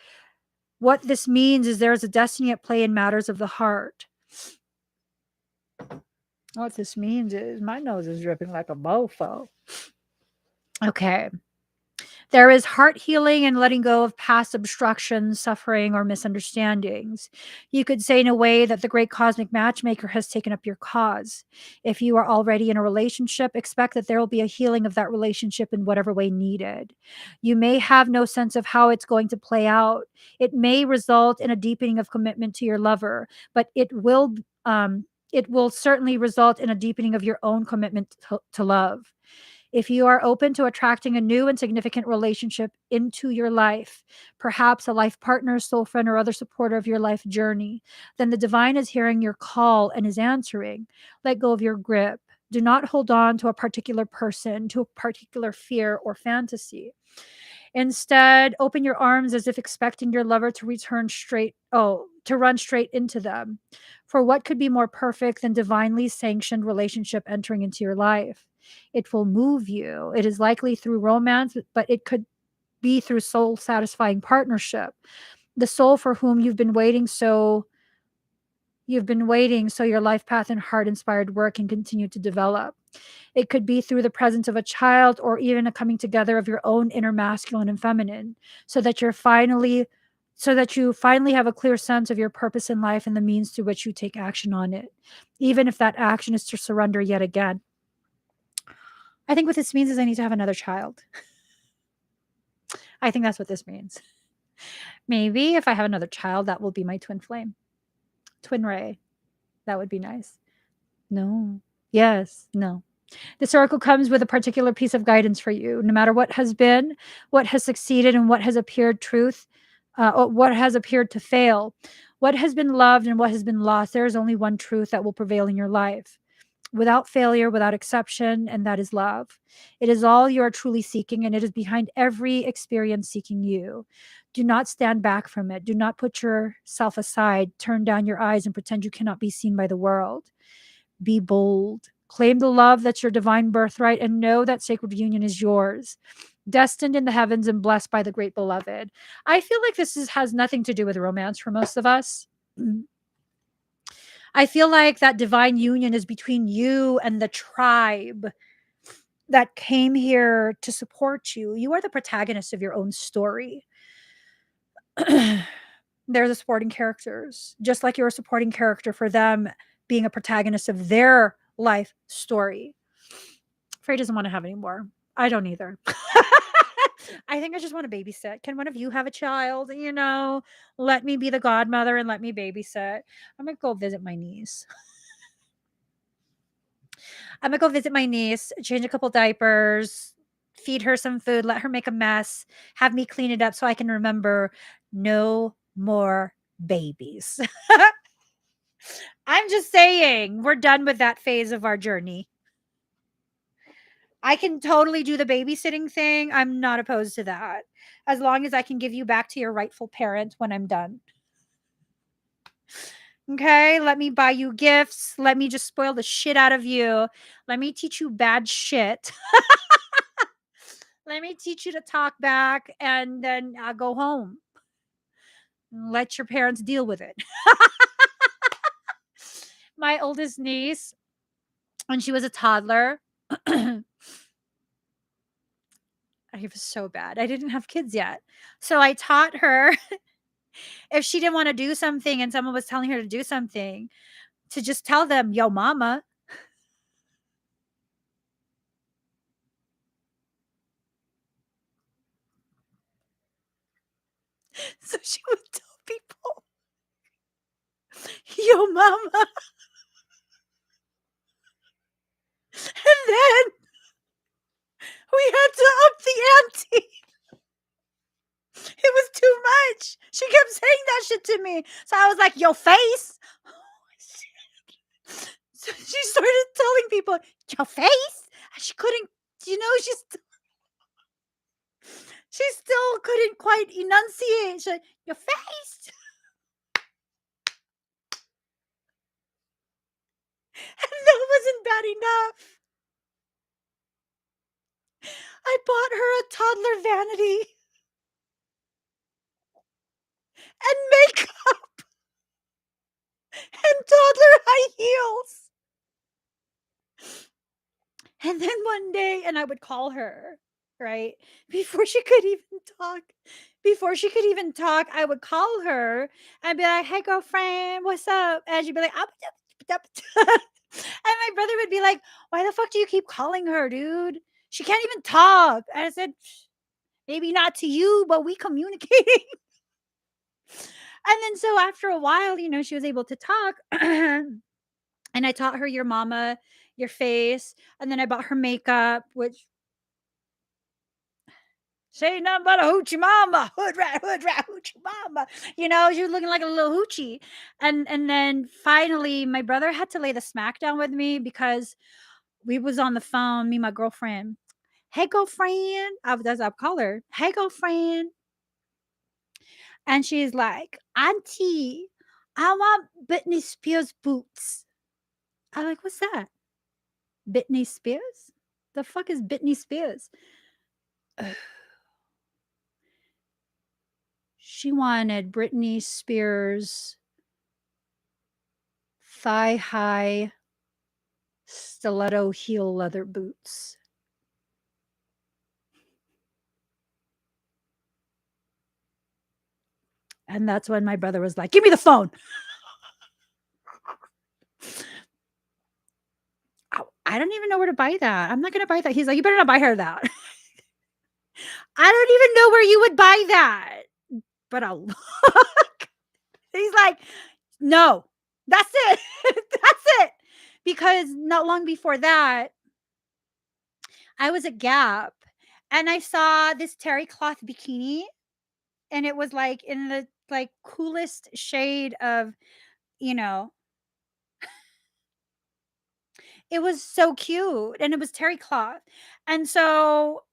What this means is there is a destiny at play in matters of the heart. What this means is my nose is dripping like a mofo. Okay. There is heart healing and letting go of past obstructions, suffering, or misunderstandings. You could say, in a way, that the great cosmic matchmaker has taken up your cause. If you are already in a relationship, expect that there will be a healing of that relationship in whatever way needed. You may have no sense of how it's going to play out. It may result in a deepening of commitment to your lover, but it will certainly result in a deepening of your own commitment to love. If you are open to attracting a new and significant relationship into your life, perhaps a life partner, soul friend, or other supporter of your life journey, then the divine is hearing your call and is answering. Let go of your grip. Do not hold on to a particular person, to a particular fear or fantasy. Instead, open your arms as if expecting your lover to to run straight into them. For what could be more perfect than divinely sanctioned relationship entering into your life? It will move you. It is likely through romance, but it could be through soul satisfying partnership. The soul for whom you've been waiting so your life path and heart inspired work can continue to develop. It could be through the presence of a child or even a coming together of your own inner masculine and feminine, so that you finally have a clear sense of your purpose in life and the means through which you take action on it, even if that action is to surrender yet again. I think what this means is I need to have another child. I think that's what this means. Maybe if I have another child, that will be my twin flame. Twin ray. That would be nice. No. Yes. No. This oracle comes with a particular piece of guidance for you. No matter what has been, what has succeeded, and what has appeared truth, or what has appeared to fail, what has been loved and what has been lost, there is only one truth that will prevail in your life, without failure, without exception, and that is love. It is all you are truly seeking, and it is behind every experience seeking you. Do not stand back from it. Do not put yourself aside, turn down your eyes, and pretend you cannot be seen by the world. Be bold. Claim the love that's your divine birthright, and know that sacred union is yours, destined in the heavens and blessed by the great beloved. I feel like has nothing to do with romance for most of us. I feel like that divine union is between you and the tribe that came here to support you. You are the protagonist of your own story. They're the supporting characters, just like you're a supporting character for them being a protagonist of their life story. Frey doesn't want to have any more. I don't either. I think I just want to babysit. Can one of you have a child? Let me be the godmother and let me babysit. I'm going to go visit my niece. Change a couple diapers, feed her some food, let her make a mess, have me clean it up so I can remember no more babies. I'm just saying, we're done with that phase of our journey. I can totally do the babysitting thing. I'm not opposed to that. As long as I can give you back to your rightful parent when I'm done. Okay, let me buy you gifts. Let me just spoil the shit out of you. Let me teach you bad shit. Let me teach you to talk back, and then I'll go home. Let your parents deal with it. My oldest niece, when she was a toddler, it was so bad. I didn't have kids yet. So I taught her if she didn't want to do something and someone was telling her to do something, to just tell them, yo, mama. So she would tell people, yo, mama. And then we had to up the ante. It was too much. She kept saying that shit to me. So I was like, yo, face. So she started telling people, your face. And she couldn't, she still couldn't quite enunciate. She's like, your face. And that wasn't bad enough. I bought her a toddler vanity and makeup and toddler high heels. And then one day, and I would call her, right? Before she could even talk, I would call her and be like, hey, girlfriend, what's up? And she'd be like, and my brother would be like, why the fuck do you keep calling her, dude? She can't even talk. And I said, maybe not to you, but we communicating. And then so after a while, she was able to talk. And I taught her your mama, your face. And then I bought her makeup, which say nothing but a hoochie mama. Hood rat, hoochie mama. She was looking like a little hoochie. And then finally my brother had to lay the smack down with me because we was on the phone, me and my girlfriend. Hey, girlfriend. I'll call her. Hey, girlfriend. And she's like, Auntie, I want Britney Spears boots. I'm like, what's that? Britney Spears? The fuck is Britney Spears? She wanted Britney Spears thigh-high stiletto heel leather boots. And that's when my brother was like, give me the phone. I don't even know where to buy that. I'm not going to buy that. He's like, you better not buy her that. I don't even know where you would buy that. But I'll look. He's like, no, that's it. That's it. Because not long before that, I was at Gap, and I saw this terry cloth bikini, and it was, like, in the, like, coolest shade of, you know it was so cute, and it was terry cloth, and so,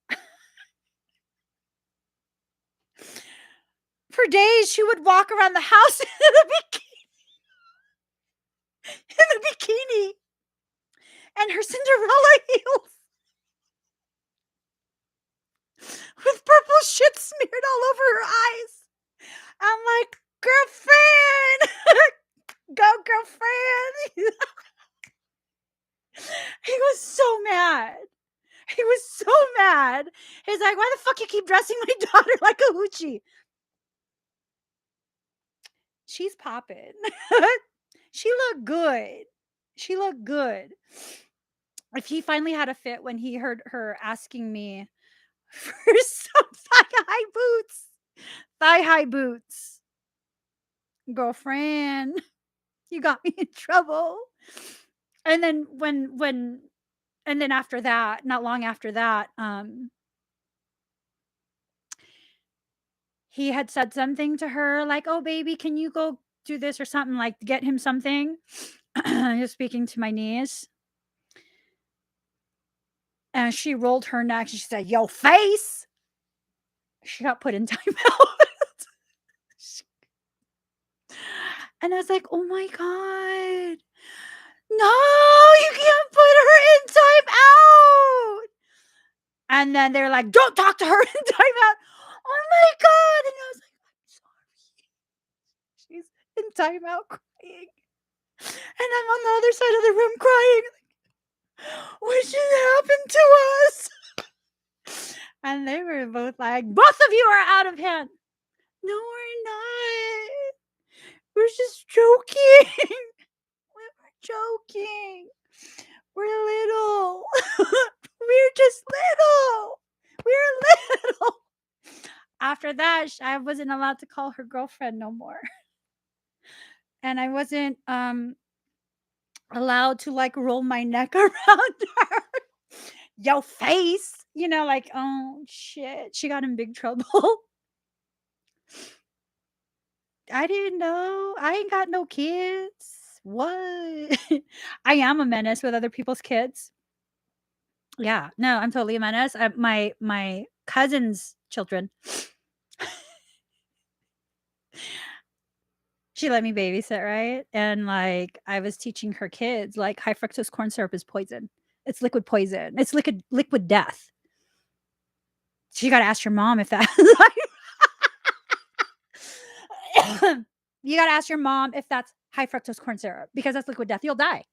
for days, she would walk around the house in a bikini and her Cinderella heels with purple shit smeared all over her eyes. I'm like, "Girlfriend, go girlfriend." He was so mad. He was so mad. He's like, "Why the fuck you keep dressing my daughter like a hoochie?" She's popping. She looked good. She looked good. If he finally had a fit when he heard her asking me for some thigh-high boots. "Girlfriend, you got me in trouble." And then and then after that, not long after that, he had said something to her like, "Oh, baby, can you go do this?" or something, like, get him something. He was speaking to my niece, and she rolled her neck, and she said, "Yo face!" She got put in timeout. And I was like, "Oh my god. No, you can't put her in timeout." And then they're like, "Don't talk to her in timeout." Oh my god. And I was like, "I'm sorry." She's in timeout crying. And I'm on the other side of the room crying. What should happen to us? And they were both like, "Both of you are out of hand." No, we're not. We're just joking. We were joking. We're little. We're just little. We're little. After that, I wasn't allowed to call her girlfriend no more. And I wasn't allowed to like roll my neck around her. Yo face. Like, oh shit. She got in big trouble. I didn't know. I ain't got no kids. What? I am a menace with other people's kids. Yeah. No, I'm totally a menace. My cousin's children, she let me babysit, right? And, like, I was teaching her kids, like, high fructose corn syrup is poison. It's liquid poison. It's liquid death. So you gotta ask your mom if that you gotta ask your mom if that's high fructose corn syrup because that's liquid death. You'll die.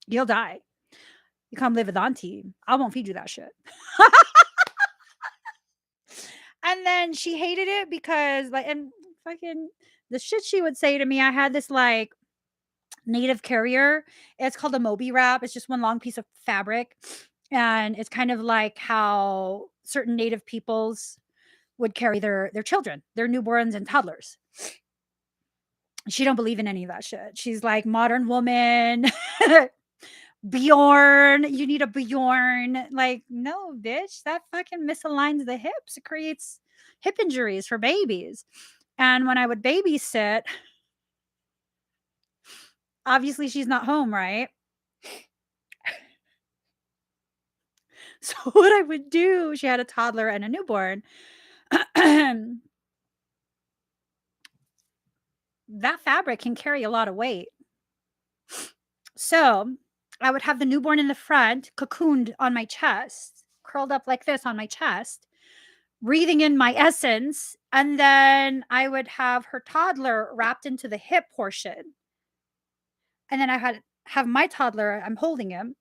You'll die. You come live with auntie. I won't feed you that shit. And then she hated it because, like, and fucking the shit she would say to me, I had this, like, native carrier. It's called a Moby wrap. It's just one long piece of fabric, and it's kind of like how certain native peoples would carry their children, their newborns and toddlers. She don't believe in any of that shit. She's like, "Modern woman." Bjorn, you need a Bjorn. Like, no, bitch, that fucking misaligns the hips. It creates hip injuries for babies. And when I would babysit, obviously she's not home, right? So what I would do, she had a toddler and a newborn. That fabric can carry a lot of weight. So I would have the newborn in the front, cocooned on my chest, curled up like this on my chest, breathing in my essence. And then I would have her toddler wrapped into the hip portion. And then I had have my toddler, I'm holding him.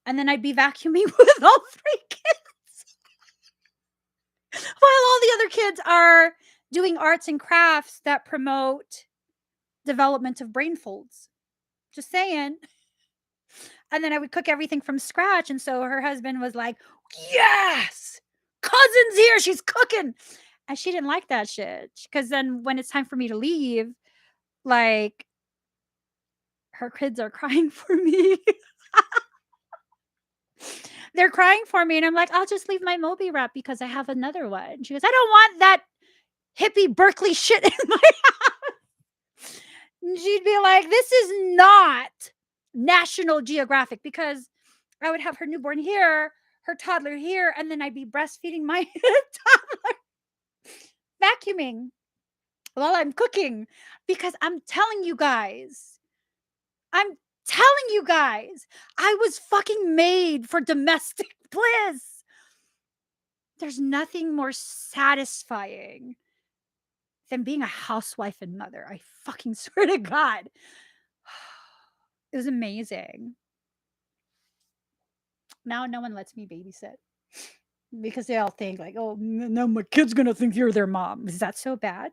And then I'd be vacuuming with all three kids while all the other kids are doing arts and crafts that promote development of brain folds. Just saying. And then I would cook everything from scratch. And so her husband was like, "Yes, cousin's here. She's cooking." And she didn't like that shit. Because then when it's time for me to leave, like, her kids are crying for me. They're crying for me, and I'm like, "I'll just leave my Moby wrap because I have another one." She goes, "I don't want that hippie Berkeley shit in my house." And she'd be like, "This is not National Geographic," because I would have her newborn here, her toddler here, and then I'd be breastfeeding my toddler, vacuuming while I'm cooking, because I'm telling you guys, I'm telling you guys, I was fucking made for domestic bliss. There's nothing more satisfying than being a housewife and mother. I fucking swear to God. It was amazing. Now no one lets me babysit because they all think like, "Oh, no, my kid's gonna think you're their mom." Is that so bad?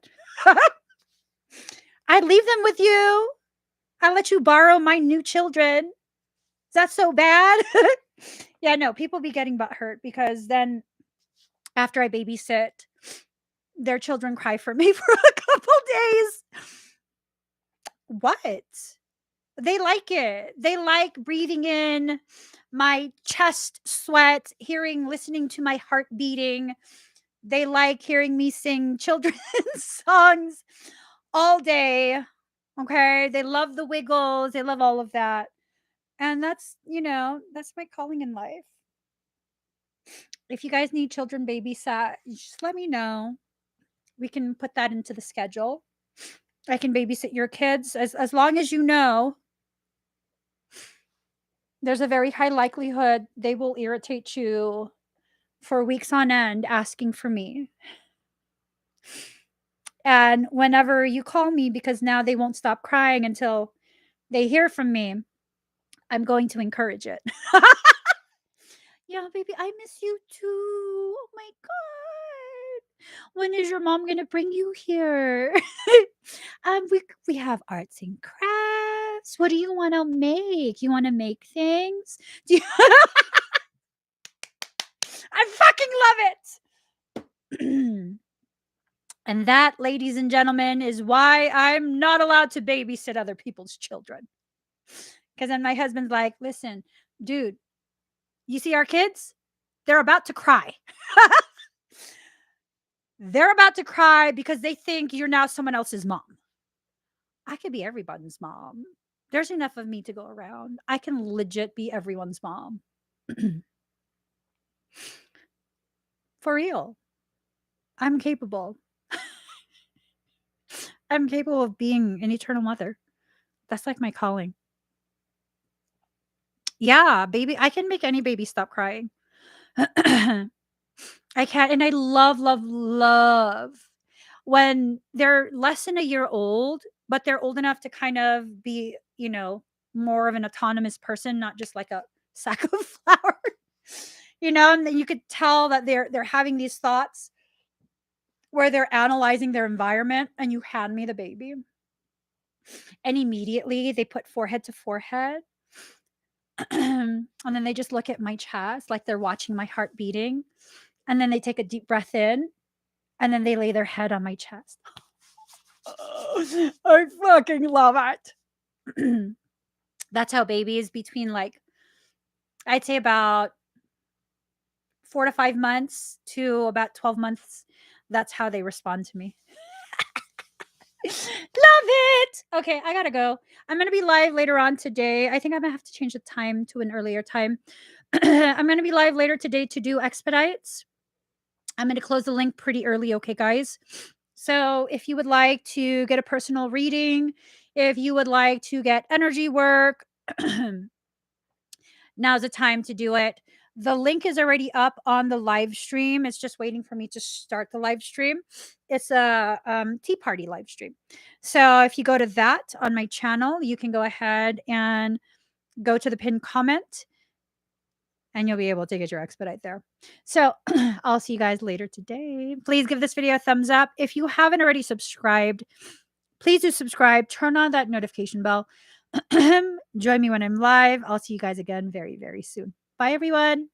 I'd leave them with you. I let you borrow my new children. Is that so bad? Yeah, no, people be getting butthurt because then after I babysit, their children cry for me for a couple days. What? They like it. They like breathing in my chest sweat, listening to my heart beating. They like hearing me sing children's songs all day. Okay. They love the wiggles. They love all of that. And that's my calling in life. If you guys need children babysat, you just let me know. We can put that into the schedule. I can babysit your kids as long as you know there's a very high likelihood they will irritate you for weeks on end asking for me. And whenever you call me, because now they won't stop crying until they hear from me, I'm going to encourage it. Yeah, baby, I miss you too. Oh my God. When is your mom gonna bring you here? We have arts and crafts. What do you want to make? You want to make things? Do you I fucking love it. And that, ladies and gentlemen, is why I'm not allowed to babysit other people's children. Because then my husband's like, "Listen, dude, you see our kids? They're about to cry." They're about to cry because they think you're now someone else's mom. I could be everybody's mom. There's enough of me to go around. I can legit be everyone's mom. For real. I'm capable. I'm capable of being an eternal mother. That's like my calling. Yeah, baby. I can make any baby stop crying. I can. And I love, love, love when they're less than a year old, but they're old enough to kind of be, more of an autonomous person, not just like a sack of flour. And then you could tell that they're having these thoughts where they're analyzing their environment, and you hand me the baby. And immediately they put forehead to forehead. And then they just look at my chest like they're watching my heart beating. And then they take a deep breath in, and then they lay their head on my chest. I fucking love it. That's how babies between I'd say about 4 to 5 months to about 12 months, that's how they respond to me. Love it. Okay, I gotta go. I'm gonna be live later on today. I think I'm gonna have to change the time to an earlier time. I'm gonna be live later today to do expedites. I'm gonna close the link pretty early, okay, guys? So if you would like to get a personal reading, if you would like to get energy work, now's the time to do it. The link is already up on the live stream. It's just waiting for me to start the live stream. It's a tea party live stream. So if you go to that on my channel, you can go ahead and go to the pinned comment, and you'll be able to get your expedite there. So I'll see you guys later today. Please give this video a thumbs up. If you haven't already subscribed, please do subscribe. Turn on that notification bell. Join me when I'm live. I'll see you guys again very, very soon. Bye, everyone.